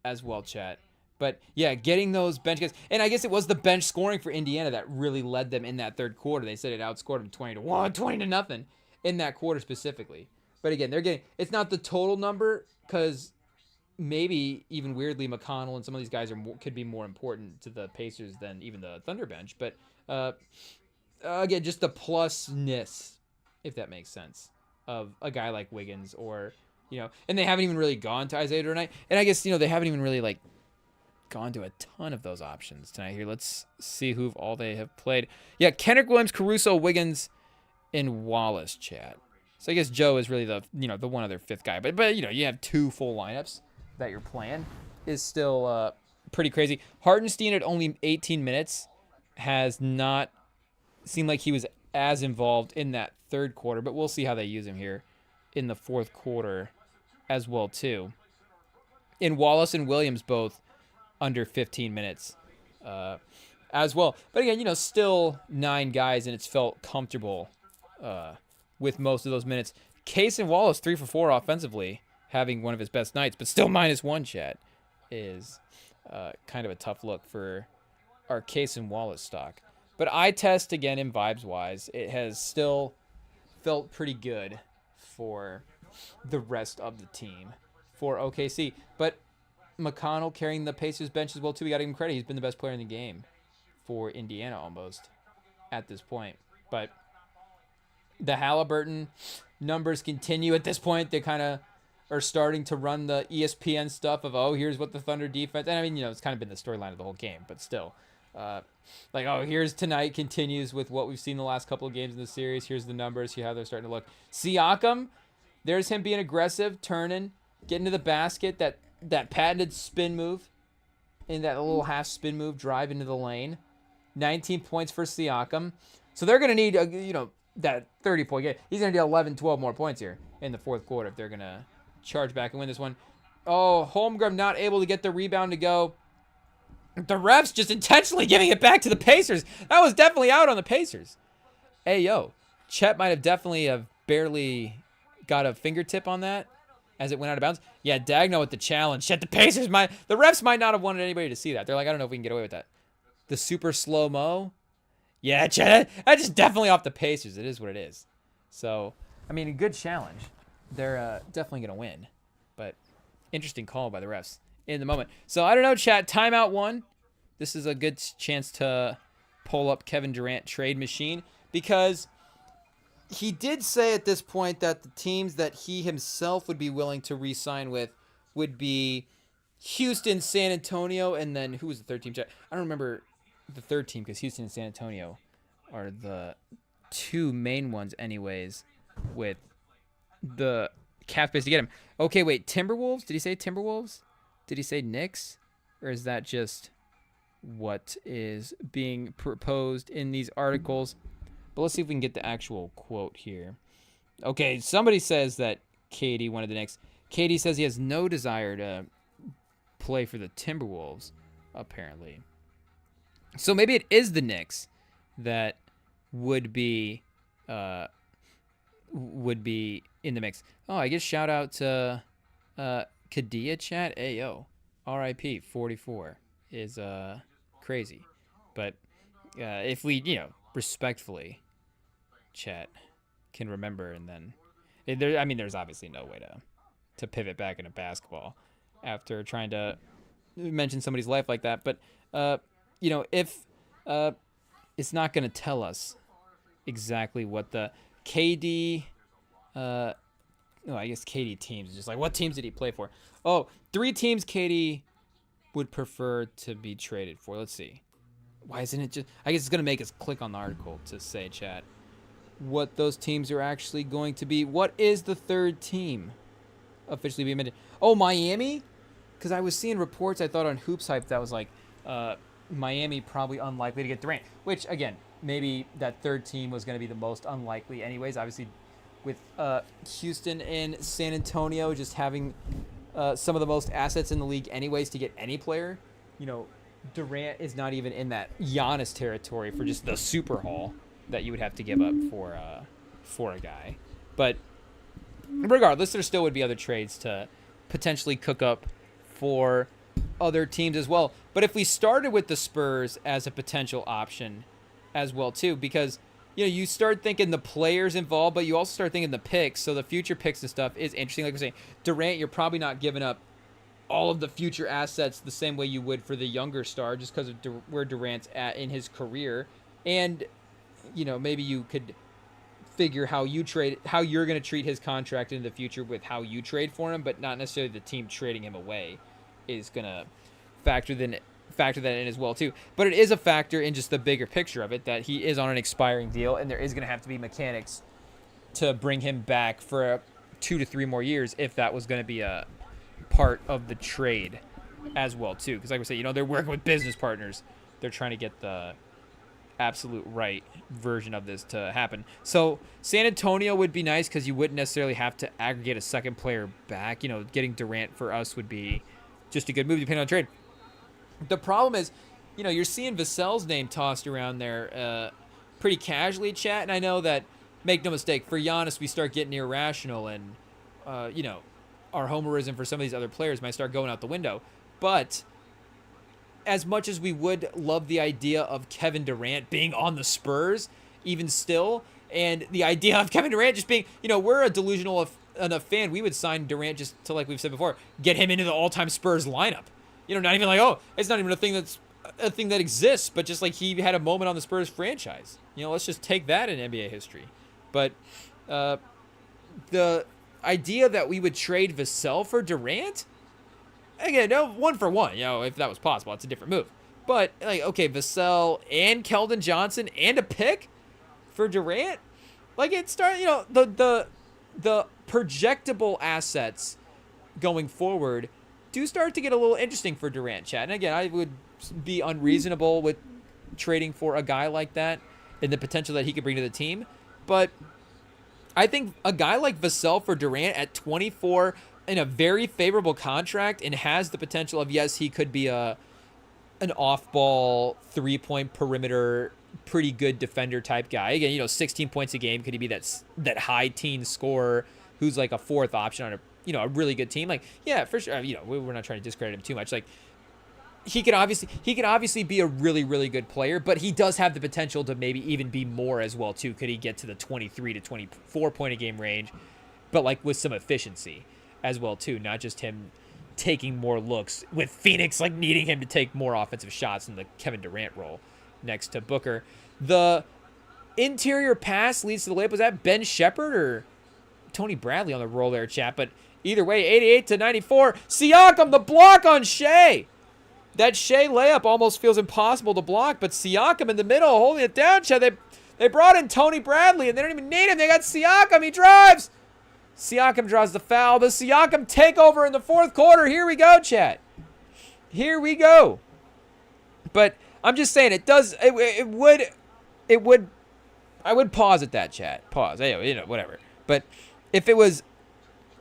as well, chat. But yeah, getting those bench guys, and I guess it was the bench scoring for Indiana that really led them in that third quarter. They said it outscored them 20-1, 20-0 in that quarter specifically. But again, it's not the total number, because maybe even weirdly McConnell and some of these guys could be more important to the Pacers than even the Thunder bench. But again, just the plusness, if that makes sense, of a guy like Wiggins, or and they haven't even really gone to Isaiah tonight. And I guess they haven't even really gone to a ton of those options tonight. Here, let's see who all they have played. Yeah, Kendrick Williams, Caruso, Wiggins, and Wallace, chat. So I guess Joe is really the one other 5th guy. But you have 2 full lineups that you're playing is still pretty crazy. Hartenstein at only 18 minutes has not seemed like he was as involved in that third quarter, but we'll see how they use him here in the fourth quarter as well too. And Wallace and Williams both under 15 minutes as well. But again, still 9 guys, and it's felt comfortable with most of those minutes. Case and Wallace 3 for 4 offensively, having one of his best nights, but still -1, chat, is kind of a tough look for our Case and Wallace stock. But eye test, again, in vibes-wise, it has still felt pretty good for the rest of the team for OKC. But McConnell carrying the Pacers bench as well, too. We got to give him credit. He's been the best player in the game for Indiana almost at this point. But The Halliburton numbers continue at this point. They kind of are starting to run the ESPN stuff of, oh, here's what the Thunder defense, and I mean, it's kind of been the storyline of the whole game, but still, like, oh, here's tonight continues with what we've seen the last couple of games in the series. Here's the numbers. See how they're starting to look. Siakam, there's him being aggressive, turning, getting to the basket, that patented spin move, in that little half spin move, drive into the lane. 19 points for Siakam. So they're going to need, that 30-point game. He's going to need 11, 12 more points here in the fourth quarter if they're going to charge back and win this one. Oh, Holmgren not able to get the rebound to go. The refs just intentionally giving it back to the Pacers. That was definitely out on the Pacers. Hey, yo. Chet might have definitely barely got a fingertip on that as it went out of bounds. Yeah, Dagno with the challenge. Chet, the refs might not have wanted anybody to see that. They're like, I don't know if we can get away with that. The super slow-mo. Yeah, Chet, that's just definitely off the Pacers. It is what it is. So, I mean, a good challenge. They're definitely going to win. But interesting call by the refs in the moment. So, I don't know, chat. Timeout 1. This is a good chance to pull up Kevin Durant trade machine because he did say at this point that the teams that he himself would be willing to re-sign with would be Houston, San Antonio, and then who was the third team? I don't remember the third team because Houston and San Antonio are the two main ones anyways with the cap space to get him. Okay, wait, Timberwolves? Did he say Timberwolves? Did he say Knicks? Or is that just what is being proposed in these articles? But let's see if we can get the actual quote here. Okay, somebody says that Katie wanted the Knicks. Katie says he has no desire to play for the Timberwolves, apparently. So maybe it is the Knicks that would be in the mix. Oh, I guess shout out to Kadia chat. Ayo, RIP 44 is crazy, but if we respectfully chat can remember, and then there's obviously no way to pivot back into basketball after trying to mention somebody's life like that. But if it's not going to tell us exactly what the KD, I guess KD teams is just like, what teams did he play for? Oh, 3 teams KD would prefer to be traded for. Let's see. Why isn't it just, I guess it's going to make us click on the article to say, chat, what those teams are actually going to be. What is the third team officially being admitted? Oh, Miami? Because I was seeing reports, I thought on Hoops Hype, that was like Miami probably unlikely to get Durant, which, again, maybe that third team was going to be the most unlikely anyways. Obviously, with Houston and San Antonio just having some of the most assets in the league anyways to get any player, Durant is not even in that Giannis territory for just the super haul that you would have to give up for a guy. But regardless, there still would be other trades to potentially cook up for other teams as well. But if we started with the Spurs as a potential option as well too, because you start thinking the players involved, but you also start thinking the picks. So the future picks and stuff is interesting. Like we're saying, Durant, you're probably not giving up all of the future assets the same way you would for the younger star, just because of where Durant's at in his career. And maybe you could figure how you're going to treat his contract in the future with how you trade for him, but not necessarily the team trading him away is going to factor that in as well too. But it is a factor in just the bigger picture of it that he is on an expiring deal, and there is going to have to be mechanics to bring him back for 2 to 3 more years if that was going to be a part of the trade as well too. Because like we said, they're working with business partners. They're trying to get the absolute right version of this to happen. So San Antonio would be nice because you wouldn't necessarily have to aggregate a second player back. Getting Durant for us would be just a good move depending on the trade. The problem is, you're seeing Vassell's name tossed around there pretty casually, chat. And I know that, make no mistake, for Giannis, we start getting irrational and, our homerism for some of these other players might start going out the window. But as much as we would love the idea of Kevin Durant being on the Spurs, even still, and the idea of Kevin Durant just being, we're a delusional enough fan, we would sign Durant just to, like we've said before, get him into the all-time Spurs lineup. Not even like, oh, it's not even a thing that exists, but just like he had a moment on the Spurs franchise. Let's just take that in NBA history. But the idea that we would trade Vassell for Durant, again, no, 1-for-1. If that was possible, it's a different move. But like, okay, Vassell and Keldon Johnson and a pick for Durant, like it started. The projectable assets going forward do start to get a little interesting for Durant, Chad. And again, I would be unreasonable with trading for a guy like that and the potential that he could bring to the team. But I think a guy like Vassell for Durant at 24 in a very favorable contract and has the potential of, yes, he could be an off-ball, three-point perimeter, pretty good defender type guy. Again, 16 points a game. Could he be that high teen scorer who's like a fourth option on a really good team? Like, yeah, for sure. We're not trying to discredit him too much. Like, he could obviously be a really, really good player, but he does have the potential to maybe even be more as well too. Could he get to the 23 to 24 point a game range, but like with some efficiency as well too, not just him taking more looks, with Phoenix like needing him to take more offensive shots in the Kevin Durant role next to Booker. The interior pass leads to the layup. Was that Ben Shepherd or Tony Bradley on the roll there, chat? But either way, 88 to 94. Siakam, the block on Shea. That Shea layup almost feels impossible to block, but Siakam in the middle holding it down, Chad. They brought in Tony Bradley, and they don't even need him. They got Siakam. He drives. Siakam draws the foul. The Siakam takeover in the fourth quarter. Here we go, Chad. Here we go. But I'm just saying, it would, I would pause at that, Chad. Pause. Whatever. But if it was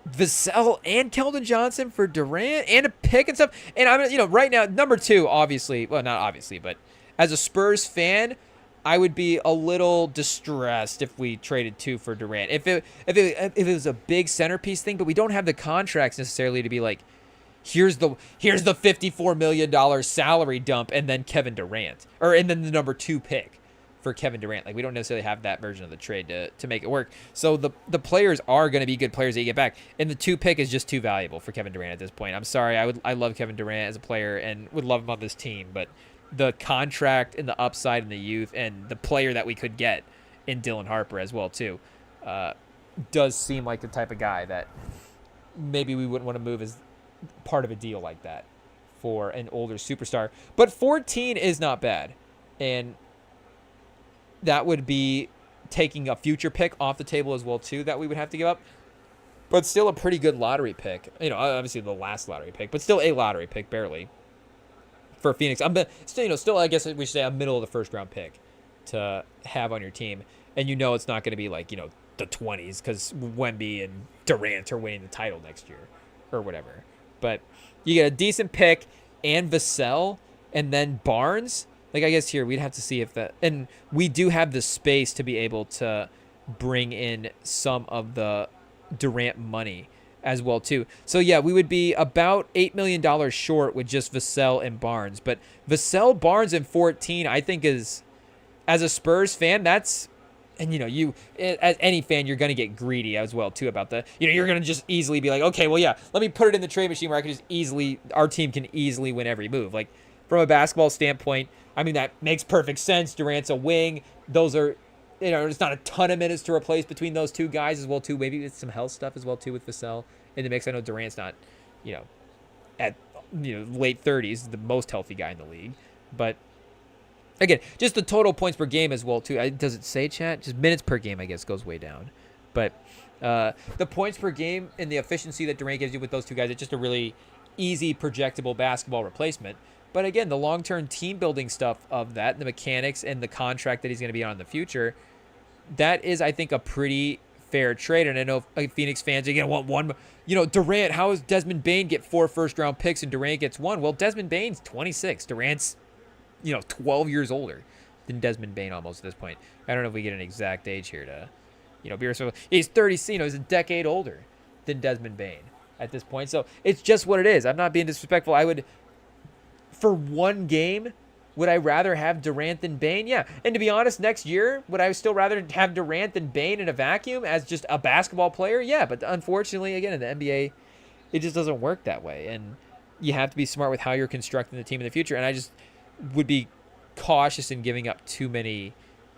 Vassell and Keldon Johnson for Durant and a pick and stuff, and I'm right now number 2, obviously, well, not obviously, but as a Spurs fan, I would be a little distressed if we traded 2 for Durant. If it was a big centerpiece thing, but we don't have the contracts necessarily to be like, here's the $54 million salary dump and then Kevin Durant, and then the number 2 pick for Kevin Durant. Like, we don't necessarily have that version of the trade to make it work. So the players are going to be good players that you get back, and the 2 pick is just too valuable for Kevin Durant at this point. I'm sorry, I love Kevin Durant as a player and would love him on this team, but the contract and the upside and the youth and the player that we could get in Dylan Harper as well too does seem like the type of guy that maybe we wouldn't want to move as part of a deal like that for an older superstar. But 14 is not bad, and that would be taking a future pick off the table as well too that we would have to give up, but still a pretty good lottery pick. Obviously the last lottery pick, but still a lottery pick barely for Phoenix. Still I guess we should say a middle of the first round pick to have on your team, and it's not going to be like the 20s because Wemby and Durant are winning the title next year or whatever. But you get a decent pick and Vassell and then Barnes. Like, I guess here we'd have to see if that, and we do have the space to be able to bring in some of the Durant money as well too. So yeah, we would be about $8 million short with just Vassell and Barnes. But Vassell, Barnes, and 14, I think is, as a Spurs fan, that's, and you as any fan, you're gonna get greedy as well too about the, you're gonna just easily be like, okay, well yeah, let me put it in the trade machine where our team can easily win every move. Like, from a basketball standpoint, I mean, that makes perfect sense. Durant's a wing. Those are, there's not a ton of minutes to replace between those two guys as well too. Maybe it's some health stuff as well too with Vassell in the mix. I know Durant's not, at late 30s, the most healthy guy in the league. But again, just the total points per game as well too. Does it say, chat? Just minutes per game, I guess, goes way down. But the points per game and the efficiency that Durant gives you with those two guys, it's just a really easy, projectable basketball replacement. But again, the long-term team-building stuff of that, the mechanics and the contract that he's going to be on in the future, that is, I think, a pretty fair trade. And I know Phoenix fans are going to want one. Durant, how does Desmond Bane get 4 first-round picks and Durant gets 1? Well, Desmond Bane's 26. Durant's, 12 years older than Desmond Bane almost at this point. I don't know if we get an exact age here to, be respectful. He's 30, he's a decade older than Desmond Bane at this point. So it's just what it is. I'm not being disrespectful. I would, for one game, would I rather have Durant than Bane? Yeah. And to be honest, next year, would I still rather have Durant than Bane in a vacuum as just a basketball player? Yeah. But unfortunately, again, in the NBA, it just doesn't work that way. And you have to be smart with how you're constructing the team in the future. And I just would be cautious in giving up too many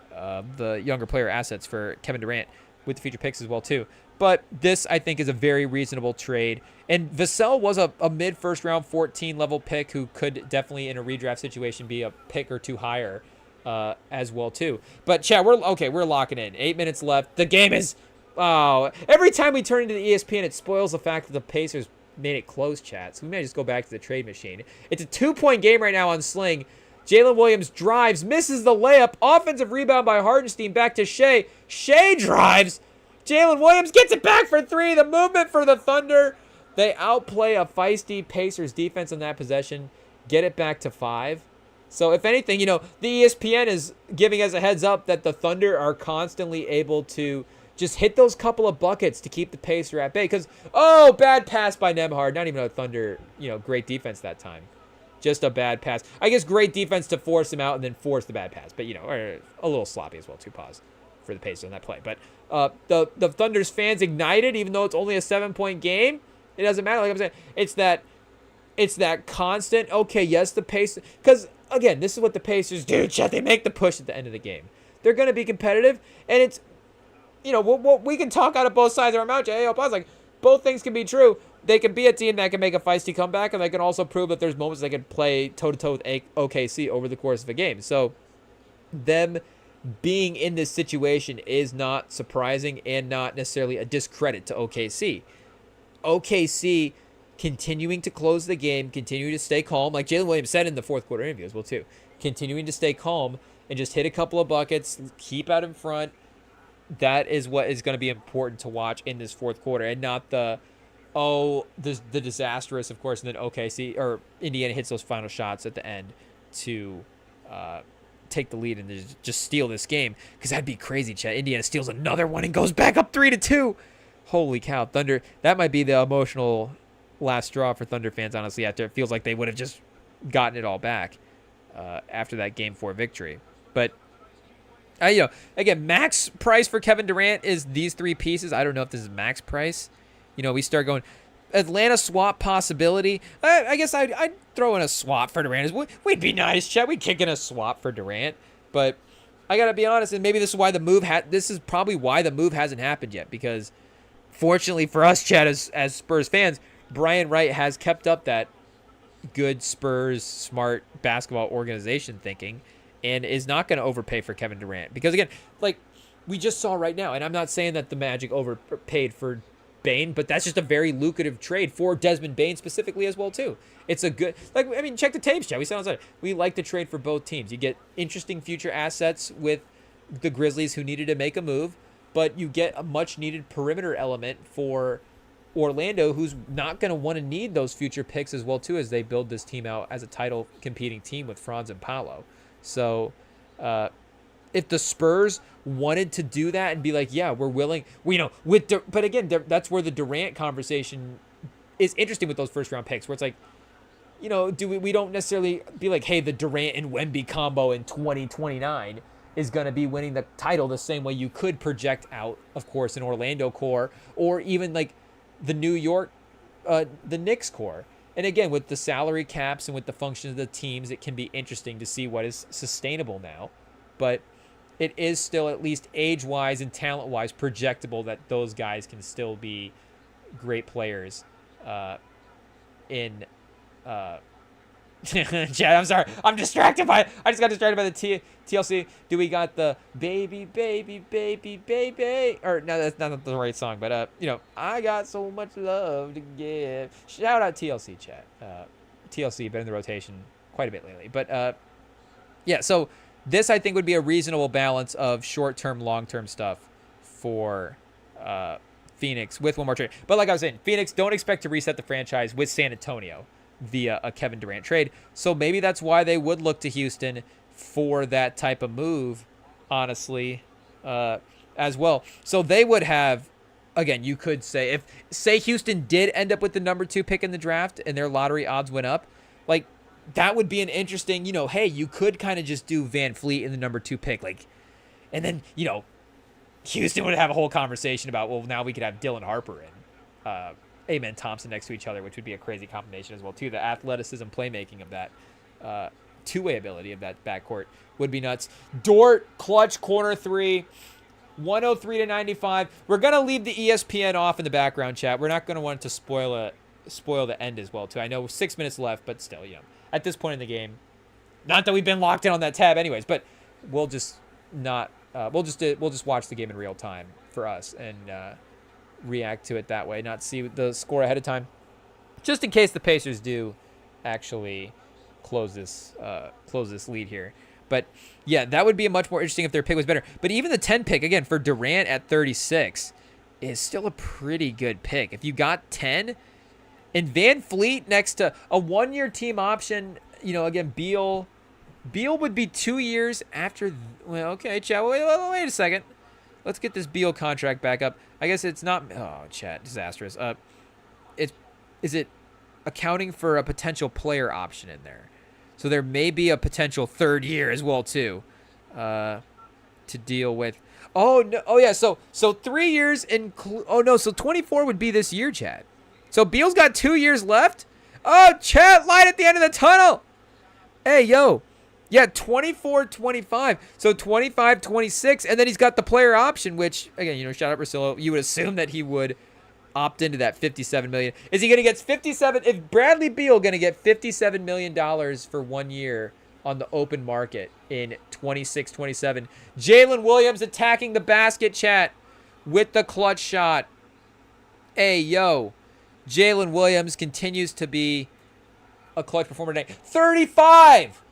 the younger player assets for Kevin Durant. with the future picks as well too. But this, I think, is a very reasonable trade. And Vassell was a mid-first round 14 level pick who could definitely in a redraft situation be a pick or two higher as well too. But Chad, we're locking in. 8 minutes left. The game is every time we turn into the ESPN, it spoils the fact that the Pacers made it close, chat. So we may just go back to the trade machine. It's a 2-point game right now on Sling. Jalen Williams drives, misses the layup. Offensive rebound by Hartenstein. Back to Shea. Shea drives. Jalen Williams gets it back for 3. The movement for the Thunder. They outplay a feisty Pacers defense on that possession. Get it back to 5. So if anything, the ESPN is giving us a heads up that the Thunder are constantly able to just hit those couple of buckets to keep the Pacer at bay. Because, bad pass by Nembhard. Not even a Thunder, great defense that time. Just a bad pass. I guess great defense to force him out and then force the bad pass. But, a little sloppy as well, too. Pause for the Pacers on that play. But the Thunder's fans ignited, even though it's only a 7-point game. It doesn't matter. Like I'm saying, it's that constant, okay, yes, the Pacers. Because, again, this is what the Pacers do, Chet. They make the push at the end of the game. They're going to be competitive. And it's, we can talk out of both sides of our mouth, Jay. Like, both things can be true. They can be a team that can make a feisty comeback, and they can also prove that there's moments they can play toe-to-toe with OKC over the course of a game. So, them being in this situation is not surprising and not necessarily a discredit to OKC. OKC continuing to close the game, continuing to stay calm, like Jalen Williams said in the fourth quarter interview as well too, continuing to stay calm and just hit a couple of buckets, keep out in front. That is what is going to be important to watch in this fourth quarter, and not the disastrous, of course, and then OKC or Indiana hits those final shots at the end to take the lead and just steal this game, because that'd be crazy, Chet. Indiana steals another one and goes back up 3-2. Holy cow, Thunder! That might be the emotional last straw for Thunder fans, honestly. After it feels like they would have just gotten it all back after that Game 4 victory, but. Again, max price for Kevin Durant is these 3 pieces. I don't know if this is max price. We start going Atlanta swap possibility. I guess I'd throw in a swap for Durant. We'd be nice, Chet. We'd kick in a swap for Durant. But I got to be honest, and maybe this is why this is probably why the move hasn't happened yet, because fortunately for us, Chet, as Spurs fans, Brian Wright has kept up that good Spurs smart basketball organization thinking, and is not going to overpay for Kevin Durant. Because, again, like we just saw right now, and I'm not saying that the Magic overpaid for Bane, but that's just a very lucrative trade for Desmond Bane specifically as well, too. It's a good, check the tapes, Chad. We said outside. We like the trade for both teams. You get interesting future assets with the Grizzlies, who needed to make a move, but you get a much-needed perimeter element for Orlando, who's not going to want to need those future picks as well, too, as they build this team out as a title-competing team with Franz and Paolo. So if the Spurs wanted to do that and be like, yeah, we're willing, but again, that's where the Durant conversation is interesting with those first-round picks, where it's like, we don't necessarily be like, hey, the Durant and Wemby combo in 2029 is going to be winning the title the same way you could project out, of course, an Orlando core, or even like the New York, the Knicks core. And again, with the salary caps and with the functions of the teams, it can be interesting to see what is sustainable now. But it is still, at least age-wise and talent-wise, projectable that those guys can still be great players in Chad, I'm sorry. I'm distracted by it. I just got distracted by the TLC. Do we got the baby, baby, baby, baby? Or, no, that's not the right song. But, I got so much love to give. Shout out TLC, chat. TLC, been in the rotation quite a bit lately. But, yeah, so this, I think, would be a reasonable balance of short-term, long-term stuff for Phoenix with one more trade. But like I was saying, Phoenix, don't expect to reset the franchise with San Antonio via a Kevin Durant trade. So maybe that's why they would look to Houston for that type of move, honestly, as well. So they would have, again, you could say, say Houston did end up with the number 2 pick in the draft and their lottery odds went up, like, that would be an interesting, hey, you could kind of just do Van Fleet in the number 2 pick, like, and then, Houston would have a whole conversation about, well, now we could have Dylan Harper and Amen Thompson next to each other, which would be a crazy combination as well, too. The athleticism, playmaking of that two-way ability of that backcourt would be nuts. Dort, clutch, corner 3. 103 to 95. We're going to leave the ESPN off in the background, chat. We're not going to want it to spoil the end as well, too. I know 6 minutes left, but still, at this point in the game, not that we've been locked in on that tab anyways, but we'll just not we'll just watch the game in real time for us and react to it that way, not see the score ahead of time, just in case the Pacers do actually close this lead here. But yeah, that would be much more interesting if their pick was better. But even the 10 pick again for Durant at 36 is still a pretty good pick. If you got 10 and Van Fleet next to a 1-year team option, again, Beal would be 2 years after. Well, okay, chat. Wait a second. Let's get this Beal contract back up. I guess it's not. Oh, chat, disastrous. Is it accounting for a potential player option in there? So there may be a potential 3rd year as well too, to deal with. Oh no! Oh yeah. So 3 years oh no! So 24 would be this year, chat. So Beal's got 2 years left. Oh, chat, light at the end of the tunnel. Hey, yo. Yeah, 24-25. So 25-26, and then he's got the player option, which again, shout out Rosillo. You would assume that he would opt into that $57 million. Is he going to get 57? If Bradley Beal going to get $57 million for 1 year on the open market in 26-27? Jalen Williams attacking the basket, chat, with the clutch shot. Hey, yo. Jalen Williams continues to be a clutch performer today. 35!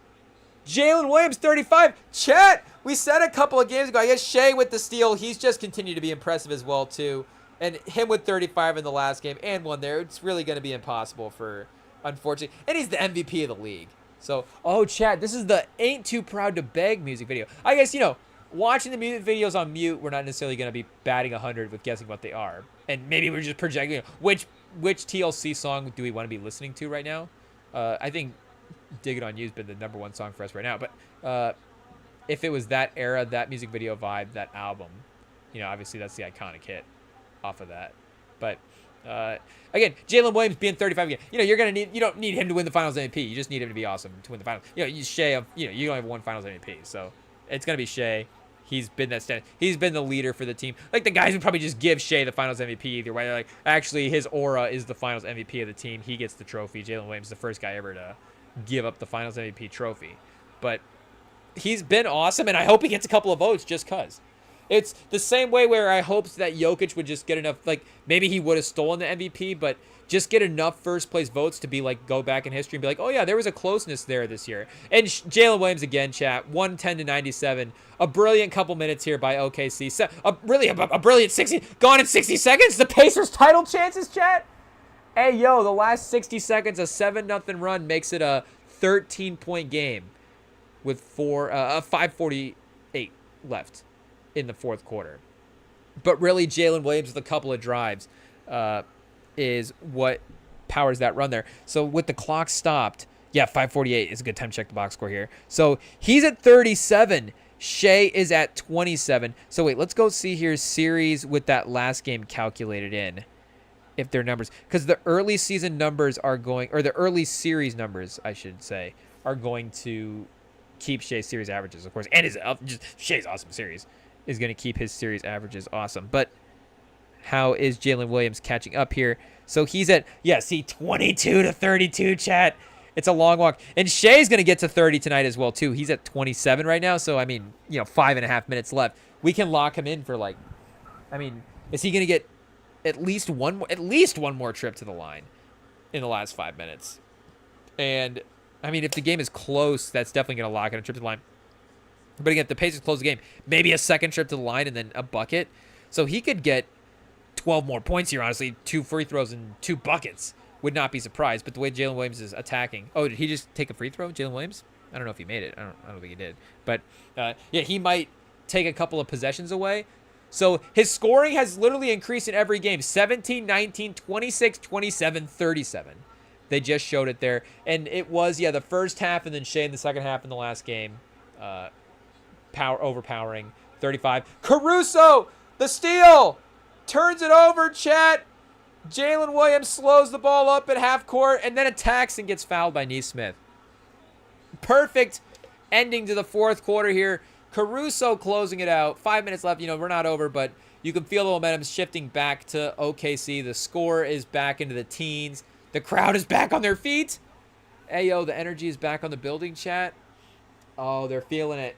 Jalen Williams, 35. Chat, we said a couple of games ago, I guess Shea with the steal, he's just continued to be impressive as well, too. And him with 35 in the last game and one there, it's really going to be impossible for, unfortunately. And he's the MVP of the league. So, oh, chat, this is the Ain't Too Proud to Beg music video. I guess, watching the music videos on mute, we're not necessarily going to be batting 100 with guessing what they are. And maybe we're just projecting, which TLC song do we want to be listening to right now? I think Dig It On You has been the #1 song for us right now. But if it was that era, that music video vibe, that album, obviously that's the iconic hit off of that. But again, Jalen Williams being 35 again, you don't need him to win the Finals MVP. You just need him to be awesome to win the Finals. Shea, you only have one Finals MVP, so it's gonna be Shea. He's been he's been the leader for the team. Like, the guys would probably just give Shea the Finals MVP either way. They're like, actually, his aura is the Finals MVP of the team. He gets the trophy. Jalen Williams is the first guy ever to give up the Finals MVP trophy. But he's been awesome, and I hope he gets a couple of votes just because. It's the same way where I hoped that Jokic would just get enough, like, maybe he would have stolen the MVP, but just get enough first-place votes to be, like, go back in history and be like, oh, yeah, there was a closeness there this year. And Jalen Williams again, chat, 110 to 97. A brilliant couple minutes here by OKC. A brilliant 60, gone in 60 seconds. The Pacers title chances, chat. Hey, yo, the last 60 seconds, a 7-0 run makes it a 13-point game with 5:48 left in the fourth quarter. But really, Jalen Williams with a couple of drives is what powers that run there. So with the clock stopped, yeah, 5:48 is a good time to check the box score here. So he's at 37. Shea is at 27. So wait, let's go see here series with that last game calculated in. If their numbers, because the early season numbers are going, or the early series numbers, I should say, are going to keep Shea's series averages, of course, and Shea's awesome series is going to keep his series averages awesome. But how is Jalen Williams catching up here? So he's at, 22 to 32, chat. It's a long walk. And Shea's going to get to 30 tonight as well, too. He's at 27 right now. So, 5.5 minutes left. We can lock him in for, is he going to get at least one more trip to the line in the last 5 minutes? And, if the game is close, that's definitely going to lock in a trip to the line. But again, if the Pacers close the game, maybe a second trip to the line and then a bucket. So he could get 12 more points here, honestly. 2 free throws and 2 buckets. Would not be surprised. But the way Jalen Williams is attacking. Oh, did he just take a free throw, Jalen Williams? I don't know if he made it. I don't think he did. But, he might take a couple of possessions away. So his scoring has literally increased in every game. 17, 19, 26, 27, 37. They just showed it there. And it was, the first half and then Shea in the second half in the last game. Overpowering. 35. Caruso, the steal. Turns it over, chat. Jalen Williams slows the ball up at half court and then attacks and gets fouled by Nesmith. Perfect ending to the fourth quarter here. Caruso closing it out. 5 minutes left. We're not over, but you can feel the momentum shifting back to OKC. The score is back into the teens. The crowd is back on their feet. Ayo, the energy is back on the building, chat. Oh, they're feeling it.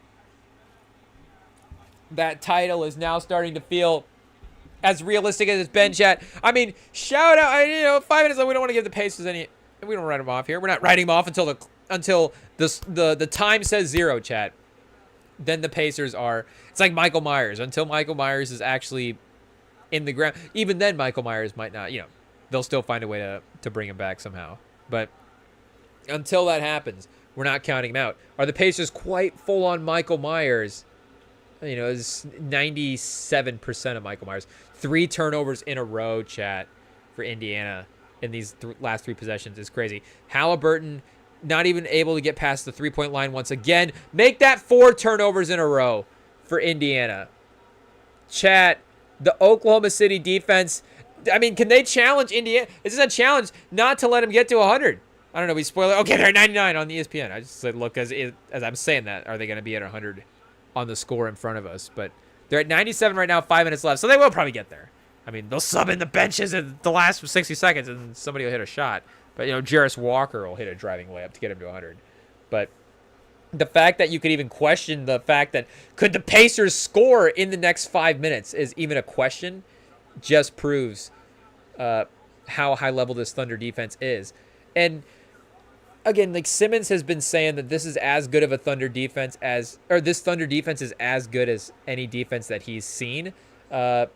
That title is now starting to feel as realistic as it's been, chat. I mean, shout out. 5 minutes left. We don't want to give the Pacers any. We don't write them off here. We're not writing them off until the time says 0, chat. Then the Pacers are. It's like Michael Myers. Until Michael Myers is actually in the ground. Even then, Michael Myers might not. They'll still find a way to bring him back somehow. But until that happens, we're not counting him out. Are the Pacers quite full on Michael Myers? It's 97% of Michael Myers. 3 turnovers in a row, chat, for Indiana in these last 3 possessions is crazy. Halliburton not even able to get past the 3-point line once again. Make that 4 turnovers in a row for Indiana. Chat, the Oklahoma City defense, I mean, can they challenge Indiana? This is a challenge not to let them get to 100. I don't know. We spoil it. Okay, they're at 99 on the ESPN. I just said, look, as I'm saying that, are they going to be at 100 on the score in front of us? But they're at 97 right now, 5 minutes left, so they will probably get there. I mean, they'll sub in the benches in the last 60 seconds, and somebody will hit a shot. But, Jarris Walker will hit a driving layup to get him to 100. But the fact that you could even question the fact that could the Pacers score in the next 5 minutes is even a question just proves how high level this Thunder defense is. And again, like Simmons has been saying that this is as good of a Thunder defense this Thunder defense is as good as any defense that he's seen. I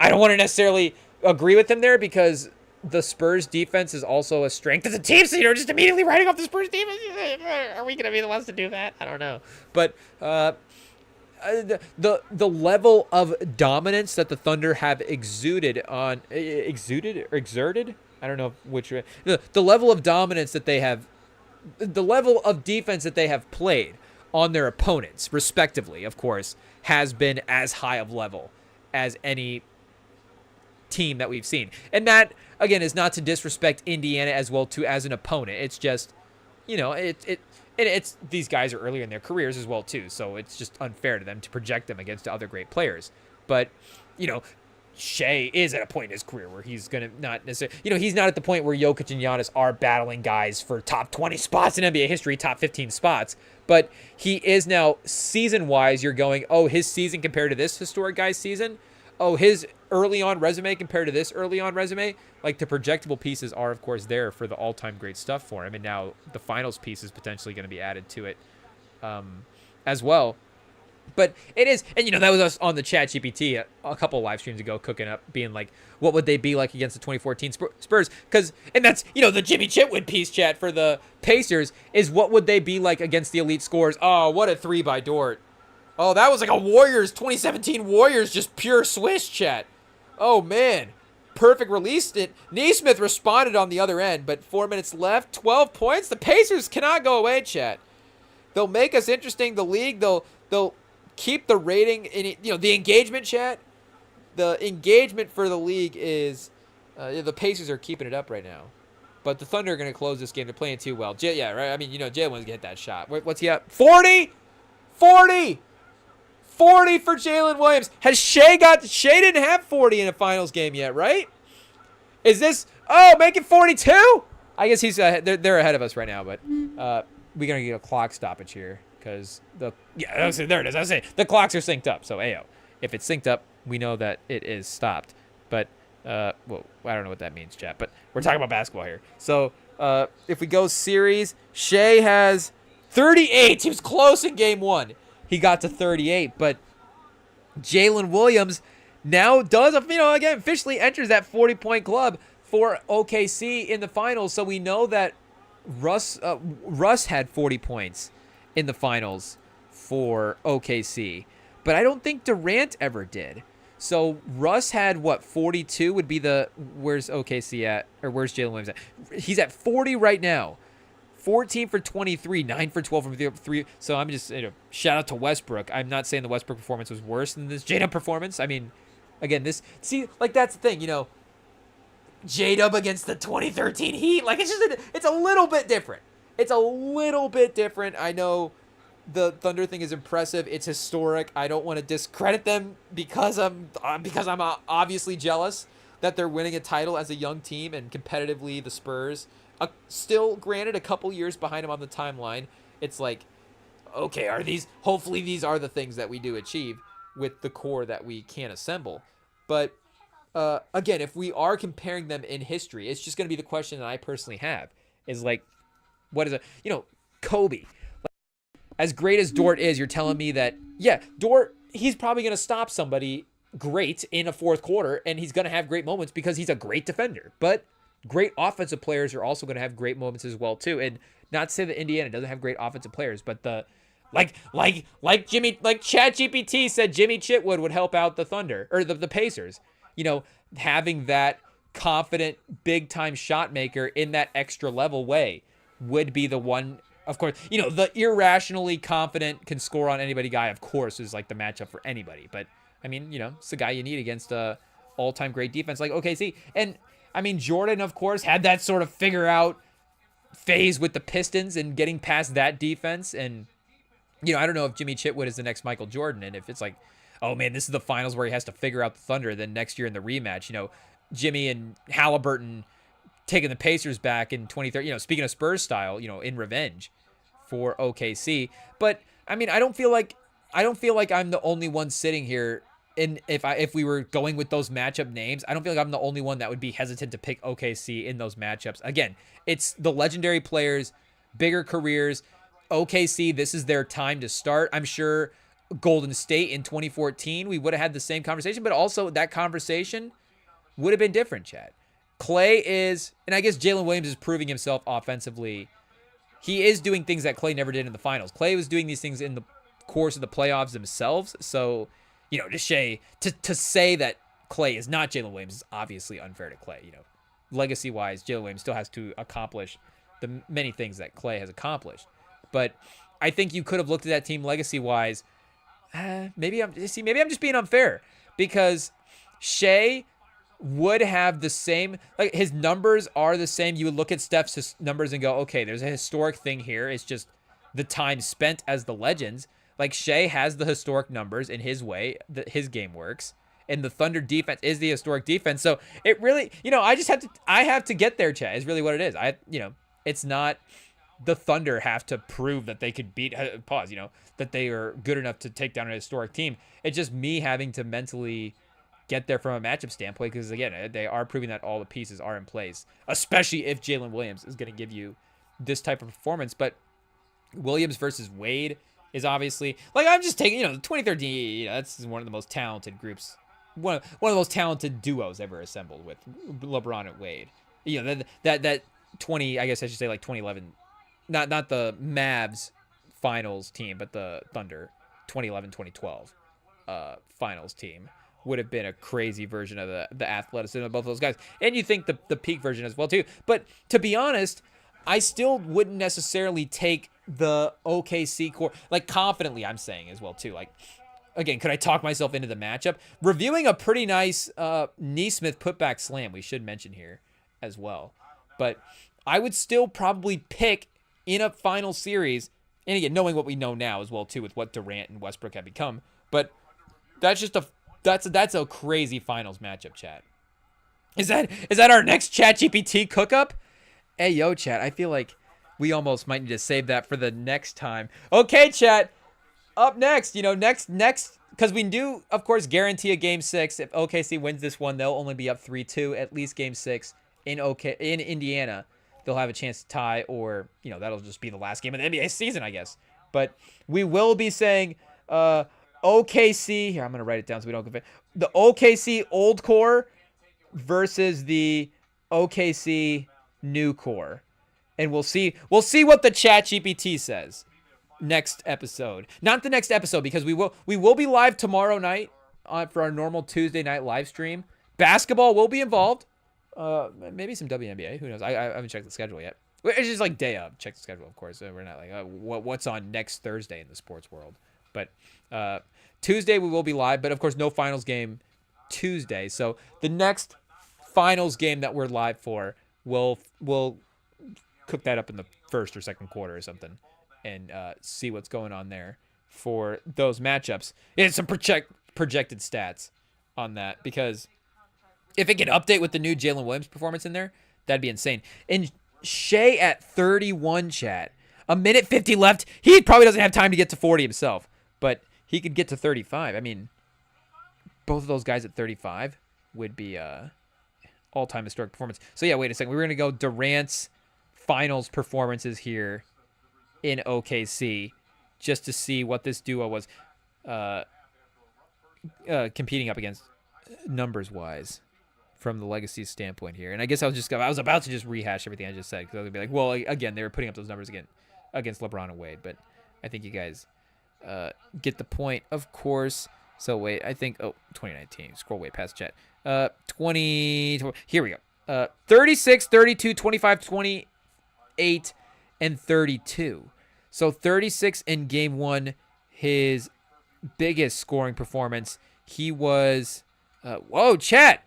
don't want to necessarily agree with him there because the Spurs defense is also a strength of the team. So just immediately writing off the Spurs defense. Are we going to be the ones to do that? I don't know. But the level of dominance that the Thunder have exerted? I don't know which. The level of dominance that they have, the level of defense that they have played on their opponents, respectively, of course, has been as high of level as any team that we've seen. And that, again, is not to disrespect Indiana as well too as an opponent. It's just, it's these guys are earlier in their careers as well too, so it's just unfair to them to project them against other great players. But Shea is at a point in his career where he's gonna not necessarily, he's not at the point where Jokic and Giannis are battling guys for top 20 spots in NBA history, top 15 spots. But he is now season-wise. You're going, oh, his season compared to this historic guy's season. Oh, his early on resume compared to this early on resume. Like the projectable pieces are, of course, there for the all-time great stuff for him, and now the finals piece is potentially going to be added to it as well. But it is, and that was us on the Chat GPT a couple of live streams ago, cooking up, being like, what would they be like against the 2014 Spurs? And that's, the Jimmy Chitwood piece, chat, for the Pacers is what would they be like against the elite scorers? Oh, what a 3 by Dort. Oh, that was like a Warriors, 2017 Warriors, just pure swish, chat. Oh, man. Perfect released it. Neesmith responded on the other end, but 4 minutes left, 12 points. The Pacers cannot go away, chat. They'll make us interesting. The league, they'll keep the rating in the engagement, chat. The engagement for the league is the Pacers are keeping it up right now, but the Thunder are going to close this game. They're playing too well. Yeah, right. I mean, Jalen's going to hit that shot. What's he at? 40 for Jalen Williams. Has Shea didn't have 40 in a finals game yet, right? Is this make it 42? I guess he's they're ahead of us right now, but we're gonna get a clock stoppage here because there it is. I say the clocks are synced up, so if it's synced up, we know that it is stopped. But I don't know what that means, chat. But we're talking about basketball here. So if we go series, Shea has 38. He was close in game 1. He got to 38, but Jalen Williams now does, again, officially enters that 40-point club for OKC in the finals. So we know that Russ had 40 points in the finals for OKC, but I don't think Durant ever did. So Russ had 42 would be where's OKC at, or where's Jalen Williams at? He's at 40 right now. 14 for 23, 9 for 12 from 3. So I'm just, shout out to Westbrook. I'm not saying the Westbrook performance was worse than this J-Dub performance. I mean, again, that's the thing, J-Dub against the 2013 Heat. Like, it's a little bit different. It's a little bit different. I know the Thunder thing is impressive. It's historic. I don't want to discredit them because I'm obviously jealous that they're winning a title as a young team, and competitively the Spurs, still granted a couple years behind them on the timeline. It's like, okay, hopefully these are the things that we do achieve with the core that we can assemble. But again, if we are comparing them in history, it's just going to be the question that I personally have is like, what is Kobe? As great as Dort is, you're telling me that, yeah, Dort, he's probably going to stop somebody great in a fourth quarter, and he's going to have great moments because he's a great defender. But great offensive players are also going to have great moments as well, too. And not to say that Indiana doesn't have great offensive players, but like ChatGPT said Jimmy Chitwood would help out the Thunder, or the Pacers. Having that confident, big-time shot maker in that extra level way would be the one. Of course, the irrationally confident can score on anybody guy, of course, is like the matchup for anybody. But, I mean, it's the guy you need against a all-time great defense like OKC. And, I mean, Jordan, of course, had that sort of figure-out phase with the Pistons and getting past that defense. And, I don't know if Jimmy Chitwood is the next Michael Jordan. And if it's like, oh, man, this is the finals where he has to figure out the Thunder, then next year in the rematch, Jimmy and Halliburton taking the Pacers back in 2030, speaking of Spurs style, in revenge for OKC. But I mean, I don't feel like I'm the only one sitting here. And if we were going with those matchup names, I don't feel like I'm the only one that would be hesitant to pick OKC in those matchups. Again, it's the legendary players, bigger careers. OKC, this is their time to start. I'm sure Golden State in 2014, we would have had the same conversation, but also that conversation would have been different, Chad. Klay is, and I guess Jalen Williams is proving himself offensively. He is doing things that Klay never did in the finals. Klay was doing these things in the course of the playoffs themselves. So, to say that Klay is not Jalen Williams is obviously unfair to Klay. Legacy-wise, Jalen Williams still has to accomplish the many things that Klay has accomplished. But I think you could have looked at that team legacy-wise. Maybe I'm just being unfair because Shea would have the same, like his numbers are the same. You would look at Steph's numbers and go, okay, there's a historic thing here. It's just the time spent as the legends. Like Shea has the historic numbers in his way, his game works, and the Thunder defense is the historic defense. So it really, I have to get there, Chad, is really what it is. It's not the Thunder have to prove that they could beat, that they are good enough to take down a historic team. It's just me having to mentally get there from a matchup standpoint because, again, they are proving that all the pieces are in place, especially if Jalen Williams is going to give you this type of performance. But Williams versus Wade is obviously, like, I'm just taking, 2013, that's one of the most talented groups, one of the most talented duos ever assembled with LeBron and Wade. That 20, I guess I should say, like 2011, not the Mavs finals team, but the Thunder 2011-2012 finals team would have been a crazy version of the athleticism of both of those guys. And you think the peak version as well, too. But to be honest, I still wouldn't necessarily take the OKC core, like, confidently, I'm saying as well, too. Like, again, could I talk myself into the matchup? Reviewing a pretty nice Neesmith putback slam, we should mention here as well. But I would still probably pick in a final series, and again, knowing what we know now as well, too, with what Durant and Westbrook have become. But that's just that's a crazy finals matchup, chat. Is that our next ChatGPT cook-up? Hey, yo, chat, I feel like we almost might need to save that for the next time. Okay, chat, up next, next, because we do, of course, guarantee a Game 6. If OKC wins this one, they'll only be up 3-2, at least Game 6 in Indiana. They'll have a chance to tie, or, that'll just be the last game of the NBA season, I guess. But we will be saying, OKC, here, I'm going to write it down so we don't confuse. The OKC old core versus the OKC new core. And we'll see what the ChatGPT says next episode. Not the next episode, because we will be live tomorrow night for our normal Tuesday night live stream. Basketball will be involved. Maybe some WNBA. Who knows? I haven't checked the schedule yet. It's just like day of. Check the schedule, of course. We're not like, what's on next Thursday in the sports world. But Tuesday we will be live. But, of course, no finals game Tuesday. So the next finals game that we're live for, we'll cook that up in the first or second quarter or something. and see what's going on there for those matchups. And some projected stats on that, because if it can update with the new Jalen Williams performance in there, that'd be insane. And Shea at 31, chat. A minute 50 left. He probably doesn't have time to get to 40 himself, but he could get to 35. I mean, both of those guys at 35 would be all-time historic performance. So, yeah, wait a second. We're going to go Durant's finals performances here in OKC just to see what this duo was competing up against numbers-wise from the legacy standpoint here. And I guess I was about to just rehash everything I just said, because I was going to be like, well, again, they were putting up those numbers against LeBron and Wade, but I think you guys get the point, of course. So wait, I think 2019. Scroll way past chat. 20. Here we go. 36, 32, 25, 28, and 32. So 36 in game 1, his biggest scoring performance. He was whoa, chat.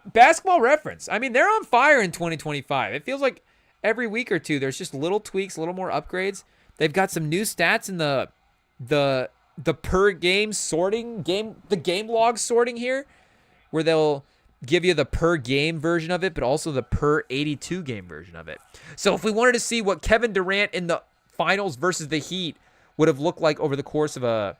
Basketball Reference. I mean, they're on fire in 2025. It feels like every week or two there's just little tweaks, a little more upgrades. They've got some new stats in the per game sorting, the game log sorting here, where they'll give you the per game version of it, but also the per 82 game version of it. So if we wanted to see what Kevin Durant in the finals versus the Heat would have looked like over the course of a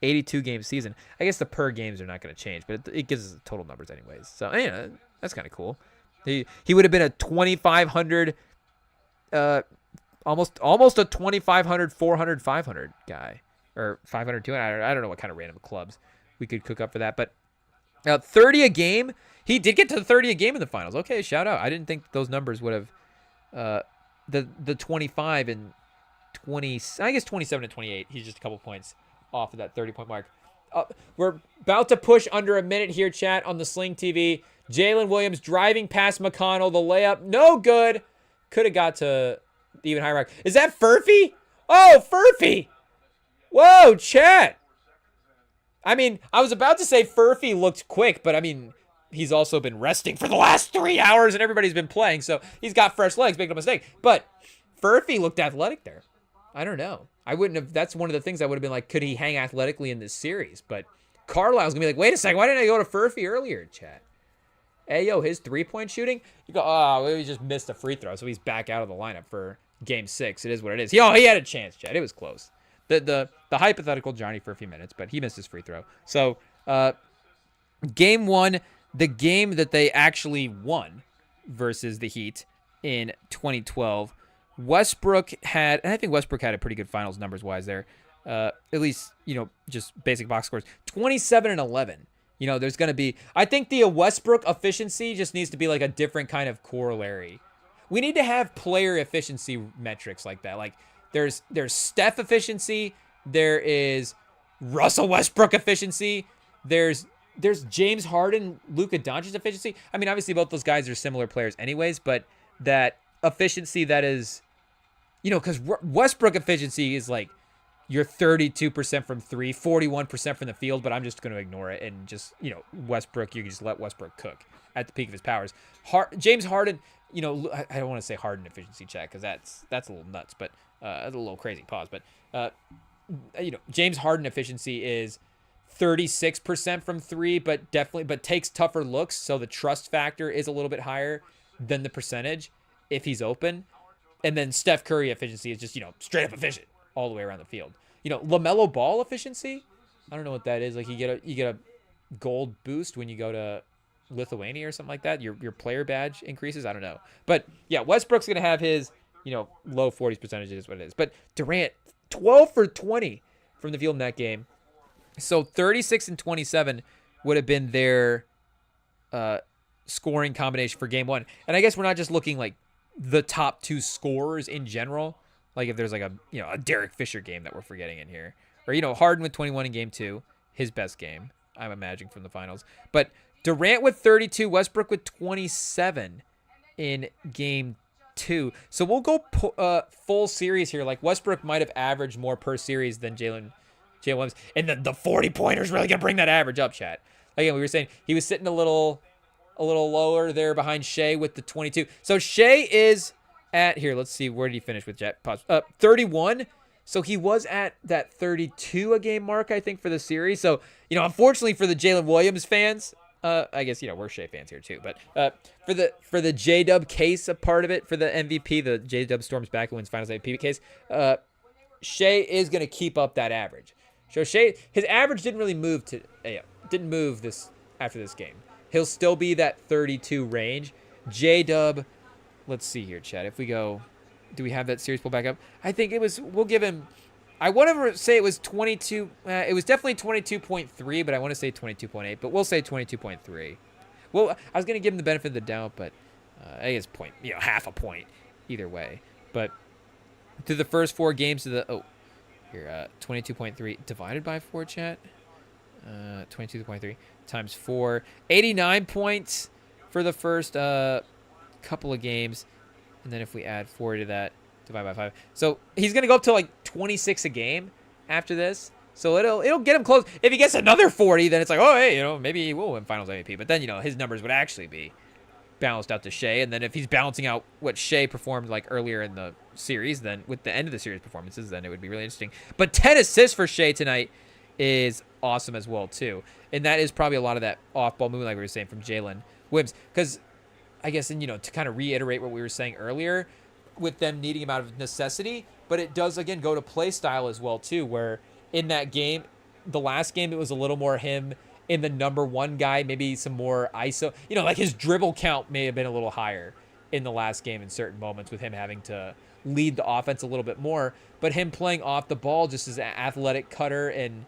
82 game season, I guess the per games are not going to change, but it gives us the total numbers anyways. So yeah, that's kind of cool. He would have been a 2,500, almost a 2,500, 400, 500 guy. Or 500, 200. I don't know what kind of random clubs we could cook up for that. But 30 a game. He did get to 30 a game in the finals. Okay, shout out. I didn't think those numbers would have the 25 and 20. I guess 27 and 28. He's just a couple points off of that 30-point mark. We're about to push under a minute here, chat, on the Sling TV. Jalen Williams driving past McConnell. The layup, no good. Could have got to the even higher mark. Is that Furphy? Oh, Furphy. Whoa, chat. I mean, I was about to say Furphy looked quick, but I mean, he's also been resting for the last 3 hours and everybody's been playing, so he's got fresh legs, make no mistake. But Furphy looked athletic there. I don't know. I wouldn't have, that's one of the things I would have been like, could he hang athletically in this series? But Carlisle's going to be like, wait a second, why didn't I go to Furphy earlier, chat? Hey, yo, his three-point shooting? You go, oh, well, he just missed a free throw, so he's back out of the lineup for game 6. It is what it is. He had a chance, chat. It was close. The hypothetical Johnny for a few minutes, but he missed his free throw. So, game 1, the game that they actually won versus the Heat in 2012, Westbrook had, and I think Westbrook had a pretty good finals numbers-wise there, at least, just basic box scores, 27 and 11. There's going to be, I think the Westbrook efficiency just needs to be like a different kind of corollary. We need to have player efficiency metrics like that. Like, There's Steph efficiency. There is Russell Westbrook efficiency. There's James Harden, Luka Doncic efficiency. I mean, obviously both those guys are similar players anyways, but that efficiency that is, because Westbrook efficiency is like you're 32% from 3, 41% from the field, but I'm just going to ignore it and just, Westbrook, you can just let Westbrook cook at the peak of his powers. James Harden, I don't want to say Harden efficiency check because that's a little nuts, but that's a little crazy. Pause. But, James Harden efficiency is 36% from 3, but takes tougher looks. So the trust factor is a little bit higher than the percentage if he's open. And then Steph Curry efficiency is just, straight up efficient all the way around the field. LaMelo Ball efficiency, I don't know what that is. Like you get a gold boost when you go to Lithuania or something like that. Your player badge increases. I don't know. But yeah, Westbrook's going to have his, low 40s percentage is what it is. But Durant, 12 for 20 from the field in that game. So 36 and 27 would have been their scoring combination for game 1. And I guess we're not just looking like the top 2 scorers in general. Like if there's like a Derek Fisher game that we're forgetting in here. Or, Harden with 21 in game 2, his best game, I'm imagining, from the finals. But Durant with 32, Westbrook with 27 in game 2. So we'll go full series here. Like Westbrook might have averaged more per series than Jalen Williams. And the 40-pointer is really going to bring that average up, chat. Again, we were saying he was sitting a little lower there behind Shea with the 22. So Shea is at here. Let's see, where did he finish with Jet? Pause. 31. So he was at that 32 a game mark, I think, for the series. So, unfortunately for the Jalen Williams fans, I guess, we're Shea fans here too, but for the J-Dub case, a part of it, for the MVP, the J-Dub storms back and wins finals MVP case, Shea is going to keep up that average. So Shea, his average didn't really move this after this game. He'll still be that 32 range. J-Dub, let's see here, Chad. If we go, do we have that series pull back up? I think we'll give him, I want to say it was 22. It was definitely 22.3, but I want to say 22.8, but we'll say 22.3. Well, I was going to give him the benefit of the doubt, but I guess half a point either way. But through the first 4 games of the, 22.3 divided by 4, chat. 22.3 times 4, 89 points for the first couple of games, and then if we add 4 to that, divide by 5, so he's gonna go up to like 26 a game after this. So it'll get him close. If he gets another 40, then it's like, oh hey, maybe he will win Finals MVP. But then his numbers would actually be balanced out to Shea, and then if he's balancing out what Shea performed like earlier in the series, then with the end of the series performances, then it would be really interesting. But 10 assists for Shea tonight is awesome as well too, and that is probably a lot of that off-ball movement, like we were saying, from Jalen Williams. Because I guess, and to kind of reiterate what we were saying earlier, with them needing him out of necessity, but it does again go to play style as well too, where in that game, the last game, it was a little more him in the number 1 guy, maybe some more ISO, like his dribble count may have been a little higher in the last game in certain moments, with him having to lead the offense a little bit more, but him playing off the ball just as an athletic cutter and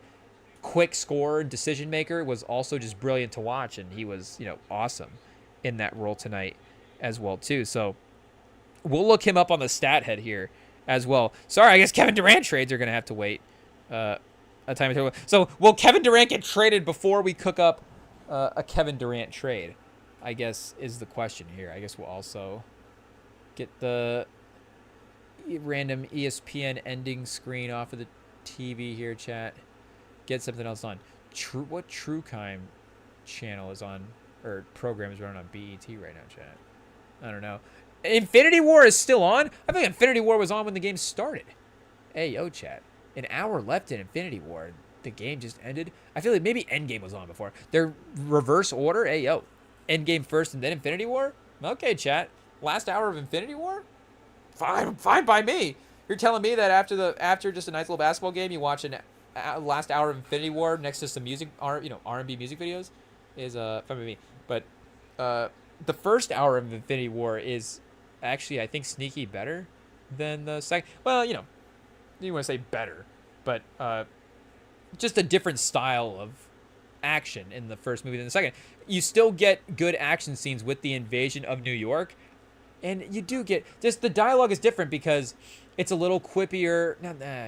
quick scorer, decision maker, was also just brilliant to watch, and he was awesome in that role tonight as well too. So we'll look him up on the stat head here as well. Sorry, I guess Kevin Durant trades are gonna have to wait a time or two. So will Kevin Durant get traded before we cook up a Kevin Durant trade, I guess, is the question here. I guess we'll also get the random ESPN ending screen off of the TV here, chat. Get something else on. What TrueCrime channel is on, or program is running on BET right now, chat? I don't know. Infinity War is still on? I think Infinity War was on when the game started. Hey, yo, chat. An hour left in Infinity War. The game just ended. I feel like maybe Endgame was on before. They're reverse order. Hey, yo. Endgame first and then Infinity War? Okay, chat. Last hour of Infinity War? Fine by me. You're telling me that after just a nice little basketball game, you watch an last hour of Infinity War next to some music, R&B music videos, is fine by me. But the first hour of Infinity War is actually, I think, sneaky better than the second. Well, you want to say better, but just a different style of action in the first movie than the second. You still get good action scenes with the invasion of New York, and you do get just the dialogue is different because it's a little quippier.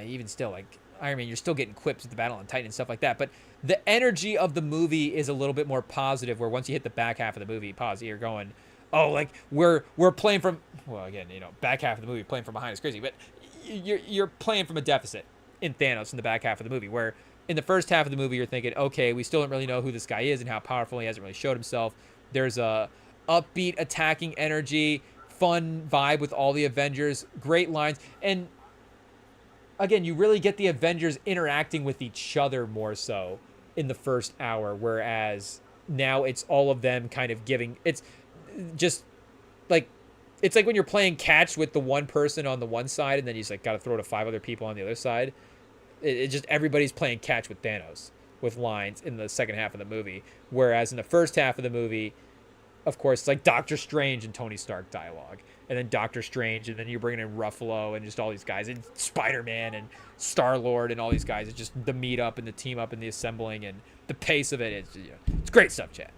Even still, like Iron Man, you're still getting quips with the battle on Titan and stuff like that, but the energy of the movie is a little bit more positive, where once you hit the back half of the movie, you're going, oh, like we're playing from, well, again, back half of the movie, playing from behind is crazy, but you're playing from a deficit in Thanos in the back half of the movie, where in the first half of the movie, you're thinking, okay, we still don't really know who this guy is and how powerful he hasn't really showed himself. There's a upbeat attacking energy, fun vibe with all the Avengers, great lines, and again, you really get the Avengers interacting with each other more so in the first hour, whereas now it's all of them kind of giving, it's just like, it's like when you're playing catch with the one person on the one side and then you just like got to throw to 5 other people on the other side. It just, everybody's playing catch with Thanos with lines in the second half of the movie, whereas in the first half of the movie, of course, it's like Doctor Strange and Tony Stark dialogue, and then Doctor Strange, and then you're bringing in Ruffalo and just all these guys, and Spider-Man and Star-Lord and all these guys. It's just the meet up and the team up and the assembling and the pace of it. It's great stuff, chat.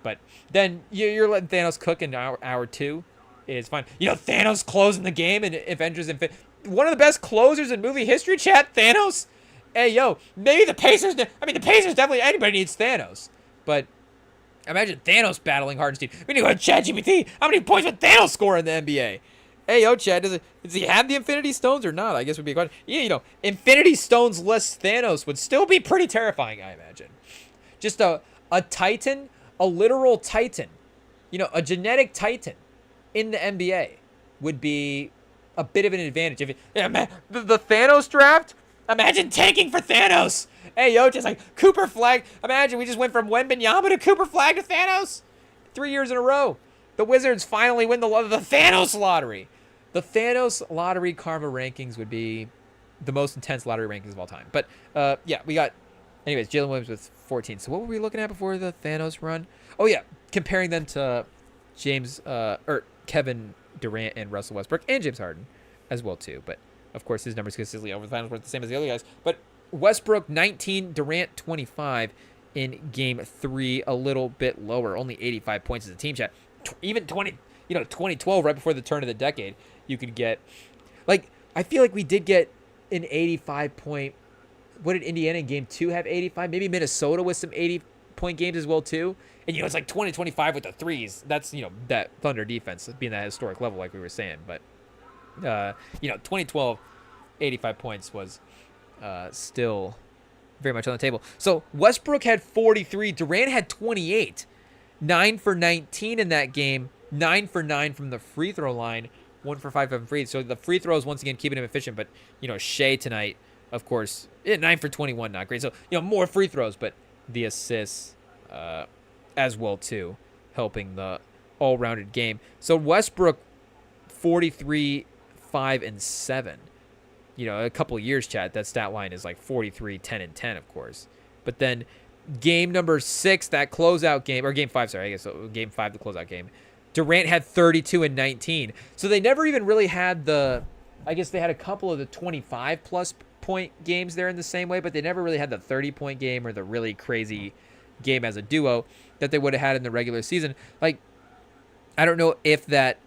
But then you're letting Thanos cook in hour 2. It's fine. Thanos closing the game and Avengers Infinity. One of the best closers in movie history, chat. Thanos. Hey, yo, maybe the Pacers. The Pacers definitely. Anybody needs Thanos, but imagine Thanos battling Hardenstein. We need to go to ChatGPT. How many points would Thanos score in the NBA? Hey, yo, Chad, does he have the Infinity Stones or not? I guess would be a question. Yeah, Infinity Stones less Thanos would still be pretty terrifying, I imagine. Just a Titan, a literal Titan, a genetic Titan in the NBA. would be a bit of an advantage. If it, yeah, man, the Thanos draft, imagine tanking for Thanos. Hey, yo, just like Cooper Flag. Imagine we just went from Wembanyama to Cooper Flag to Thanos 3 years in a row. The Wizards finally win the Thanos lottery. The Thanos lottery karma rankings would be the most intense lottery rankings of all time. But, yeah, we got, anyways, Jalen Williams with 14. So what were we looking at before the Thanos run? Oh, yeah, comparing them to Kevin Durant and Russell Westbrook and James Harden as well, too. But, of course, his numbers consistently over the finals weren't the same as the other guys. But Westbrook, 19, Durant, 25 in Game 3, a little bit lower, only 85 points as a team chat. Even 2012, right before the turn of the decade, you could get, like, I feel like we did get an 85 point. What did Indiana in Game 2 have 85? Maybe Minnesota with some 80-point games as well, too. And, it's like 20-25 with the threes. That's, that Thunder defense being that historic level, like we were saying. But, 2012, 85 points was still very much on the table. So, Westbrook had 43. Durant had 28. 9 for 19 in that game. 9 for 9 from the free throw line. 1 for 5 from free. So, the free throws, once again, keeping him efficient. But, Shea tonight, of course, 9 for 21, not great. So, more free throws, but the assists as well, too, helping the all-rounded game. So, Westbrook, 43, 5, and 7. A couple of years, chat, that stat line is like 43, 10, and 10, of course. But then game number 6, that closeout game, or game 5, sorry, I guess so, game 5, the closeout game, Durant had 32 and 19. So they never even really had I guess they had a couple of the 25-plus point games there in the same way, but they never really had the 30-point game or the really crazy game as a duo that they would have had in the regular season. Like, I don't know if that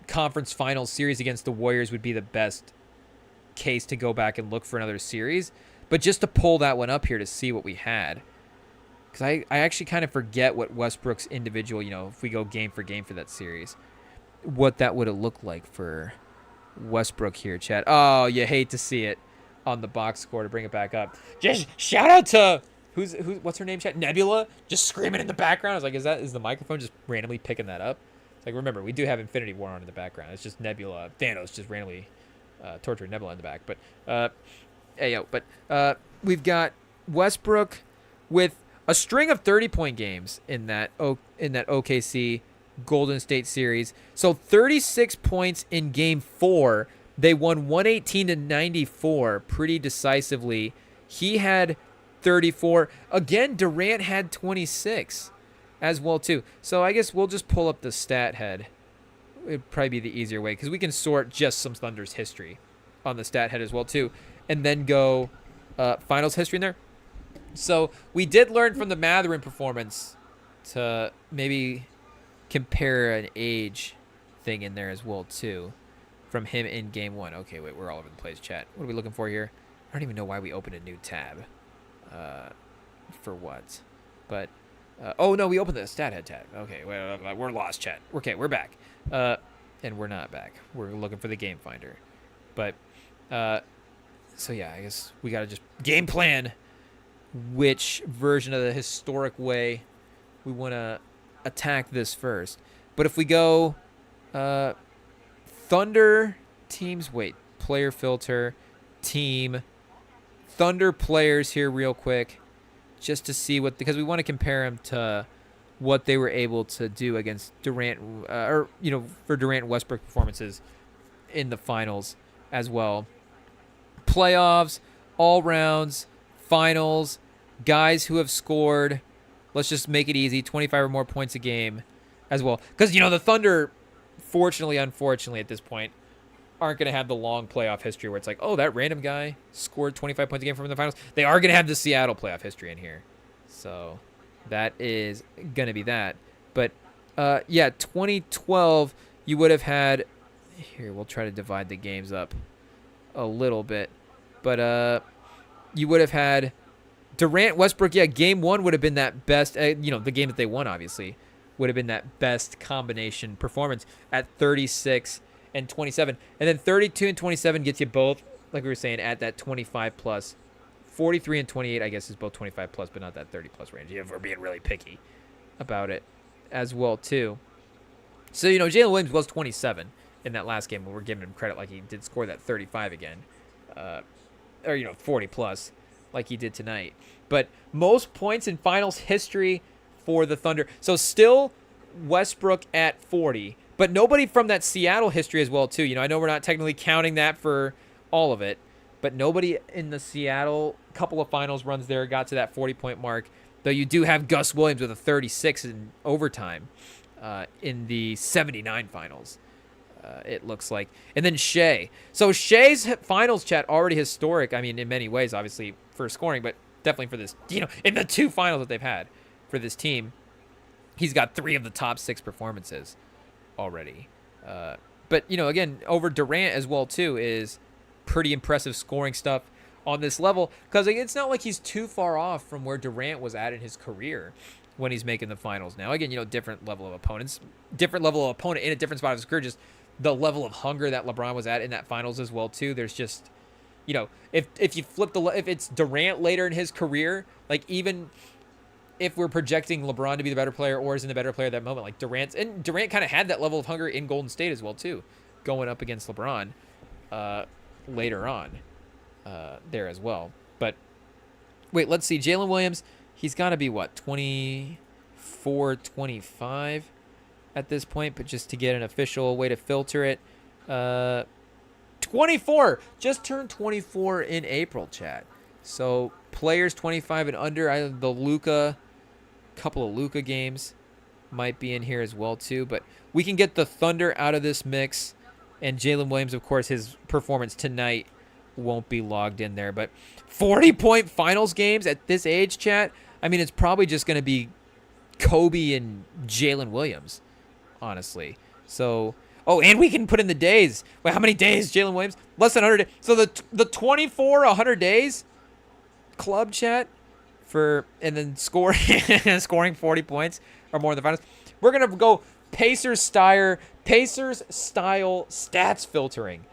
conference finals series against the Warriors would be the best case to go back and look for another series, but just to pull that one up here to see what we had, because I actually kind of forget what Westbrook's individual, if we go game for that series, what that would have looked like for Westbrook here, chat. Oh, you hate to see it on the box score to bring it back up. Just shout out to what's her name, chat? Nebula, just screaming in the background. I was like, is the microphone just randomly picking that up? It's like, remember, we do have Infinity War on in the background. It's just Nebula, Thanos just randomly torturing Nebula in the back. But we've got Westbrook with a string of 30-point games in that OKC Golden State series. So 36 points in Game 4. They won 118-94 pretty decisively. He had 34. Again, Durant had 26 as well, too. So I guess we'll just pull up the stat head. It'd probably be the easier way, because we can sort just some Thunder's history on the stat head as well, too, and then go finals history in there. So we did learn from the Mathurin performance to maybe compare an age thing in there as well, too, from him in Game 1. Okay, wait, we're all over the place, chat. What are we looking for here? I don't even know why we opened a new tab. For what? But, oh, no, we opened the stat head tab. Okay, we're lost, chat. Okay, we're back. And we're not back. We're looking for the game finder. But, so yeah, I guess we got to just game plan which version of the historic way we want to attack this first. But if we go Thunder teams, wait, player filter, team, Thunder players here real quick, just to see because we want to compare them to what they were able to do against Durant, for Durant and Westbrook performances in the finals as well. Playoffs, all rounds, finals, guys who have scored, let's just make it easy, 25 or more points a game as well. Because, the Thunder, unfortunately at this point, aren't going to have the long playoff history where it's like, oh, that random guy scored 25 points a game from the finals. They are going to have the Seattle playoff history in here. So that is going to be that. But, 2012, you would have had, here, we'll try to divide the games up a little bit. But you would have had Durant, Westbrook, Game 1 would have been that best, the game that they won, obviously, would have been that best combination performance at 36 and 27. And then 32 and 27 gets you both, like we were saying, at that 25 plus. 43 and 28, I guess, is both 25 plus, but not that 30 plus range. If we're being really picky about it as well, too. So, Jalen Williams was 27 in that last game, but we're giving him credit like he did score that 35 again. Or 40 plus like he did tonight. But most points in finals history for the Thunder. So still Westbrook at 40, but nobody from that Seattle history as well too. I know we're not technically counting that for all of it, but nobody in the Seattle couple of finals runs there got to that 40-point mark, though you do have Gus Williams with a 36 in overtime in the 79 finals. It looks like. And then Shea. So Shea's finals chat already historic. I mean, in many ways, obviously, for scoring, but definitely for this, in the 2 finals that they've had for this team, he's got 3 of the top 6 performances already. But, again, over Durant as well, too, is pretty impressive scoring stuff on this level. Because it's not like he's too far off from where Durant was at in his career when he's making the finals now. Again, different level of opponents, different level of opponent in a different spot of his career, just the level of hunger that LeBron was at in that finals as well too. There's just, if you flip if it's Durant later in his career, like even if we're projecting LeBron to be the better player or isn't the better player at that moment, like Durant kind of had that level of hunger in Golden State as well too, going up against LeBron later on there as well. But wait, let's see. Jalen Williams, he's got to be what, 24, 25 at this point, but just to get an official way to filter it, 24, just turned 24 in April, chat. So players 25 and under, couple of Luka games might be in here as well too, but we can get the Thunder out of this mix, and Jalen Williams, of course, his performance tonight won't be logged in there, but 40-point finals games at this age, chat, I mean, it's probably just going to be Kobe and Jalen Williams, honestly. So, and we can put in the days. Wait, how many days, Jalen Williams? Less than 100 days. So the 24 100 days club, chat, and then scoring 40 points or more in the finals. We're going to go Pacers style stats filtering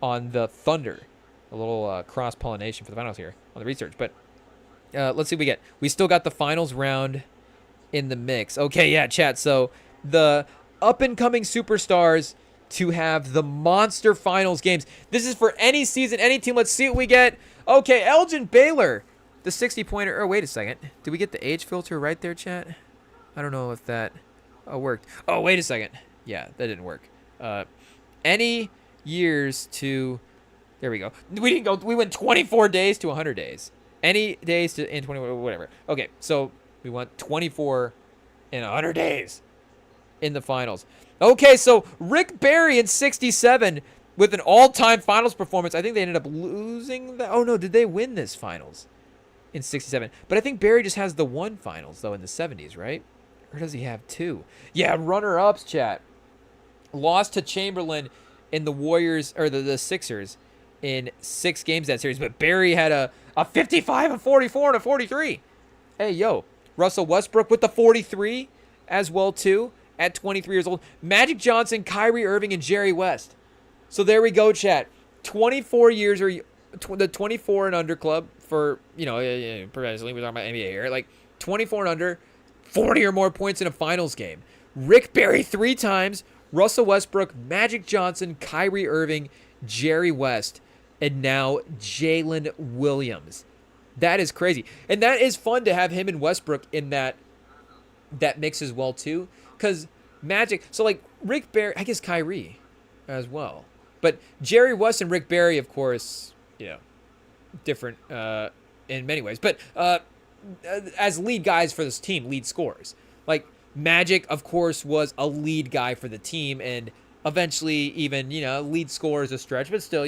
on the Thunder. A little cross-pollination for the finals here on the research. But let's see what we get. We still got the finals round in the mix. Okay, yeah, chat. So the up-and-coming superstars to have the monster finals games. This is for any season, any team. Let's see what we get. Okay, Elgin Baylor, the 60-pointer. Oh, wait a second. Did we get the age filter right there, chat? I don't know if that worked. Oh, wait a second. Yeah, that didn't work. Any years to... There we go. We didn't go... We went 24 days to 100 days. Any days to... In 20... Whatever. Okay, so we went 24 in 100 days in the finals. Okay, so Rick Barry in 67 with an all-time finals performance. I think they ended up losing that. Oh, no, did they win this finals in 67? But I think Barry just has the 1 finals, though, in the 70s, right? Or does he have 2? Yeah, runner-ups, chat. Lost to Chamberlain in the Warriors, or the Sixers in 6 games that series. But Barry had a 55, a 44, and a 43. Hey, yo. Russell Westbrook with the 43 as well, too, at 23 years old. Magic Johnson, Kyrie Irving, and Jerry West. So there we go, chat. 24 years, or the 24 and under club for, professionally, we're talking about NBA here. Like, 24 and under, 40 or more points in a finals game. Rick Barry 3 times, Russell Westbrook, Magic Johnson, Kyrie Irving, Jerry West, and now Jalen Williams. That is crazy. And that is fun to have him and Westbrook in that mix as well, too. Because Magic, so like Rick Barry, I guess Kyrie as well. But Jerry West and Rick Barry, of course, different in many ways. But as lead guys for this team, lead scorers. Like Magic, of course, was a lead guy for the team, and eventually even, lead scorer is a stretch, but still,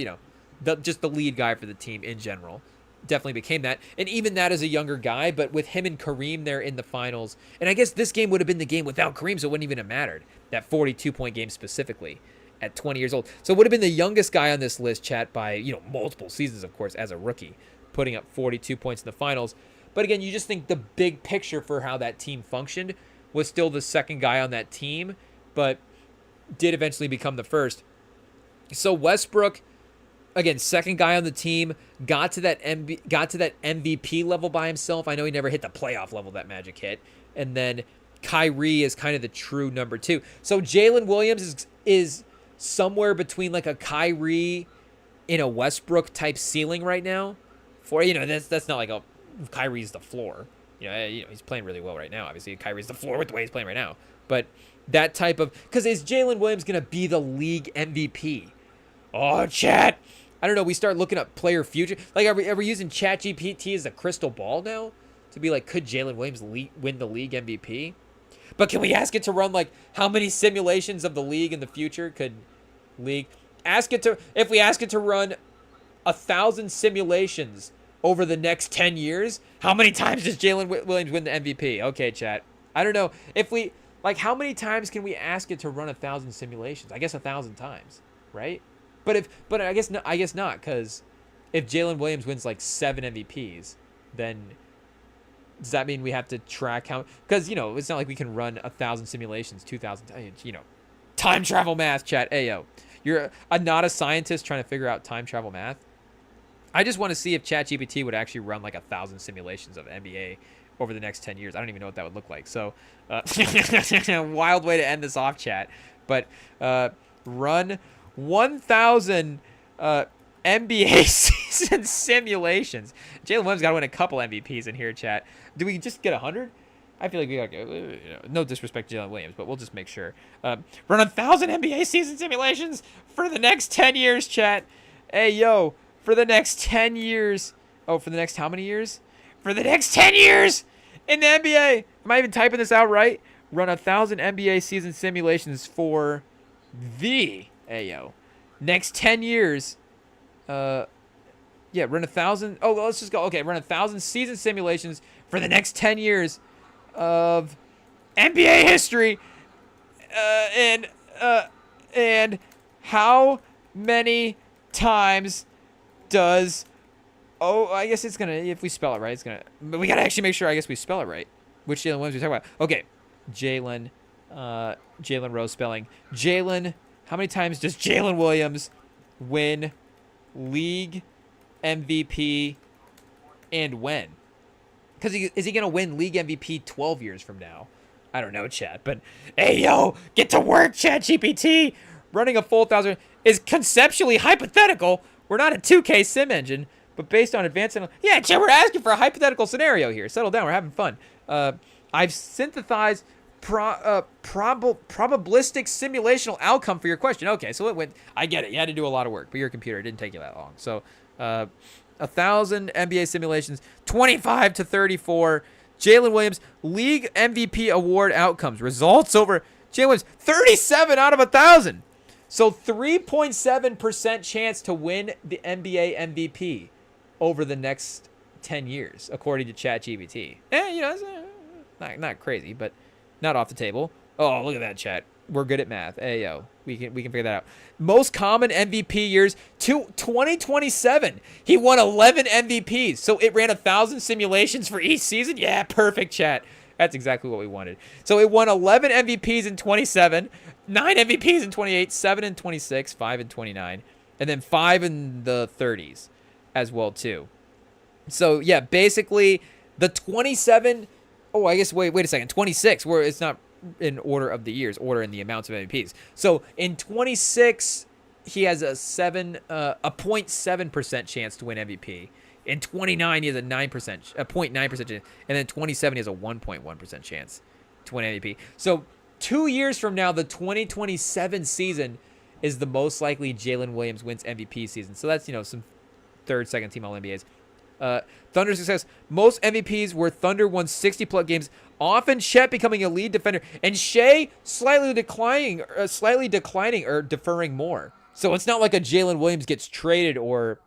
just the lead guy for the team in general. Definitely became that. And even that as a younger guy, but with him and Kareem there in the finals. And I guess this game would have been the game without Kareem, so it wouldn't even have mattered. That 42-point game specifically at 20 years old. So it would have been the youngest guy on this list, chat, by, multiple seasons, of course, as a rookie, putting up 42 points in the finals. But again, you just think the big picture for how that team functioned was still the second guy on that team, but did eventually become the first. So Westbrook, again, second guy on the team, got to that MVP level by himself. I know he never hit the playoff level that Magic hit. And then Kyrie is kind of the true number 2. So Jalen Williams is somewhere between like a Kyrie in a Westbrook type ceiling right now. For that's not like a Kyrie's the floor. He's playing really well right now. Obviously, Kyrie's the floor with the way he's playing right now. But that type of, because is Jalen Williams gonna be the league MVP? Oh, chat. I don't know. We start looking up player future. Like, are we using ChatGPT as a crystal ball now to be like, could Jalen Williams win the league MVP? But can we ask it to run like how many simulations of the league in the future could league? If we ask it to run 1,000 simulations over the next 10 years, how many times does Jalen Williams win the MVP? Okay, chat. I don't know. If we, like, how many times can we ask it to run 1,000 simulations? I guess 1,000 times, right? But I guess not, because if Jalen Williams wins like 7 MVPs, then does that mean we have to track how? Because it's not like we can run 1,000 simulations 2,000 times. Time travel math, chat. Ayo, you're not a scientist trying to figure out time travel math. I just want to see if ChatGPT would actually run like 1,000 simulations of NBA over the next 10 years. I don't even know what that would look like. So, wild way to end this off, chat. But run 1,000 NBA season simulations. Jalen Williams got to win a couple MVPs in here, chat. Do we just get 100? I feel like we got to go. No disrespect to Jalen Williams, but we'll just make sure. Run 1,000 NBA season simulations for the next 10 years, chat. Hey, yo, for the next 10 years. Oh, for the next how many years? For the next 10 years in the NBA. Am I even typing this out right? Run 1,000 NBA season simulations for the next 10 years. Run 1,000. Oh, let's just go. Okay, run 1,000 season simulations for the next 10 years of NBA history. And how many times does? Oh, I guess it's gonna. If we spell it right, it's gonna. But we gotta actually make sure. I guess we spell it right. Which Jalen Williams we talking about? Okay, Jalen Rose spelling. Jalen. How many times does Jalen Williams win league MVP, and when? Because is he gonna win league MVP 12 years from now? I don't know, chat. But hey, yo, get to work, ChatGPT. Running a full 1,000 is conceptually hypothetical. We're not a 2K sim engine. But based on advanced, yeah, Jim, we're asking for a hypothetical scenario here. Settle down, we're having fun. I've synthesized probabilistic simulational outcome for your question. Okay, so it went. I get it. You had to do a lot of work, but your computer didn't take you that long. So, 1,000 NBA simulations, 25 to 34. Jalen Williams league MVP award outcomes results over Jalen Williams 37 out of 1,000. So 3.7% chance to win the NBA MVP over the next 10 years, according to ChatGPT. It's not crazy, but not off the table. Oh, look at that, chat. We're good at math. Hey, yo, we can figure that out. Most common MVP years to 2027. He won 11 MVPs, so it ran 1,000 simulations for each season. Yeah, perfect, chat. That's exactly what we wanted. So it won 11 MVPs in 27, 9 MVPs in 28, 7 in 26, 5 in 29, and then 5 in the 30s as well too. So yeah, basically the 27. Oh, I guess wait a second. 26, where it's not in order of the years, order in the amounts of MVPs. So in 26, he has a 0.7% chance to win MVP. In 29, he has a 0.9% chance, and then 27, he has a 1.1% chance to win MVP. So 2 years from now, the 2027 season is the most likely Jalen Williams wins MVP season. So that's some third, second team All-NBAs. Thunder success. Most MVPs were Thunder won 60 plus games. Often Chet becoming a lead defender, and Shea slightly declining or deferring more. So it's not like a Jalen Williams gets traded or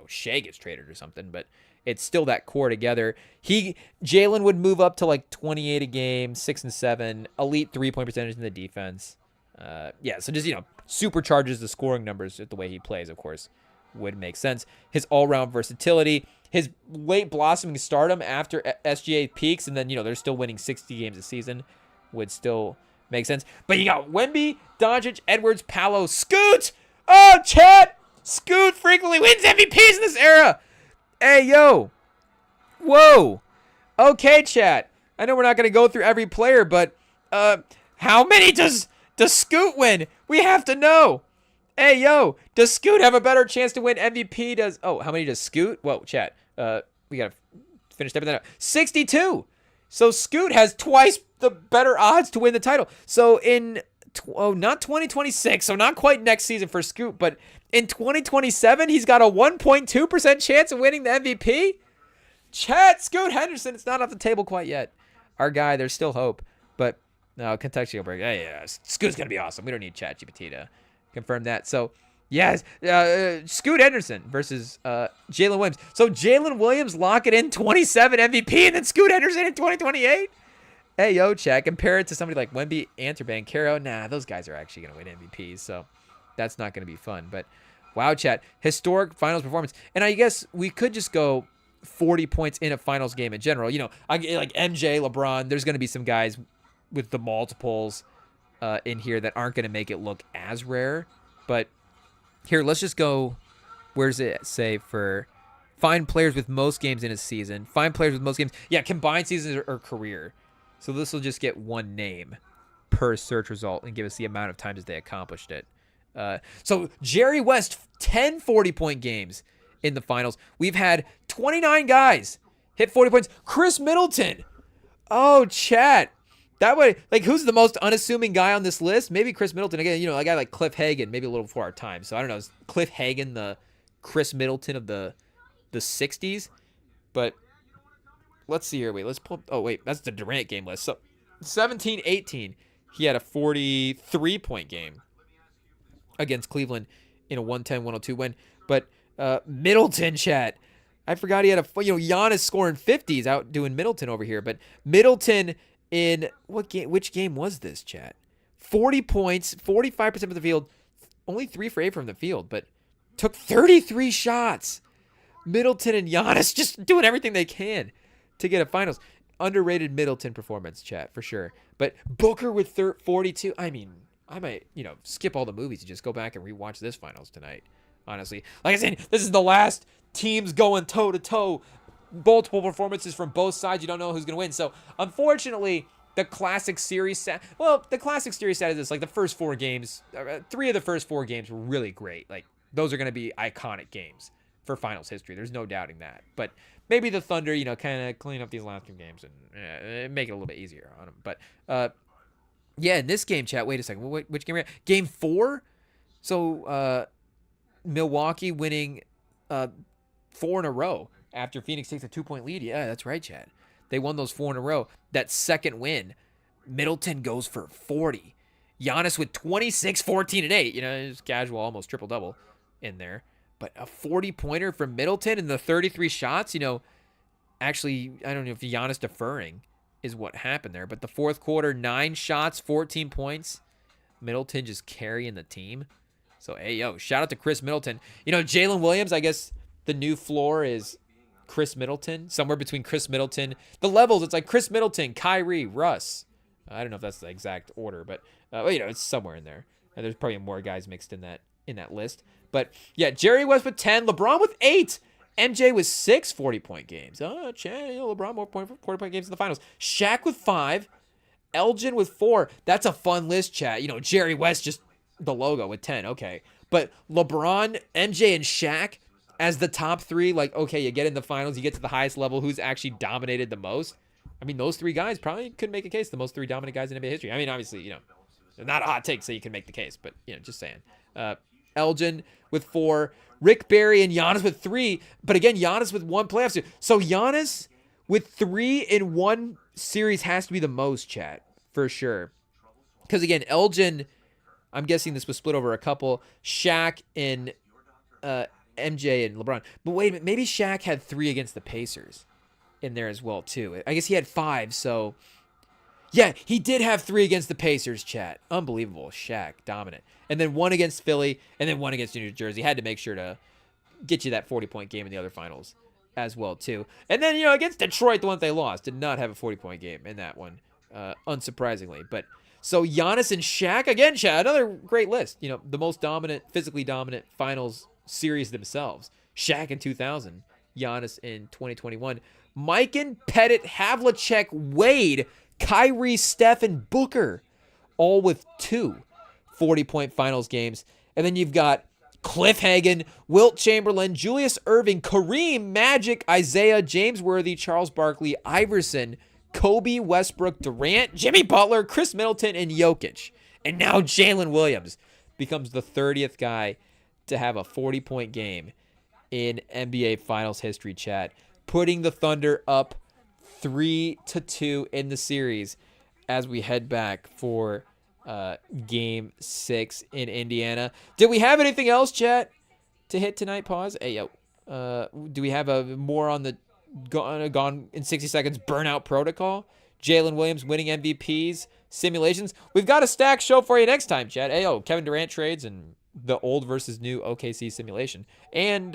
Shea gets traded or something, but it's still that core together. Jalen would move up to like 28 a game, 6 and 7, elite 3-point percentage in the defense. So just supercharges the scoring numbers the way he plays, of course, would make sense. His all-round versatility, his late blossoming stardom after SGA peaks, and then they're still winning 60 games a season, would still make sense. But you got Wemby, Doncic, Edwards, Paolo, Scoot. Oh, chat. Scoot frequently wins MVPs in this era. Hey, yo. Whoa. Okay, chat. I know we're not going to go through every player, but How many does Scoot win? We have to know. Hey, yo, does Scoot have a better chance to win MVP? How many does Scoot? Whoa, chat. We got to finish typing that out. 62. So Scoot has twice the better odds to win the title. So not 2026, so not quite next season for Scoot, but in 2027, he's got a 1.2% chance of winning the MVP. Chat, Scoot Henderson, it's not off the table quite yet. Our guy, there's still hope, but no, contextual break. Hey, yeah, Scoot's going to be awesome. We don't need ChatGPT to confirm that. So, yes, Scoot Henderson versus Jalen Williams. So, Jalen Williams lock it in 27 MVP and then Scoot Henderson in 2028? Hey, yo, chat, compare it to somebody like Wemby, Anterban, Caro. Nah, those guys are actually going to win MVPs, so that's not going to be fun. But, wow, chat, historic finals performance. And I guess we could just go 40 points in a finals game in general. You know, like MJ, LeBron, there's going to be some guys with the multiples in here that aren't going to make it look as rare. But here, let's just go, where's it say for find players with most games in a season. Find players with most games. Yeah, combined seasons or career. So this will just get one name per search result and give us the amount of times they accomplished it. So Jerry West, 10 40-point games in the finals. We've had 29 guys hit 40 points. Chris Middleton. Oh, chat. That way, like, who's the most unassuming guy on this list? Maybe Chris Middleton. Again, you know, a guy like Cliff Hagan, maybe a little before our time. So I don't know. Is Cliff Hagan the Chris Middleton of the 60s? But let's see here. Wait, let's pull. Oh, wait. That's the Durant game list. So 17-18, he had a 43-point game against Cleveland in a 110-102 win. But Middleton, chat. I forgot he had Giannis scoring 50s out doing Middleton over here. But Middleton in what game? Which game was this, chat? 40 points, 45% of the field, only 3 for 8 from the field, but took 33 shots. Middleton and Giannis just doing everything they can to get a finals. Underrated Middleton performance, chat, for sure. But Booker with 42. I mean, I might, skip all the movies and just go back and rewatch this finals tonight, honestly. Like I said, this is the last teams going toe-to-toe. Multiple performances from both sides. You don't know who's going to win. So, unfortunately, the classic series set. Well, the classic series set is this. Like, the first 4 games, 3 of the first 4 games were really great. Like, those are going to be iconic games for finals history. There's no doubting that. But maybe the Thunder, kind of clean up these last 2 games and make it a little bit easier on them. But, yeah, in this game, chat, wait a second. Which game are we at? Game 4? So, Milwaukee winning 4 in a row. After Phoenix takes a 2-point lead. Yeah, that's right, Chad. They won those 4 in a row. That second win, Middleton goes for 40. Giannis with 26, 14, and 8. It's casual, almost triple-double in there. But a 40-pointer from Middleton and the 33 shots, actually, I don't know if Giannis deferring is what happened there. But the fourth quarter, 9 shots, 14 points. Middleton just carrying the team. So, hey, yo, shout out to Chris Middleton. Jalen Williams, I guess the new floor is Chris Middleton, somewhere between Chris Middleton. The levels, it's like Chris Middleton, Kyrie, Russ. I don't know if that's the exact order, but it's somewhere in there. And there's probably more guys mixed in that list. But yeah, Jerry West with 10, LeBron with 8, MJ with 6 40-point games. Oh, LeBron more 40-point games in the finals. Shaq with 5, Elgin with 4. That's a fun list, chat. Jerry West just the logo with 10. Okay, but LeBron, MJ, and Shaq as the top 3, like, okay, you get in the finals, you get to the highest level, who's actually dominated the most? I mean, those 3 guys probably could make a case, the most 3 dominant guys in NBA history. I mean, obviously, not a hot take, so you can make the case, but, just saying. Elgin with 4, Rick Barry and Giannis with 3, but again, Giannis with 1 playoff series. So Giannis with 3 in 1 series has to be the most, chat, for sure. Because again, Elgin, I'm guessing this was split over a couple, Shaq and MJ and LeBron. But wait a minute, maybe Shaq had 3 against the Pacers in there as well, too. I guess he had 5, so yeah, he did have 3 against the Pacers, chat. Unbelievable. Shaq, dominant. And then 1 against Philly, and then 1 against New Jersey. Had to make sure to get you that 40-point game in the other finals as well, too. And then, against Detroit, the one they lost, did not have a 40-point game in that one, unsurprisingly. But so Giannis and Shaq, again, chat, another great list. The most dominant, physically dominant finals series themselves. Shaq in 2000, Giannis in 2021. Mike and Pettit, Havlicek, Wade, Kyrie, Steph, and Booker, all with 2 40-point finals games. And then you've got Cliff Hagan, Wilt Chamberlain, Julius Erving, Kareem, Magic, Isaiah, James Worthy, Charles Barkley, Iverson, Kobe, Westbrook, Durant, Jimmy Butler, Chris Middleton, and Jokic. And now Jalen Williams becomes the 30th guy to have a 40-point game in NBA Finals history, chat, putting the Thunder up 3-2 in the series as we head back for Game 6 in Indiana. Did we have anything else, chat, to hit tonight? Pause. Hey, yo. Do we have a more on the gone in 60 seconds burnout protocol? Jalen Williams winning MVPs, simulations. We've got a stacked show for you next time, chat. Hey, yo, Kevin Durant trades and the old versus new OKC simulation. And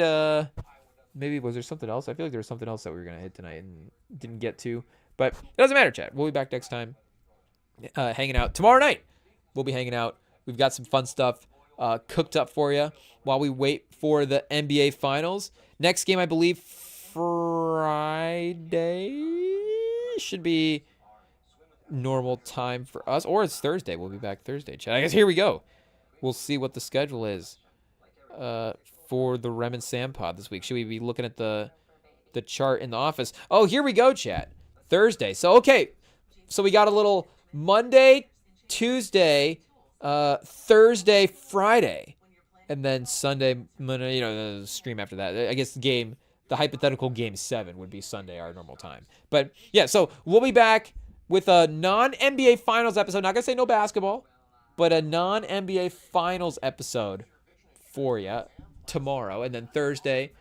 maybe was there something else? I feel like there was something else that we were going to hit tonight and didn't get to. But it doesn't matter, chat. We'll be back next time hanging out. Tomorrow night, we'll be hanging out. We've got some fun stuff cooked up for you while we wait for the NBA Finals. Next game, I believe, Friday. Should be normal time for us. Or it's Thursday. We'll be back Thursday, chat. I guess here we go. We'll see what the schedule is for the Rem and Sam pod this week. Should we be looking at the chart in the office? Oh, here we go, chat. Thursday. So, okay. So we got a little Monday, Tuesday, Thursday, Friday, and then Sunday, the stream after that. I guess the hypothetical game 7 would be Sunday, our normal time. But yeah, so we'll be back with a non-NBA Finals episode. Not going to say no basketball, but a non-NBA Finals episode for you tomorrow. And then Thursday,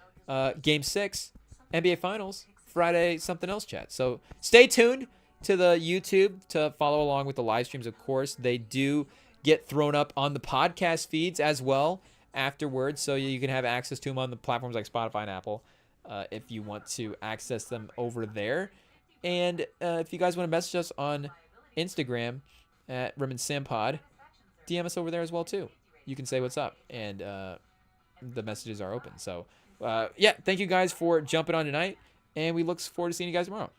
Game 6, NBA Finals. Friday, something else, chat. So stay tuned to the YouTube to follow along with the live streams, of course. They do get thrown up on the podcast feeds as well afterwards, so you can have access to them on the platforms like Spotify and Apple if you want to access them over there. And if you guys want to message us on Instagram at Rem Sam Pod, DM us over there as well, too. You can say what's up, and the messages are open. So, yeah, thank you guys for jumping on tonight, and we look forward to seeing you guys tomorrow.